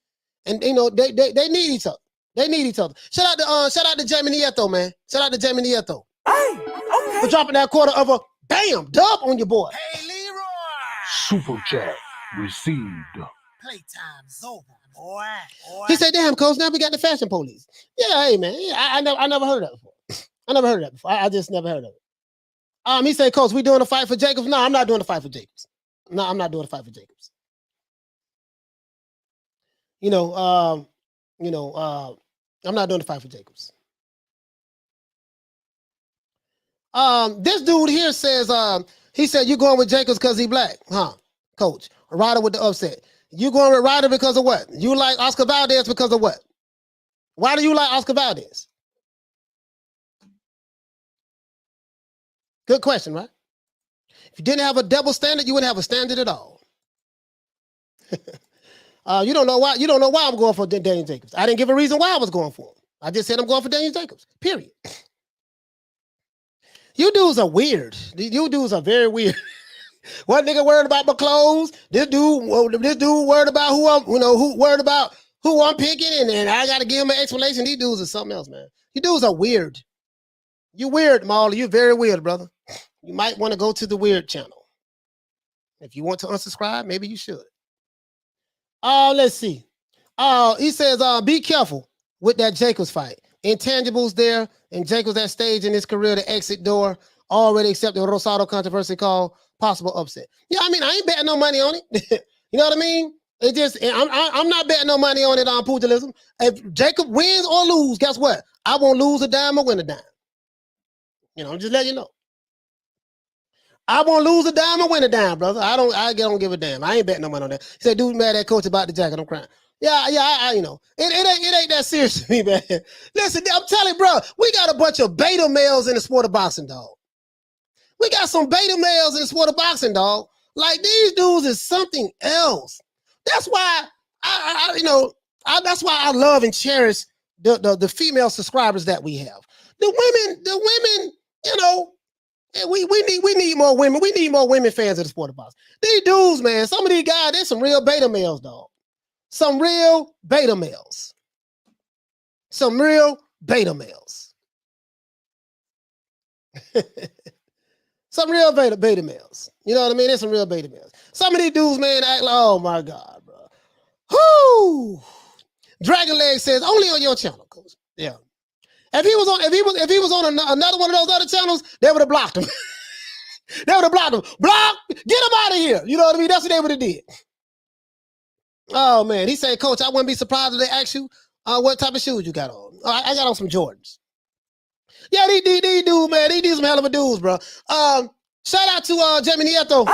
and they need each other. They need each other. Shout out to Jamie Nieto, man. Shout out to Jamie Nieto.
Hey, okay.
For dropping that quarter of a dub on your boy.
Super chat received.
Playtime's over, boy. He said, damn, coach, now we got the fashion police. Yeah, hey, man. I never heard of that before. I never heard of that before. I just never heard of it. He said, coach, we doing a fight for Jacobs? No, I'm not doing a fight for Jacobs. No, I'm not doing a fight for Jacobs. I'm not doing the fight for Jacobs. This dude here says, he said, you going with Jacobs because he black, huh? Coach, Ryder with the upset. You going with Ryder because of what? You like Oscar Valdez because of what? Why do you like Oscar Valdez? Good question, right? If you didn't have a double standard, you wouldn't have a standard at all. You don't know why. You don't know why I'm going for Daniel Jacobs. I didn't give a reason why I was going for him. I just said I'm going for Daniel Jacobs. Period. You dudes are weird. You dudes are very weird. One nigga worried about my clothes. This dude worried about worried about who I'm picking, and I got to give him an explanation. These dudes are something else, man. You dudes are weird. You weird, Marley. You're very weird, brother. You might want to go to the weird channel. If you want to unsubscribe, maybe you should. Let's see. He says, be careful with that Jacobs fight. Intangibles there, and Jacobs at stage in his career, the exit door, already accepted Rosado controversy call, possible upset. Yeah, I mean, I ain't betting no money on it. You know what I mean? It just, I'm not betting no money on it on pugilism. If Jacob wins or lose, guess what? I won't lose a dime or win a dime. I'm just letting you know. I won't lose a dime or win a dime, brother. I don't give a damn. I ain't betting no money on that. He said, dude mad at coach about the jacket. I'm crying. Yeah, it ain't that serious to me, man. Listen, I'm telling you, bro, we got a bunch of beta males in the sport of boxing, dog. We got some beta males in the sport of boxing, dog. Like, these dudes is something else. That's why that's why I love and cherish the female subscribers that we have. The women, we need more women. We need more women fans of the sport of boxing. These dudes, man, some of these guys, they're some real beta males, dog. Some real beta males. Some real beta males. Some real beta males. You know what I mean? There's some real beta males. Some of these dudes, man, act like, oh my God, bro. Whoo! Dragon Leg says, only on your channel, coach. Yeah. If he was on another one of those other channels, they would have blocked him. They would have blocked him. Block! Get him out of here. You know what I mean? That's what they would have did. Oh man, he said, coach, I wouldn't be surprised if they ask you what type of shoes you got on. I got on some Jordans. Yeah, these dudes, man, these some hell of a dudes, bro. Shout out to Jamie Nieto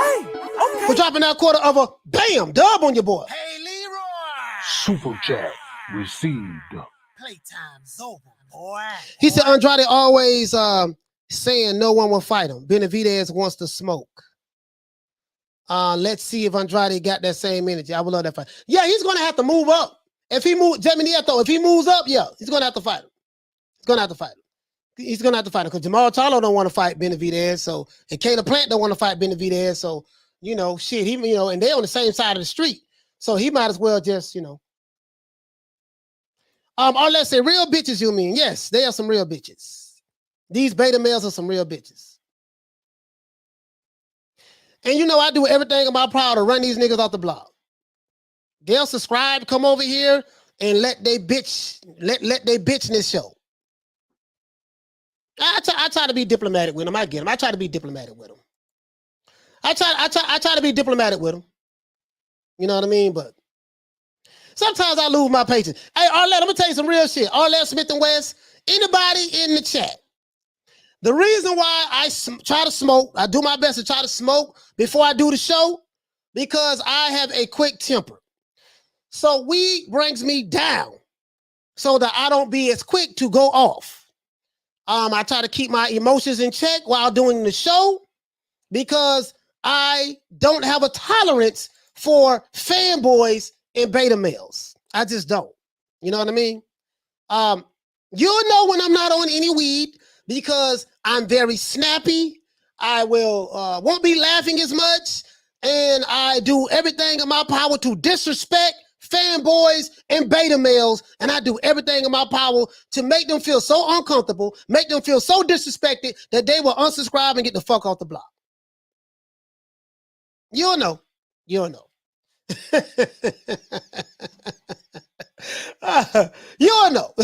for dropping that quarter of a bam dub on your boy.
Hey, Leroy.
Super chat received.
Playtime's over, boy.
He said Andrade always saying no one will fight him. Benavidez wants to smoke. Let's see if Andrade got that same energy. I would love that fight. Yeah, he's gonna have to move up. If he moves, Jamie Nieto, if he moves up, yeah, he's gonna have to fight him. He's gonna have to fight him. He's gonna have to fight him because Jamal Charlo don't want to fight Benavidez, so and Caleb Plant don't want to fight Benavidez, so shit, and they on the same side of the street, so he might as well just or let's say real bitches. You mean? Yes, they are some real bitches. These beta males are some real bitches. And I do everything in my power to run these niggas off the block. They'll subscribe, come over here, and let they bitch in this show. I try to be diplomatic with them. I get them. I try to be diplomatic with them. I try to be diplomatic with them. You know what I mean? But sometimes I lose my patience. Hey, Arlette, I'm gonna tell you some real shit. Arlette Smith and West, anybody in the chat. The reason why I try to smoke, I do my best to try to smoke before I do the show, because I have a quick temper. So weed brings me down so that I don't be as quick to go off. I try to keep my emotions in check while doing the show because I don't have a tolerance for fanboys and beta males. I just don't. You know what I mean? You'll know when I'm not on any weed because I'm very snappy. I won't be laughing as much, and I do everything in my power to disrespect fanboys and beta males, and I do everything in my power to make them feel so uncomfortable, make them feel so disrespected that they will unsubscribe and get the fuck off the block. You'll know. You'll know.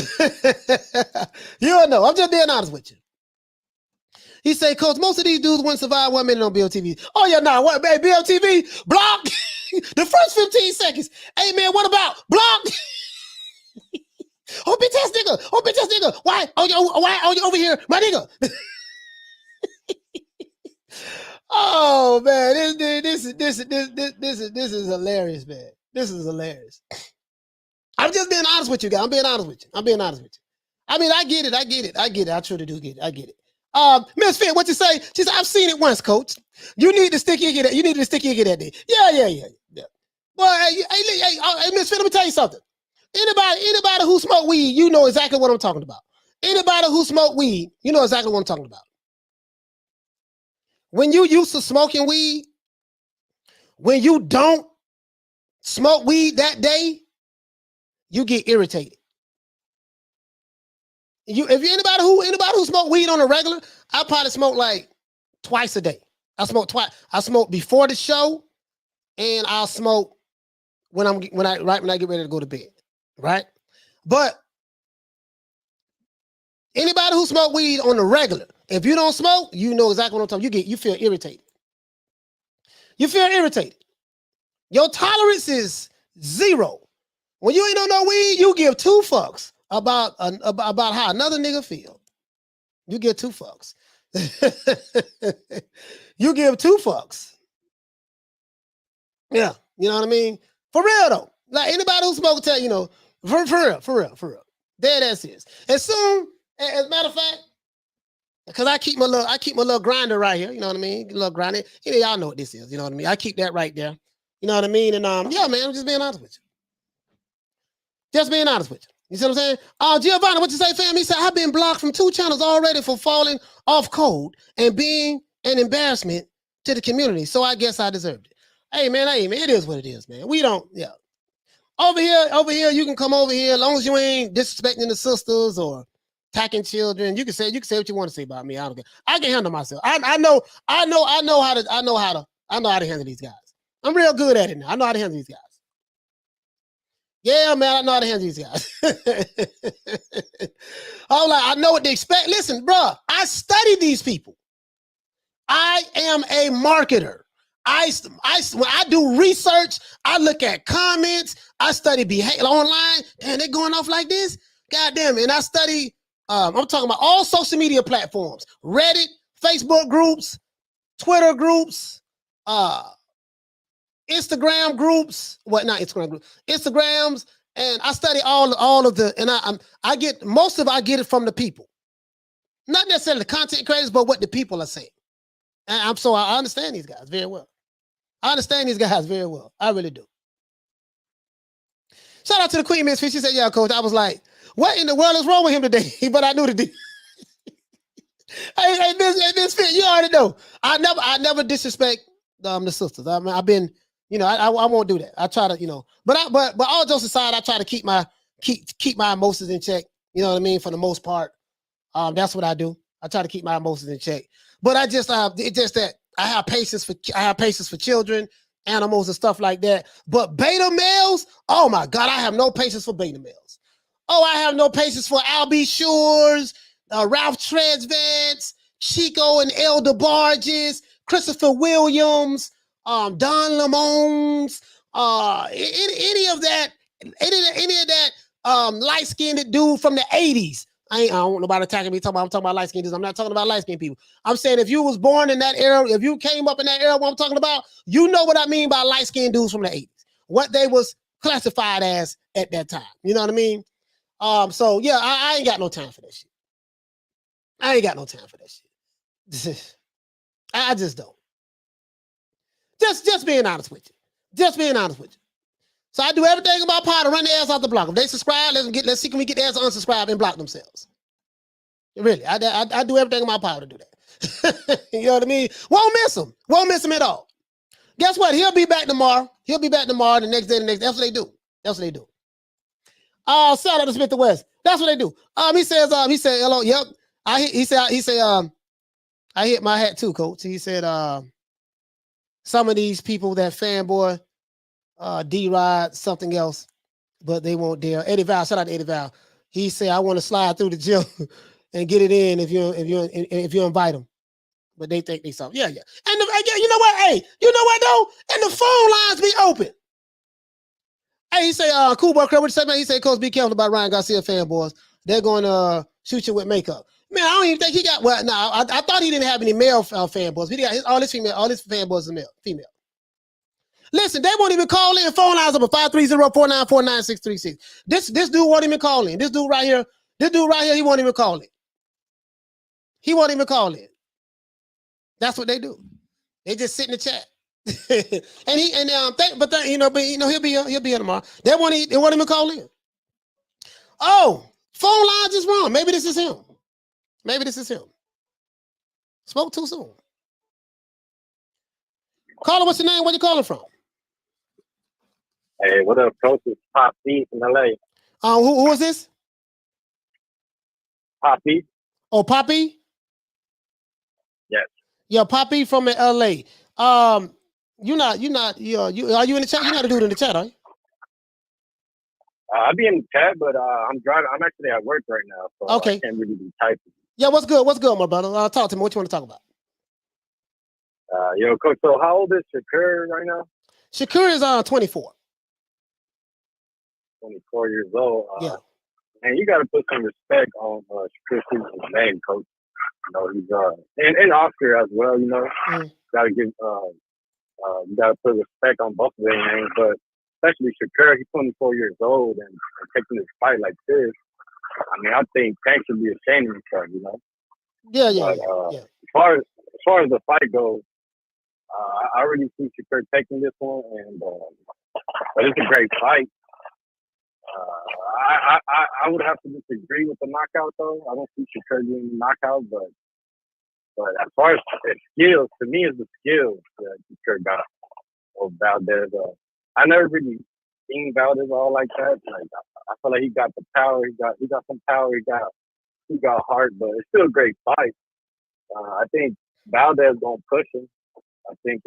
You'll know. I'm just being honest with you. He say, Coach, most of these dudes wouldn't survive 1 minute on BLTV. Oh, yeah, nah, what, man, BLTV, block. The first 15 seconds. Hey, man, what about block? Oh, bitch ass nigga. Oh, bitch ass nigga. Why are you over here, my nigga? Oh, man, this is hilarious, man. This is hilarious. I'm just being honest with you, guys. I'm being honest with you. I mean, I get it. I truly do get it. I get it. Miss Fit, what you say? She said, I've seen it once, Coach. You need to stick your head. You need to stick your head that day. Yeah. Well, hey, Miss Fit, let me tell you something. Anybody who smoke weed, you know exactly what I'm talking about. Anybody who smoke weed, you know exactly what I'm talking about. When you used to smoking weed, when you don't smoke weed that day, you get irritated. If anybody who smoke weed on a regular, I probably smoke like twice a day. I smoke twice. I smoke before the show, and I'll smoke when I get ready to go to bed. Right? But anybody who smoke weed on the regular, if you don't smoke, you know exactly what I'm talking about. You feel irritated. You feel irritated. Your tolerance is 0. When you ain't on no weed, you give 2 fucks about how another nigga feel. You give 2 fucks. You give 2 fucks. Yeah, you know what I mean? For real though. Like anybody who smoke tell you know, for real. Dead ass is. And soon, as a matter of fact, because I keep my little grinder right here, you know what I mean? Little grinder. Y'all know what this is, you know what I mean? I keep that right there. You know what I mean? And yeah, man, I'm just being honest with you. Just being honest with you. You see what I'm saying? Giovanni, what you say, fam? He said, I've been blocked from 2 channels already for falling off code and being an embarrassment to the community. So I guess I deserved it. Hey, man, it is what it is, man. We don't, yeah. Over here, you can come over here as long as you ain't disrespecting the sisters or attacking children. You can say what you want to say about me. I don't care. I can handle myself. I know how to handle these guys. I'm real good at it now. I know how to handle these guys. Yeah, man, I know how to handle these guys. I'm like, I know what they expect. Listen, bro, I study these people. I am a marketer. When I do research, I look at comments, I study behavior online. Damn, they going off like this? God damn it. And I study, I'm talking about all social media platforms, Reddit, Facebook groups, Twitter groups, Instagram groups, not Instagram groups, Instagrams, and I study all of the, and I get most of it, I get it from the people. Not necessarily the content creators, but what the people are saying. And I understand these guys very well. I really do. Shout out to the Queen Miss Fish. She said, yeah, Coach. I was like, what in the world is wrong with him today? But I knew the deal. Hey, Miss Fish, you already know. I never disrespect the sisters. I mean, I've been, you know, I won't do that. I try to, you know, but all jokes aside, I try to keep my emotions in check. You know what I mean? For the most part. That's what I do. I try to keep my emotions in check. But it's just that I have patience for children, animals, and stuff like that. But beta males, oh my God, I have no patience for beta males. Oh, I have no patience for Albie Shores, Ralph Tresvants, Chico and Elder Barges, Christopher Williams, Don Lamons, any of that light-skinned dude from the 80s. I don't want nobody attacking me. I'm talking about light-skinned dudes. I'm not talking about light-skinned people. I'm saying if you was born in that era, if you came up in that era, what I'm talking about, you know what I mean by light-skinned dudes from the 80s. What they was classified as at that time. You know what I mean? So yeah, I ain't got no time for that shit. I just don't. Just being honest with you. So I do everything in my power to run their ass off the block. If they subscribe, let's see can we get their ass unsubscribe and block themselves. Really, I do everything in my power to do that. You know what I mean? Won't miss them at all. Guess what? He'll be back tomorrow. The next day, That's what they do. Shout out to Smith the West. That's what they do. He said, hello, yep. He said, I hit my hat too, Coach. He said, some of these people that fanboy D-Rod, something else, but they won't dare. Eddie Val, shout out to Eddie Val. He said, I want to slide through the gym and get it in if you invite them. But they think they saw. Yeah. And you know what? Hey, you know what though? And the phone lines be open. Hey, he say, cool boy, what you say, man? He said, Coach, be careful about Ryan Garcia fanboys. They're going to shoot you with makeup. Man, I don't even think he got. Well, no, I thought he didn't have any male fanboys. But he got all his fanboys are female. Listen, they won't even call in. Phone lines up at 530-494-9636. This dude won't even call in. This dude right here, he won't even call in. He won't even call in. That's what they do. They just sit in the chat. But he'll be here tomorrow. They won't even call in. Oh, phone lines is wrong. Maybe this is him. Spoke too soon. Caller, what's your name? Where you calling from?
Hey, what up, Coach? It's Pop P from LA.
Who is this?
Poppy.
Oh, Poppy?
Yes.
Yeah, Poppy from LA. Are you in the chat? You're not a dude in the chat, are you?
I'll be in the chat, but I'm driving. I'm actually at work right now, so
okay.
I can't really be typing.
Yeah, what's good? What's good, my brother? Talk to me. What you want to talk about?
Yo, Coach, so how old is SHAKUR right now?
SHAKUR is 24.
24 years old.
Yeah.
And you got to put some respect on SHAKUR Stevenson's name, Coach. You know, he's and Oscar as well. You know, got to give you got to put respect on both of their names, but especially SHAKUR. He's 24 years old and taking this fight like this. I mean, I think Tank should be ashamed of himself. You know.
Yeah.
As far as the fight goes, I already see SHAKUR taking this one, and but it's a great fight. I would have to disagree with the knockout, though. I don't see SHAKUR getting the knockout, but as far as skills, to me, it's the skills that SHAKUR got or Valdez. I never really seen Valdez all like that. Like I feel like he got the power. He got some power. He got heart, but it's still a great fight. I think Valdez gonna push him. I think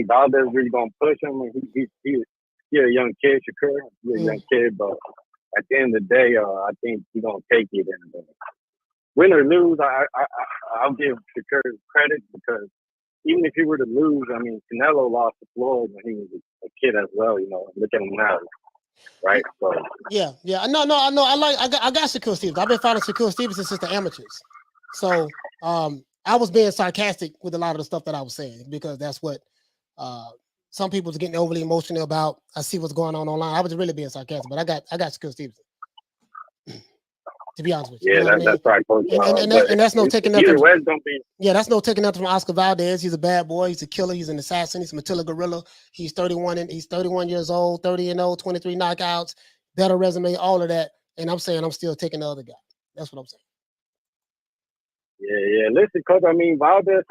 Valdez really gonna push him. He's a young kid, SHAKUR. He's a young kid, but at the end of the day, I think he's gonna take it. And win or lose, I'll give SHAKUR credit because even if he were to lose, I mean, Canelo lost to Floyd when he was a kid as well. You know, look at him now, right? So
yeah. No. I got SHAKUR Stevens. I've been following SHAKUR Stevenson since the amateurs. So I was being sarcastic with a lot of the stuff that I was saying because that's what some people are getting overly emotional about. I see what's going on online. I was really being sarcastic, but I got SHAKUR Stevenson. To be honest with you,
yeah, that's right, Coach.
And that's no taking nothing.
Either way, it's gonna be.
Yeah, that's no taking nothing from Oscar Valdez. He's a bad boy. He's a killer. He's an assassin. He's a Matilla gorilla. He's 31 years old, 30-0, 23 knockouts, better resume, all of that. And I'm saying I'm still taking the other guy. That's what I'm saying.
Yeah. Listen, Coach. I mean, Valdez,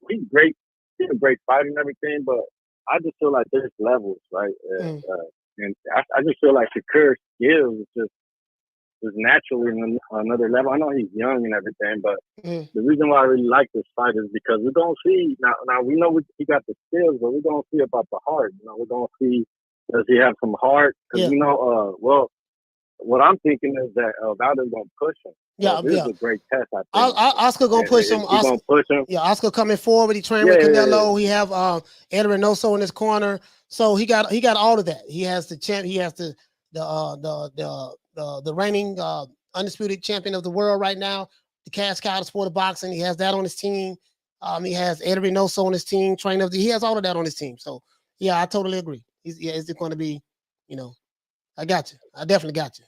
he's great. He's a great fighter and everything, but I just feel like there's levels, right? And I just feel like SHAKUR's skills is naturally in another level. I know he's young and everything, but the reason why I really like this fight is because we're gonna see now. We know he got the skills, but we're gonna see about the heart. You know, we're gonna see does he have some heart? Because well, what I'm thinking is that Valdez gonna push him. So this is a great test. I think
Oscar gonna push him.
Oscar gonna push him.
Yeah, Oscar coming forward. He trained with Canelo. He have Ed Reynoso in his corner, so he got all of that. He has the champ. He has the reigning undisputed champion of the world right now, the cash cow of the sport of boxing. He has that on his team. He has Ed Reynoso on his team. He has all of that on his team. So yeah, I totally agree. Is it going to be? You know, I got you. I definitely got you.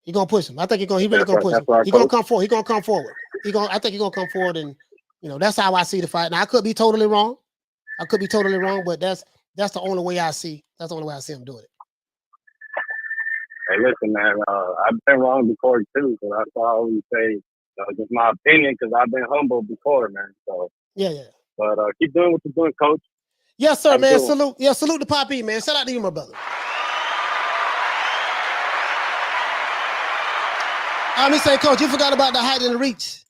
He gonna push him. I think he really gonna push him. He gonna come forward. I think he's gonna come forward, and you know that's how I see the fight. Now I could be totally wrong. But that's the only way I see. That's the only way I see him doing it.
Hey, listen, man. I've been wrong before too, so that's why I always say just my opinion because I've been humble before, man. So
yeah.
But keep doing what you're doing, Coach.
Yes, sir, man. Salute. Yeah, salute to Poppy, man. Shout out to you, my brother. He say, Coach, you forgot about the height and the reach.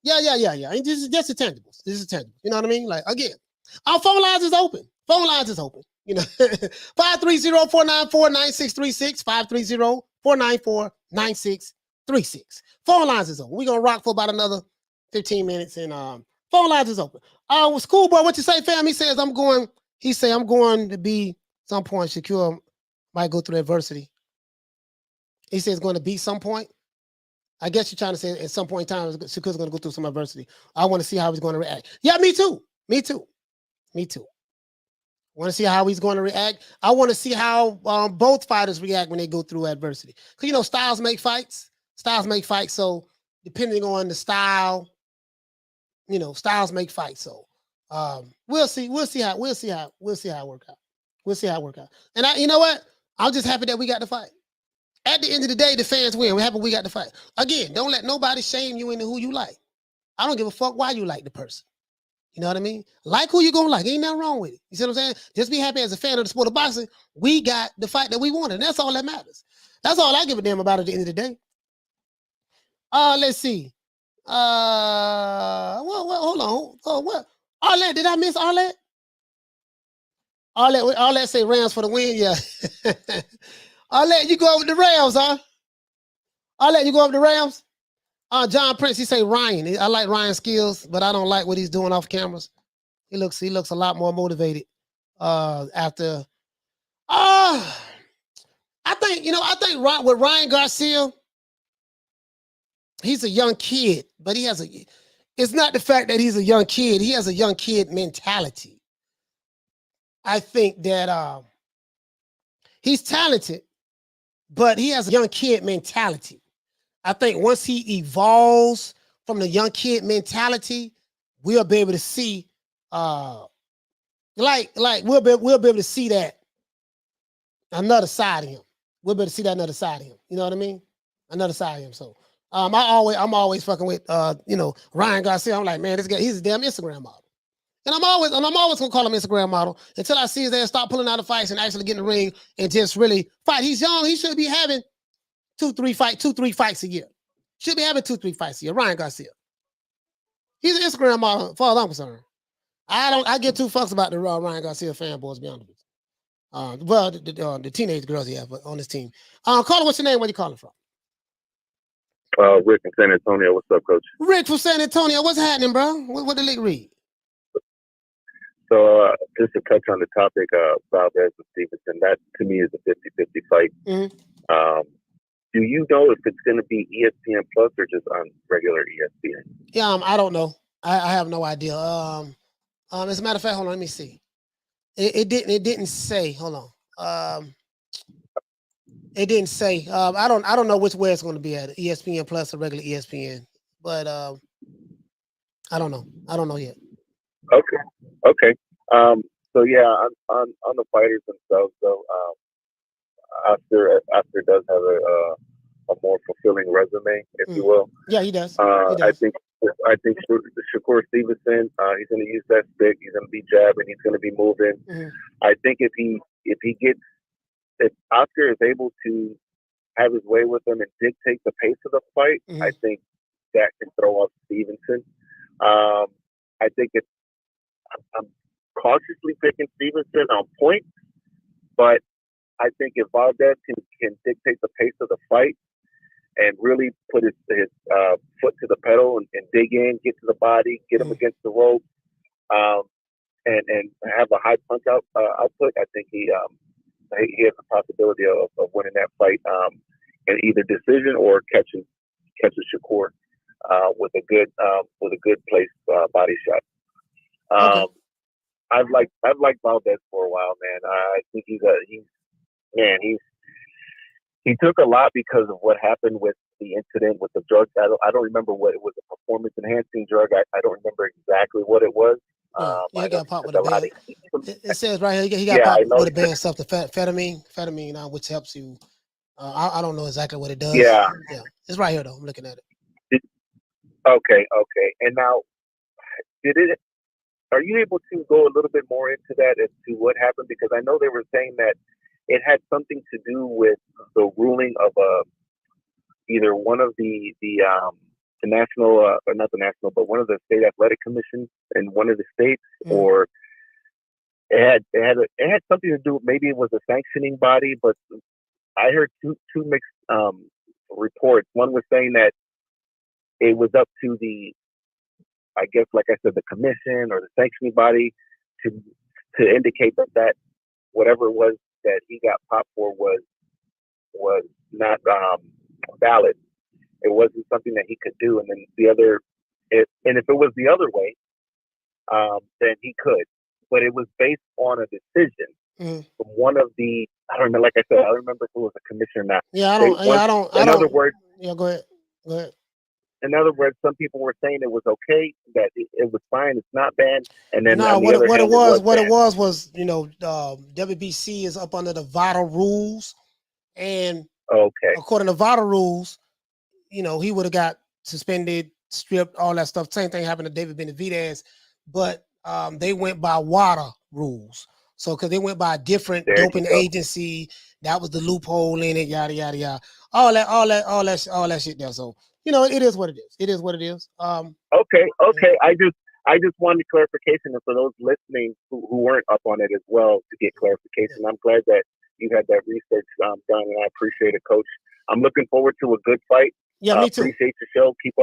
Yeah. This is just intangibles. You know what I mean? Like, again, Our phone lines is open. Phone lines is open. You know, 530-494-9636, 530-494-9636. Phone lines is open. We're gonna rock for about another 15 minutes, and phone lines is open. Schoolboy, what you say, fam? He says I'm going to be some point. Shakur might go through adversity. He says going to be some point. I guess you're trying to say at some point in time, Shakur's going to go through some adversity. I want to see how he's going to react. Yeah, me too. Me too. Me too. Want to see how he's going to react. I want to see how both fighters react when they go through adversity. Because, you know, styles make fights. Styles make fights. So depending on the style, you know, styles make fights. So we'll see how it work out. We'll see how it work out. And you know what? I'm just happy that we got the fight. At the end of the day, the fans win. We're happy we got the fight. Again, don't let nobody shame you into who you like. I don't give a fuck why you like the person. You know what I mean? Like who you gonna like. Ain't nothing wrong with it. You see what I'm saying? Just be happy as a fan of the sport of boxing. We got the fight that we wanted. And that's all that matters. That's all I give a damn about at the end of the day. Let's see. Hold on. Oh, what? Arlette, did I miss Arlette? Arlette say Rams for the win. Yeah. Arlette, you go over the Rams, huh? Arlette, you go over the Rams? John Prince, he say Ryan. I like Ryan's skills, but I don't like what he's doing off cameras. He looks a lot more motivated after. I think with Ryan Garcia, he's a young kid, but it's not the fact that he's a young kid. He has a young kid mentality. I think that he's talented, but he has a young kid mentality. I think once he evolves from the young kid mentality, we'll be able to see, we'll be able to see that another side of him. We'll be able to see that another side of him. You know what I mean? Another side of him. So I'm always fucking with Ryan Garcia. I'm like, man, this guy, he's a damn Instagram model. And I'm always gonna call him Instagram model until I see his ass start pulling out the fights and actually get in the ring and just really fight. He's young. He should be having 2-3 fights a year. Should be having 2-3 fights a year. Ryan Garcia. He's an Instagram model, as far as I'm concerned. I get two fucks about the Ryan Garcia fanboys, to be honest with you. Well, the teenage girls he has on his team. Caller, what's your name? Where you calling from?
Rick from San Antonio. What's up, Coach?
Rick from San Antonio. What's happening, bro? What the league read?
So just to touch on the topic of Valdez and Stevenson, that to me is a 50-50 fight.
Mm-hmm.
Do you know if it's going to be ESPN Plus or just on regular ESPN?
Yeah, I don't know. I have no idea. As a matter of fact, hold on, let me see. It didn't say. Hold on. It didn't say. I don't know which way it's going to be at, ESPN Plus or regular ESPN. But I don't know. I don't know yet.
Okay. So yeah, on the fighters themselves, though, Oscar does have a more fulfilling resume, if you will.
Yeah, he does.
I think Shakur Stevenson, he's going to use that stick. He's going to be jabbing. He's going to be moving. Mm-hmm. I think if Oscar is able to have his way with him and dictate the pace of the fight, mm-hmm. I think that can throw off Stevenson. I think I'm cautiously picking Stevenson on point, but I think if Valdez can dictate the pace of the fight and really put his foot to the pedal and dig in, get to the body, get him against the rope, and have a high punch output, I think he has a possibility of winning that fight in either decision or catches Shakur with a good placed body shot.
Okay.
I've liked Valdez for a while, man. I think he took a lot because of what happened with the incident with the drug. I don't remember what it was, a performance enhancing drug. I don't remember exactly what it was.
He got popped with a band. It says right here he got popped with a band stuff, the amphetamine, which helps you. I don't know exactly what it does.
Yeah,
it's right here though. I'm looking at it.
Okay. And now, are you able to go a little bit more into that as to what happened? Because I know they were saying that it had something to do with the ruling of either one of the national, or not the national, but one of the state athletic commissions in one of the states, or it had something to do. Maybe it was a sanctioning body, but I heard two mixed reports. One was saying that it was up to the, I guess, like I said, the commission or the sanctioning body to indicate that whatever it was that he got popped for was not valid. It wasn't something that he could do. And then if it was the other way, then he could. But it was based on a decision from one of the, I don't remember, like I said, I don't remember if it was a commissioner or not.
Yeah, I don't.
In other words,
yeah, go ahead.
In other words, some people were saying it was okay, that it was fine, it's not banned, and then
no,
what
it was, you know, WBC is up under the VADA rules, and according to VADA rules, you know, he would have got suspended, stripped, all that stuff. Same thing happened to David Benavidez, but they went by WADA rules. So because they went by a different doping agency, that was the loophole in it, yada yada yada. All that shit there. So you know, it is what it is. It is what it is.
Okay. I just wanted clarification, and for those listening who weren't up on it as well, to get clarification. I'm glad that you had that research done, and I appreciate it, Coach. I'm looking forward to a good fight.
Yeah, me too.
Appreciate your show. Keep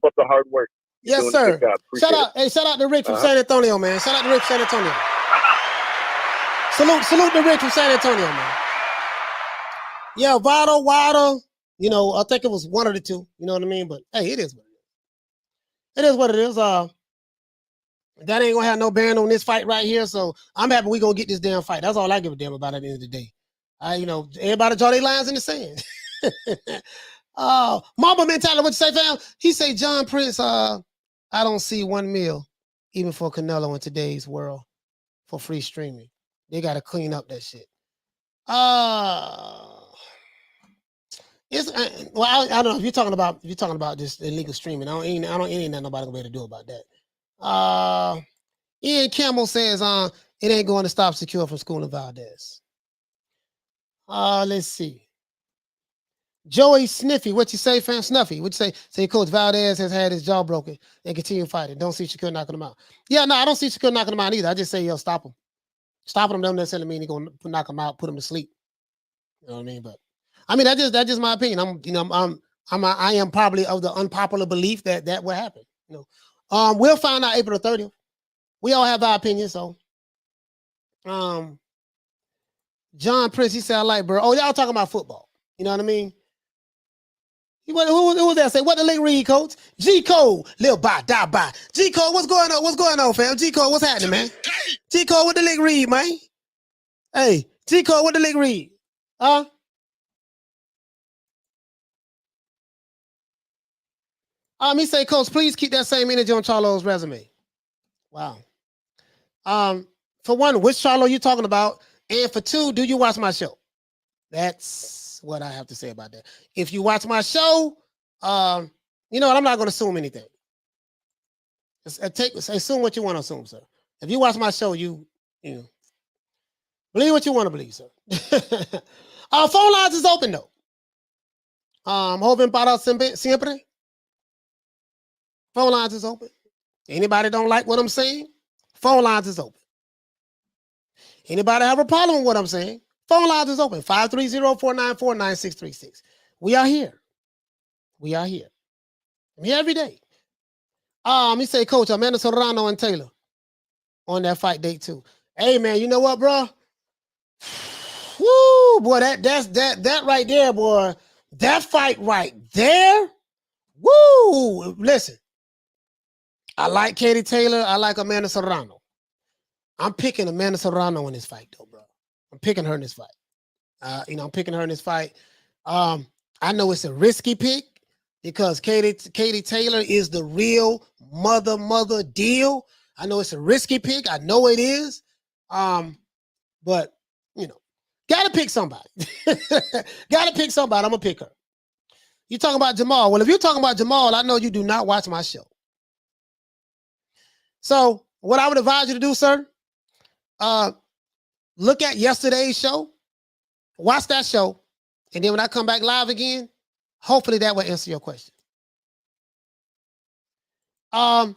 up the hard work.
Yes, sir. Shout out to Rick from San Antonio, man. Shout out to Rick from San Antonio. Salute to Rick from San Antonio, man. Yeah, WADA. You know, I think it was one of the two. You know what I mean? But hey, it is what it is. It is what it is. That ain't gonna have no bearing on this fight right here. So I'm happy we gonna get this damn fight. That's all I give a damn about at the end of the day. You know, everybody draw their lines in the sand. Mamba mentality, what you say, fam? He say, John Prince, I don't see 1 mil, even for Canelo in today's world, for free streaming. They gotta clean up that shit. It's well, I don't know if you're talking about just illegal streaming. I don't ain't nothing nobody gonna be able to do about that. Ian Campbell says it ain't going to stop Shakur from schooling Valdez. Let's see. Joey Sniffy, what you say, fam? Snuffy, what you say? Say Coach Valdez has had his jaw broken and continue fighting. Don't see Shakur knocking him out. Yeah, no, I don't see Shakur knocking him out either. I just say, yo, stop him. Stopping him don't necessarily mean he's gonna knock him out, put him to sleep. You know what I mean? But I mean, that's just my opinion. I am probably of the unpopular belief that will happen. You know, we'll find out April 30th. We all have our opinions, so. John Prince, he said, I like, bro. Oh, y'all talking about football. You know what I mean? Who was that? Say, what the league read, Coach? G Cole, Lil Bye, Die Bye. G Cole, what's going on? What's going on, fam? G Cole, what's happening, man? G Cole, what the league read, man? Hey, G Cole, what the league read? Huh? He say, Coach, please keep that same energy on Charlo's resume. Wow. For one, which Charlo you talking about? And for two, do you watch my show? That's what I have to say about that. If you watch my show, you know what? I'm not going to assume anything. Assume what you want to assume, sir. If you watch my show, you know, believe what you want to believe, sir. Phone lines is open though. Joven para siempre. Phone lines is open. Anybody don't like what I'm saying? Phone lines is open. Anybody have a problem with what I'm saying? Phone lines is open. 530-494-9636. We are here. We are here. I'm here every day. He say, Coach, Amanda Serrano and Taylor on that fight date too. Hey man, you know what, bro? Woo, boy, that right there, boy. That fight right there. Woo! Listen, I like Katie Taylor. I like Amanda Serrano. I'm picking Amanda Serrano in this fight, though, bro. I'm picking her in this fight. I'm picking her in this fight. I know it's a risky pick because Katie Taylor is the real mother deal. I know it's a risky pick. I know it is. But you know, gotta pick somebody. Gotta pick somebody. I'm gonna pick her. You talking about Jamal? Well, if you're talking about Jamal, I know you do not watch my show. So what I would advise you to do, sir, look at yesterday's show, watch that show, and then when I come back live again, hopefully that will answer your question. Con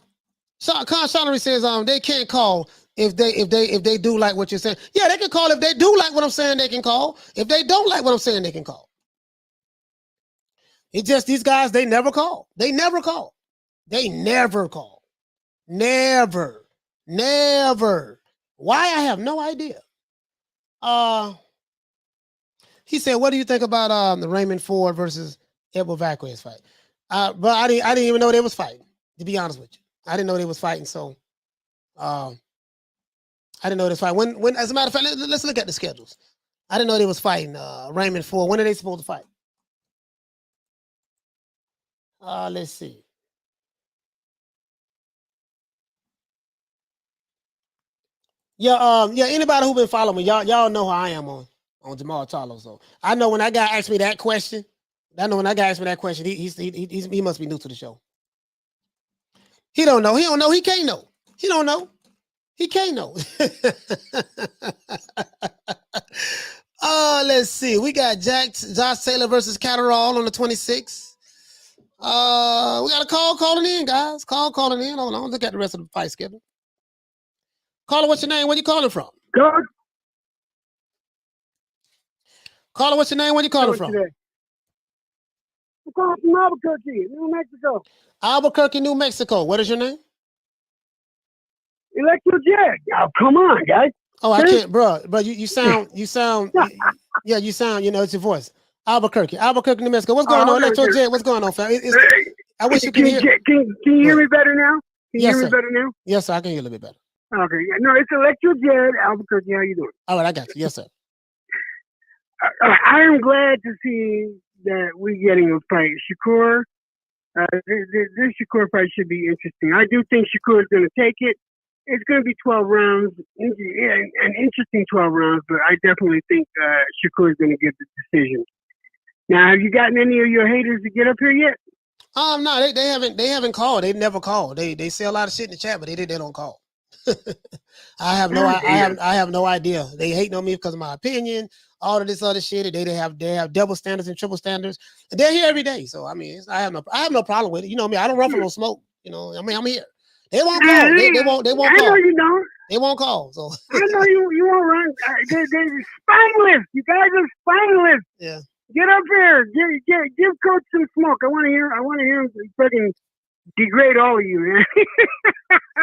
Shonery says they can't call if they do like what you're saying. Yeah, they can call. If they do like what I'm saying, they can call. If they don't like what I'm saying, they can call. It's just these guys, they never call. They never call. They never call. Never. Why? I have no idea. He said, what do you think about the Raymond Ford versus Edward Vazquez fight? But I didn't even know they was fighting, to be honest with you. I didn't know they was fighting, so I didn't know this fight. When as a matter of fact, let's look at the schedules. I didn't know they was fighting Raymond Ford. When are they supposed to fight? Let's see. Yeah, anybody who been following me, y'all know how I am on Jamal Charlo. So I know when that guy asked me that question, he must be new to the show. He don't know. He don't know. He can't know. He don't know. He can't know. Let's see. We got Josh Taylor versus Catterall on the 26th. We got a call calling in, guys. Calling in. Hold on. Look at the rest of the fight schedule. Caller, what's your name? Where you calling from?
Good.
Caller, what's your name? Where you calling from?
Today? I'm calling from Albuquerque, New Mexico.
Albuquerque, New Mexico. What is your name?
Electro Jet. Oh, come on, guys.
Oh, I can't, bro. You sound, you sound, you know, it's your voice. Albuquerque, New Mexico. What's going on, Electro Jet? What's going on, fam? I wish you could hear.
Can you hear me better now? Can you hear me better now?
Yes, sir. I can hear a little bit better.
Okay. No, it's Electro Jet, Albuquerque. How you doing?
All right, I got you. Yes, sir.
I am glad to see that we're getting a fight. Shakur, this Shakur fight should be interesting. I do think Shakur is going to take it. It's going to be 12 rounds, an interesting 12 rounds, but I definitely think Shakur is going to get the decision. Now, have you gotten any of your haters to get up here yet?
No, they haven't called. They never called. They say a lot of shit in the chat, but they don't call. I have no idea. They hate on me because of my opinion, all of this other shit. They have double standards and triple standards. And they're here every day. So I mean, I have no problem with it. You know me, I don't run for no smoke. You know, I mean, I'm here. They won't call. They won't call.
I know you don't.
They won't call. So
I know you won't run. They're spineless. You guys are spineless.
Yeah.
Get up here. Give Coach some smoke. I want to hear him fucking degrade all of you, man.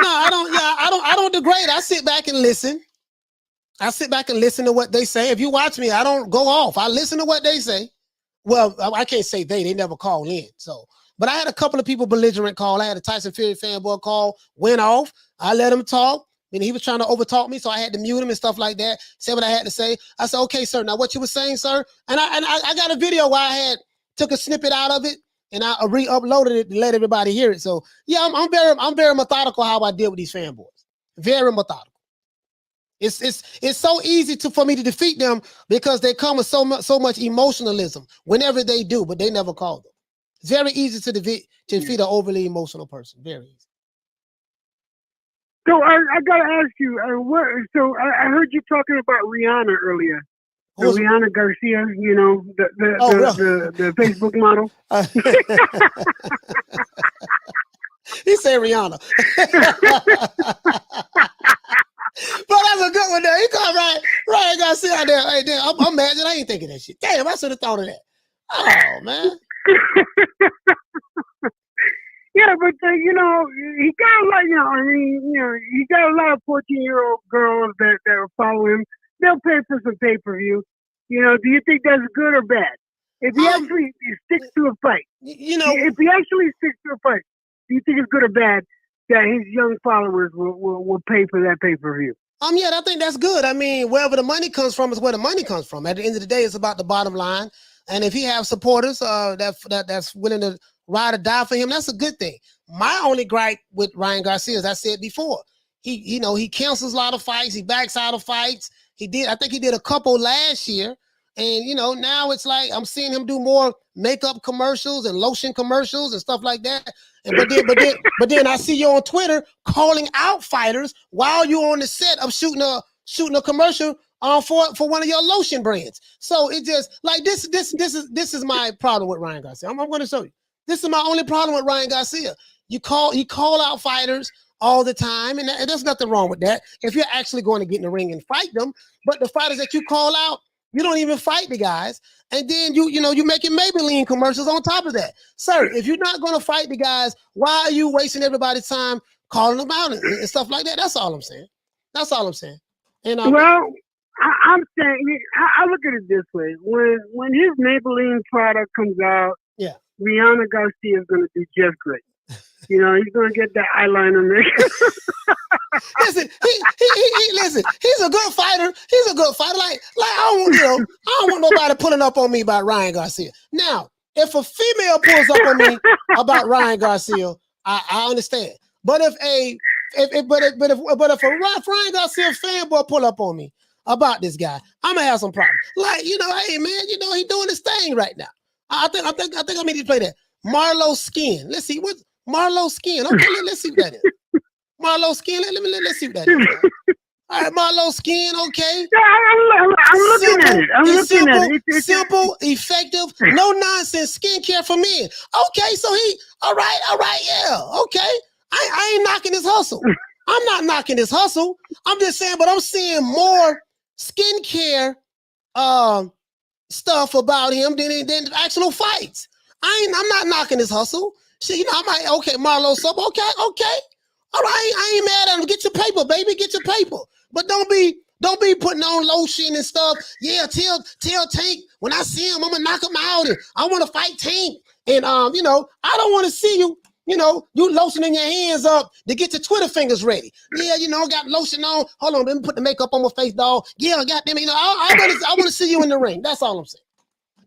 No, I don't. Yeah, I don't degrade. I sit back and listen. I sit back and listen to what they say. If you watch me, I don't go off. I listen to what they say. Well, I can't say they never call in. So, but I had a couple of people belligerent call. I had a Tyson Fury fanboy call, went off. I let him talk. And he was trying to overtalk me, so I had to mute him and stuff like that. Said what I had to say. I said, okay, sir. Now what you were saying, sir? And I got a video where I took a snippet out of it and I re-uploaded it to let everybody hear it. So yeah, I'm very methodical how I deal with these fanboys. Very methodical. It's so easy for me to defeat them because they come with so much emotionalism whenever they do, but they never call them. It's very easy to defeat an overly emotional person. Very easy.
So I gotta ask you, I heard you talking about Rihanna earlier. Rihanna Garcia, you know, the Facebook model.
He said Rihanna. But that's a good one there. He called Ryan Garcia out there. Hey, damn, I'm mad that I ain't thinking that shit. Damn, I should have thought of that. Oh, man.
Yeah, but you know, he got a lot. You know, I mean, you know, he got a lot of 14-year-old girls that follow him. They'll pay for some pay-per-view. You know, do you think that's good or bad? If he actually sticks to a fight,
you know,
if he actually sticks to a fight, do you think it's good or bad that his young followers will pay for that pay-per-view?
Yeah, I think that's good. I mean, wherever the money comes from is where the money comes from. At the end of the day, it's about the bottom line. And if he have supporters that's willing to ride or die for him, that's a good thing. My only gripe with Ryan Garcia, as I said before, he cancels a lot of fights. He backs out of fights. I think he did a couple last year. And, you know, now it's like I'm seeing him do more makeup commercials and lotion commercials and stuff like that. But then I see you on Twitter calling out fighters while you're on the set of shooting a commercial for one of your lotion brands. So it just like this is my problem with Ryan Garcia. I'm going to show you. This is my only problem with Ryan Garcia. He call out fighters all the time, and there's nothing wrong with that if you're actually going to get in the ring and fight them. But the fighters that you call out, you don't even fight the guys, and then you're making Maybelline commercials on top of that. Sir, if you're not going to fight the guys, why are you wasting everybody's time calling them out and stuff like that? That's all I'm saying. That's all I'm saying. And
well, I'm saying, I look at it this way: when his Maybelline product comes out,
yeah,
Rihanna Garcia is going to do just great. You know, he's going to get that eyeliner makeup.
Listen, listen, he's a good fighter. He's a good fighter. Like I don't want nobody pulling up on me about Ryan Garcia. Now, if a female pulls up on me about Ryan Garcia, I understand. But if a Ryan Garcia fanboy pull up on me about this guy, I'm gonna have some problems. Like, hey man, he doing his thing right now. I think I need to play that. Marlo Skin. Let's see what Marlo Skin. Okay, let's see what that is. Marlo Skin. Let's see what that is. All right, Marlo Skin. Okay.
I'm looking at it. I'm looking at it. It's
simple, effective, no nonsense skincare for men. Okay, so all right, yeah, okay. I ain't knocking his hustle. I'm not knocking his hustle. I'm just saying, but I'm seeing more skincare stuff about him than actual fights. I'm not knocking his hustle. See, I might, okay, Marlo Sub, okay. All right, I ain't mad at him. Get your paper, baby, get your paper. But don't be putting on lotion and stuff. Yeah, tell Tank when I see him, I'm gonna knock him out. And I want to fight Tank. And I don't want to see you. You lotioning your hands up to get your Twitter fingers ready. Yeah, got lotion on. Hold on, let me put the makeup on my face, dog. Yeah, goddamn, I want to see you in the ring. That's all I'm saying.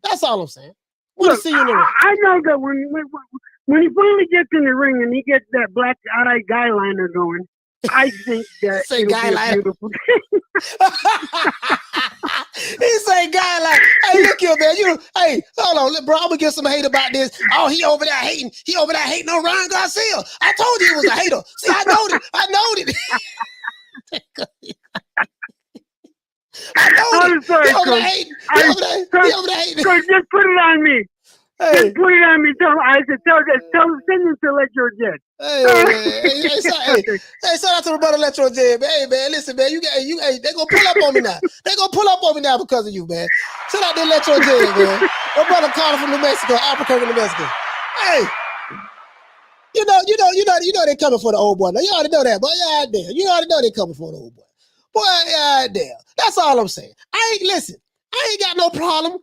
That's all I'm saying. Want to see you in the ring.
I know that when he finally gets in the ring and he gets that black eye guy liner going, I think that
say
it'll
guy
be a
liner.
beautiful thing.
He say guy like, hey, look here, man. Hey, hold on, bro. I'm gonna get some hate about this. Oh, he over there hating. He over there hating on Ryan Garcia. I told you he was a hater. See, I know it. I know
I'm sorry,
he over there
Coach.
hating. He over there hating.
Coach, just put it on me.
Hey.
Just put it on me. Send him to Electro Jet.
Hey, shout out to Roberto Electro Jet. Hey, man, listen, man, they gonna pull up on me now. They gonna pull up on me now because of you, man. Shout out to Electro Jet, man. Roberto calling from New Mexico, Albuquerque, New Mexico. Hey, you know they coming for the old boy. Now, you already know that, boy. Yeah, damn. You already know they coming for the old boy. Boy, yeah, damn. That's all I'm saying. I ain't got no problem.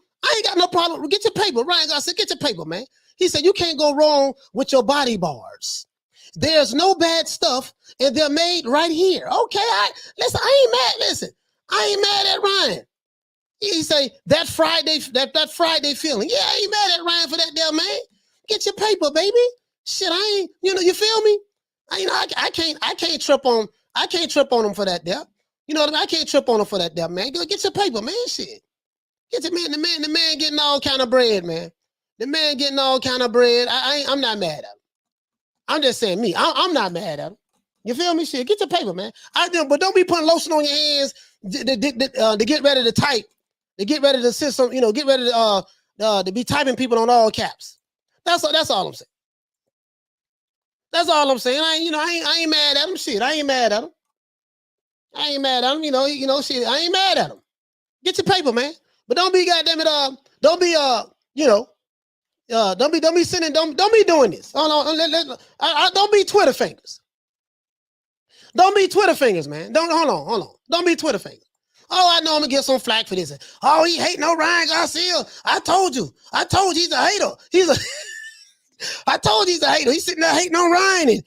Get your paper. Ryan Garcia, get your paper, man. He said, you can't go wrong with your body bars. There's no bad stuff, and they're made right here. Okay, I ain't mad. Listen, I ain't mad at Ryan. He say, that Friday feeling. Yeah, I ain't mad at Ryan for that there, man. Get your paper, baby. Shit, I ain't, you feel me? I can't trip on him for that there. You know what I mean? I can't trip on him for that there, man. Go get your paper, man. Shit. Get your man, the man getting all kind of bread, man. The man getting all kind of bread. I'm not mad at him. I'm just saying me. I'm not mad at him. You feel me? Shit, get your paper, man. But don't be putting lotion on your hands to get ready to type, to get ready to system, get ready to be typing people on all caps. That's all I'm saying. That's all I'm saying. I ain't mad at him. Shit, I ain't mad at him. Shit, I ain't mad at him. Get your paper, man. But don't be goddamn it, don't be sending, don't be doing this. Don't be Twitter fingers. Don't be Twitter fingers, man. Hold on. Don't be Twitter fingers. Oh, I know I'm gonna get some flack for this. Oh, he hating on Ryan Garcia. I told you he's a hater. I told you he's a hater. He's sitting there hating on Ryan, and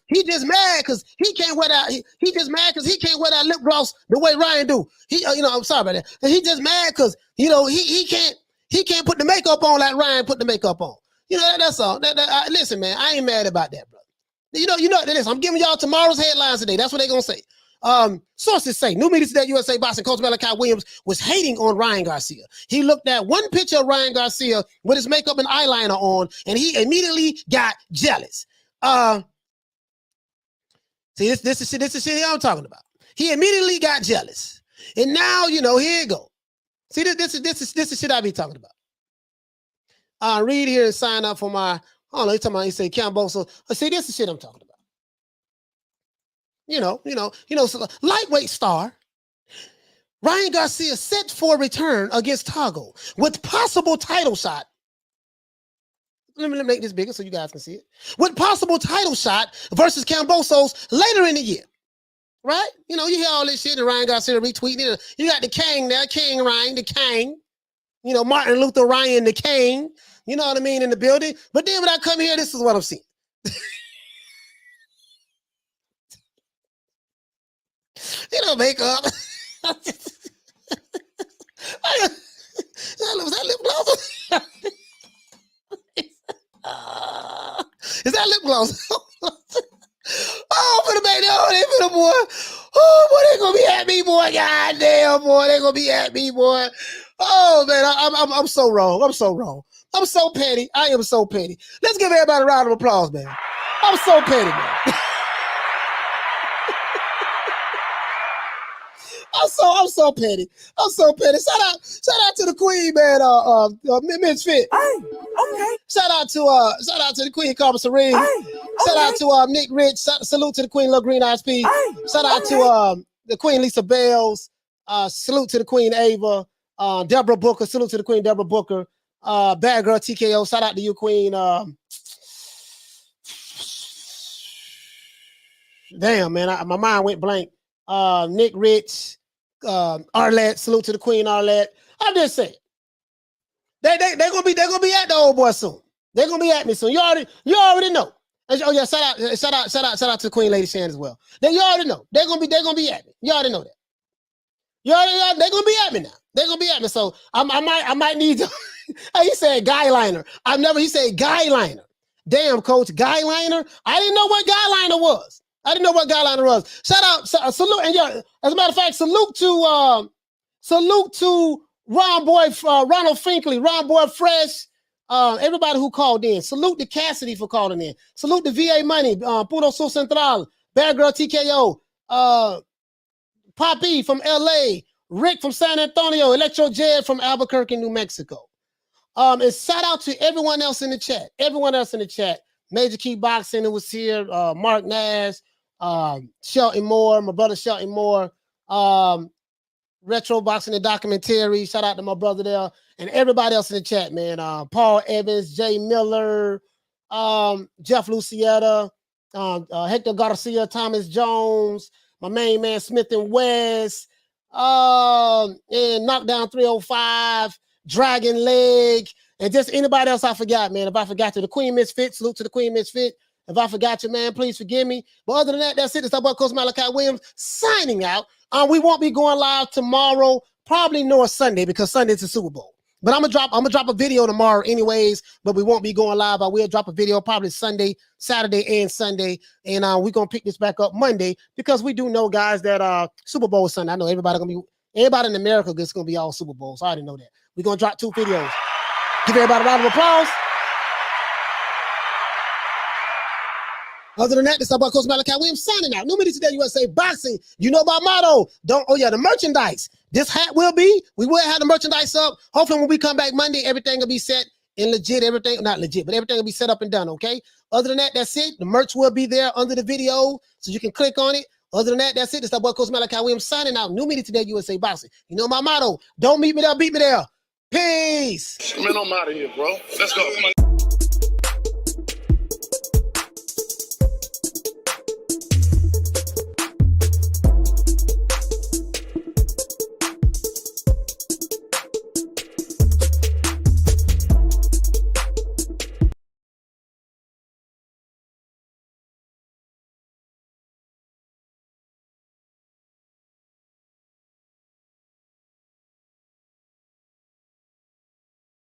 he just mad because he can't wear that. He just mad because he can't wear that lip gloss the way Ryan do. I'm sorry about that. And he just mad because he can't put the makeup on like Ryan put the makeup on. That's all. Listen, man, I ain't mad about that, brother. Listen, I'm giving y'all tomorrow's headlines today. That's what they're gonna say. Sources say NewMediaTodayUSA boxing coach Malachi Williams was hating on Ryan Garcia. He looked at one picture of Ryan Garcia with his makeup and eyeliner on, and he immediately got jealous. See, this is shit I'm talking about. He immediately got jealous, and now here you go. See, this is shit I be talking about. Read here and sign up for my. Oh no, he say Camboso. See, this is shit I'm talking about. lightweight star Ryan Garcia set for return against Toggle with possible title shot. Let me make this bigger so you guys can see it. With possible title shot versus Kambosos later in the year. Right? You hear all this shit and Ryan Garcia retweeting it. You got the King there, King Ryan, the King. Martin Luther Ryan, the King. You know what I mean, in the building. But then when I come here, this is what I'm seeing. Makeup. Was that lip gloss? Is that lip gloss? Oh, for the baby, they for the boy. Oh, boy, they gonna be at me, boy. God damn, boy, they gonna be at me, boy. Oh man, I'm so wrong. I'm so wrong. I'm so petty. I am so petty. Let's give everybody a round of applause, man. I'm so petty, man. I'm so petty. I'm so petty. Shout out to the queen, man. Misfit.
Okay.
Shout out to the queen, Carmen Serene. Shout out to Nick Rich. Salute to the queen, Lil Green Eyes P. Shout out to the queen, Lisa Bells. Salute to the queen, Ava. Deborah Booker. Salute to the queen, Deborah Booker. Bad Girl TKO. Shout out to you, queen. Damn, man. My mind went blank. Nick Rich. Arlette. Salute to the queen, Arlette. I'm just saying. They're gonna be at the old boy soon. They're gonna be at me soon. You already know. Oh yeah, shout out to Queen Lady Shan as well. You already know. They're gonna be at me. You already know that. They're gonna be at me now. They're gonna be at me. So I might need to. He said guy liner. He said guy liner. Damn, coach, guy liner. I didn't know what guy liner was. Shout out, salute, and as a matter of fact, salute to Ronald Finkley, Ron Boy Fresh, everybody who called in. Salute to Cassidy for calling in. Salute to VA Money, Puro Sur Central, Bad Girl TKO, Poppy from LA, Rick from San Antonio, Electro Jed from Albuquerque, New Mexico. And shout out to everyone else in the chat. Major Key Boxing, who was here, Mark Nash, Shelton Moore, my brother Shelton Moore, Retro Boxing and Documentary. Shout out to my brother there and everybody else in the chat, man. Paul Evans, Jay Miller, Jeff Lucietta, Hector Garcia, Thomas Jones, my main man Smith and West, and Knockdown 305, Dragon Leg, and just anybody else I forgot, man. If I forgot to the Queen Misfit, salute to the Queen Misfit. If I forgot you, man, please forgive me. But other than that, that's it. It's our boy Coach Malachi Williams signing out. We won't be going live tomorrow, probably nor Sunday, because Sunday's the Super Bowl. But I'm gonna drop a video tomorrow anyways, but we won't be going live. I will drop a video probably Saturday and Sunday. And we're gonna pick this back up Monday because we do know, guys, that Super Bowl is Sunday. I know everybody in America is gonna be all Super Bowls. So I already know that. We're gonna drop 2 videos. Give everybody a round of applause. Other than that, this is about Coach Malachi Williams signing out. NewMediaTodayUSA Boxing. You know my motto. The merchandise. We will have the merchandise up. Hopefully when we come back Monday, everything will be set and legit. Everything, not legit, but everything will be set up and done, okay? Other than that, that's it. The merch will be there under the video, so you can click on it. Other than that, that's it. This is about Coach Malachi Williams signing out. NewMediaTodayUSA Boxing. You know my motto. Don't meet me there, beat me there. Peace.
Man, I'm out of here, bro. Let's go. Come on.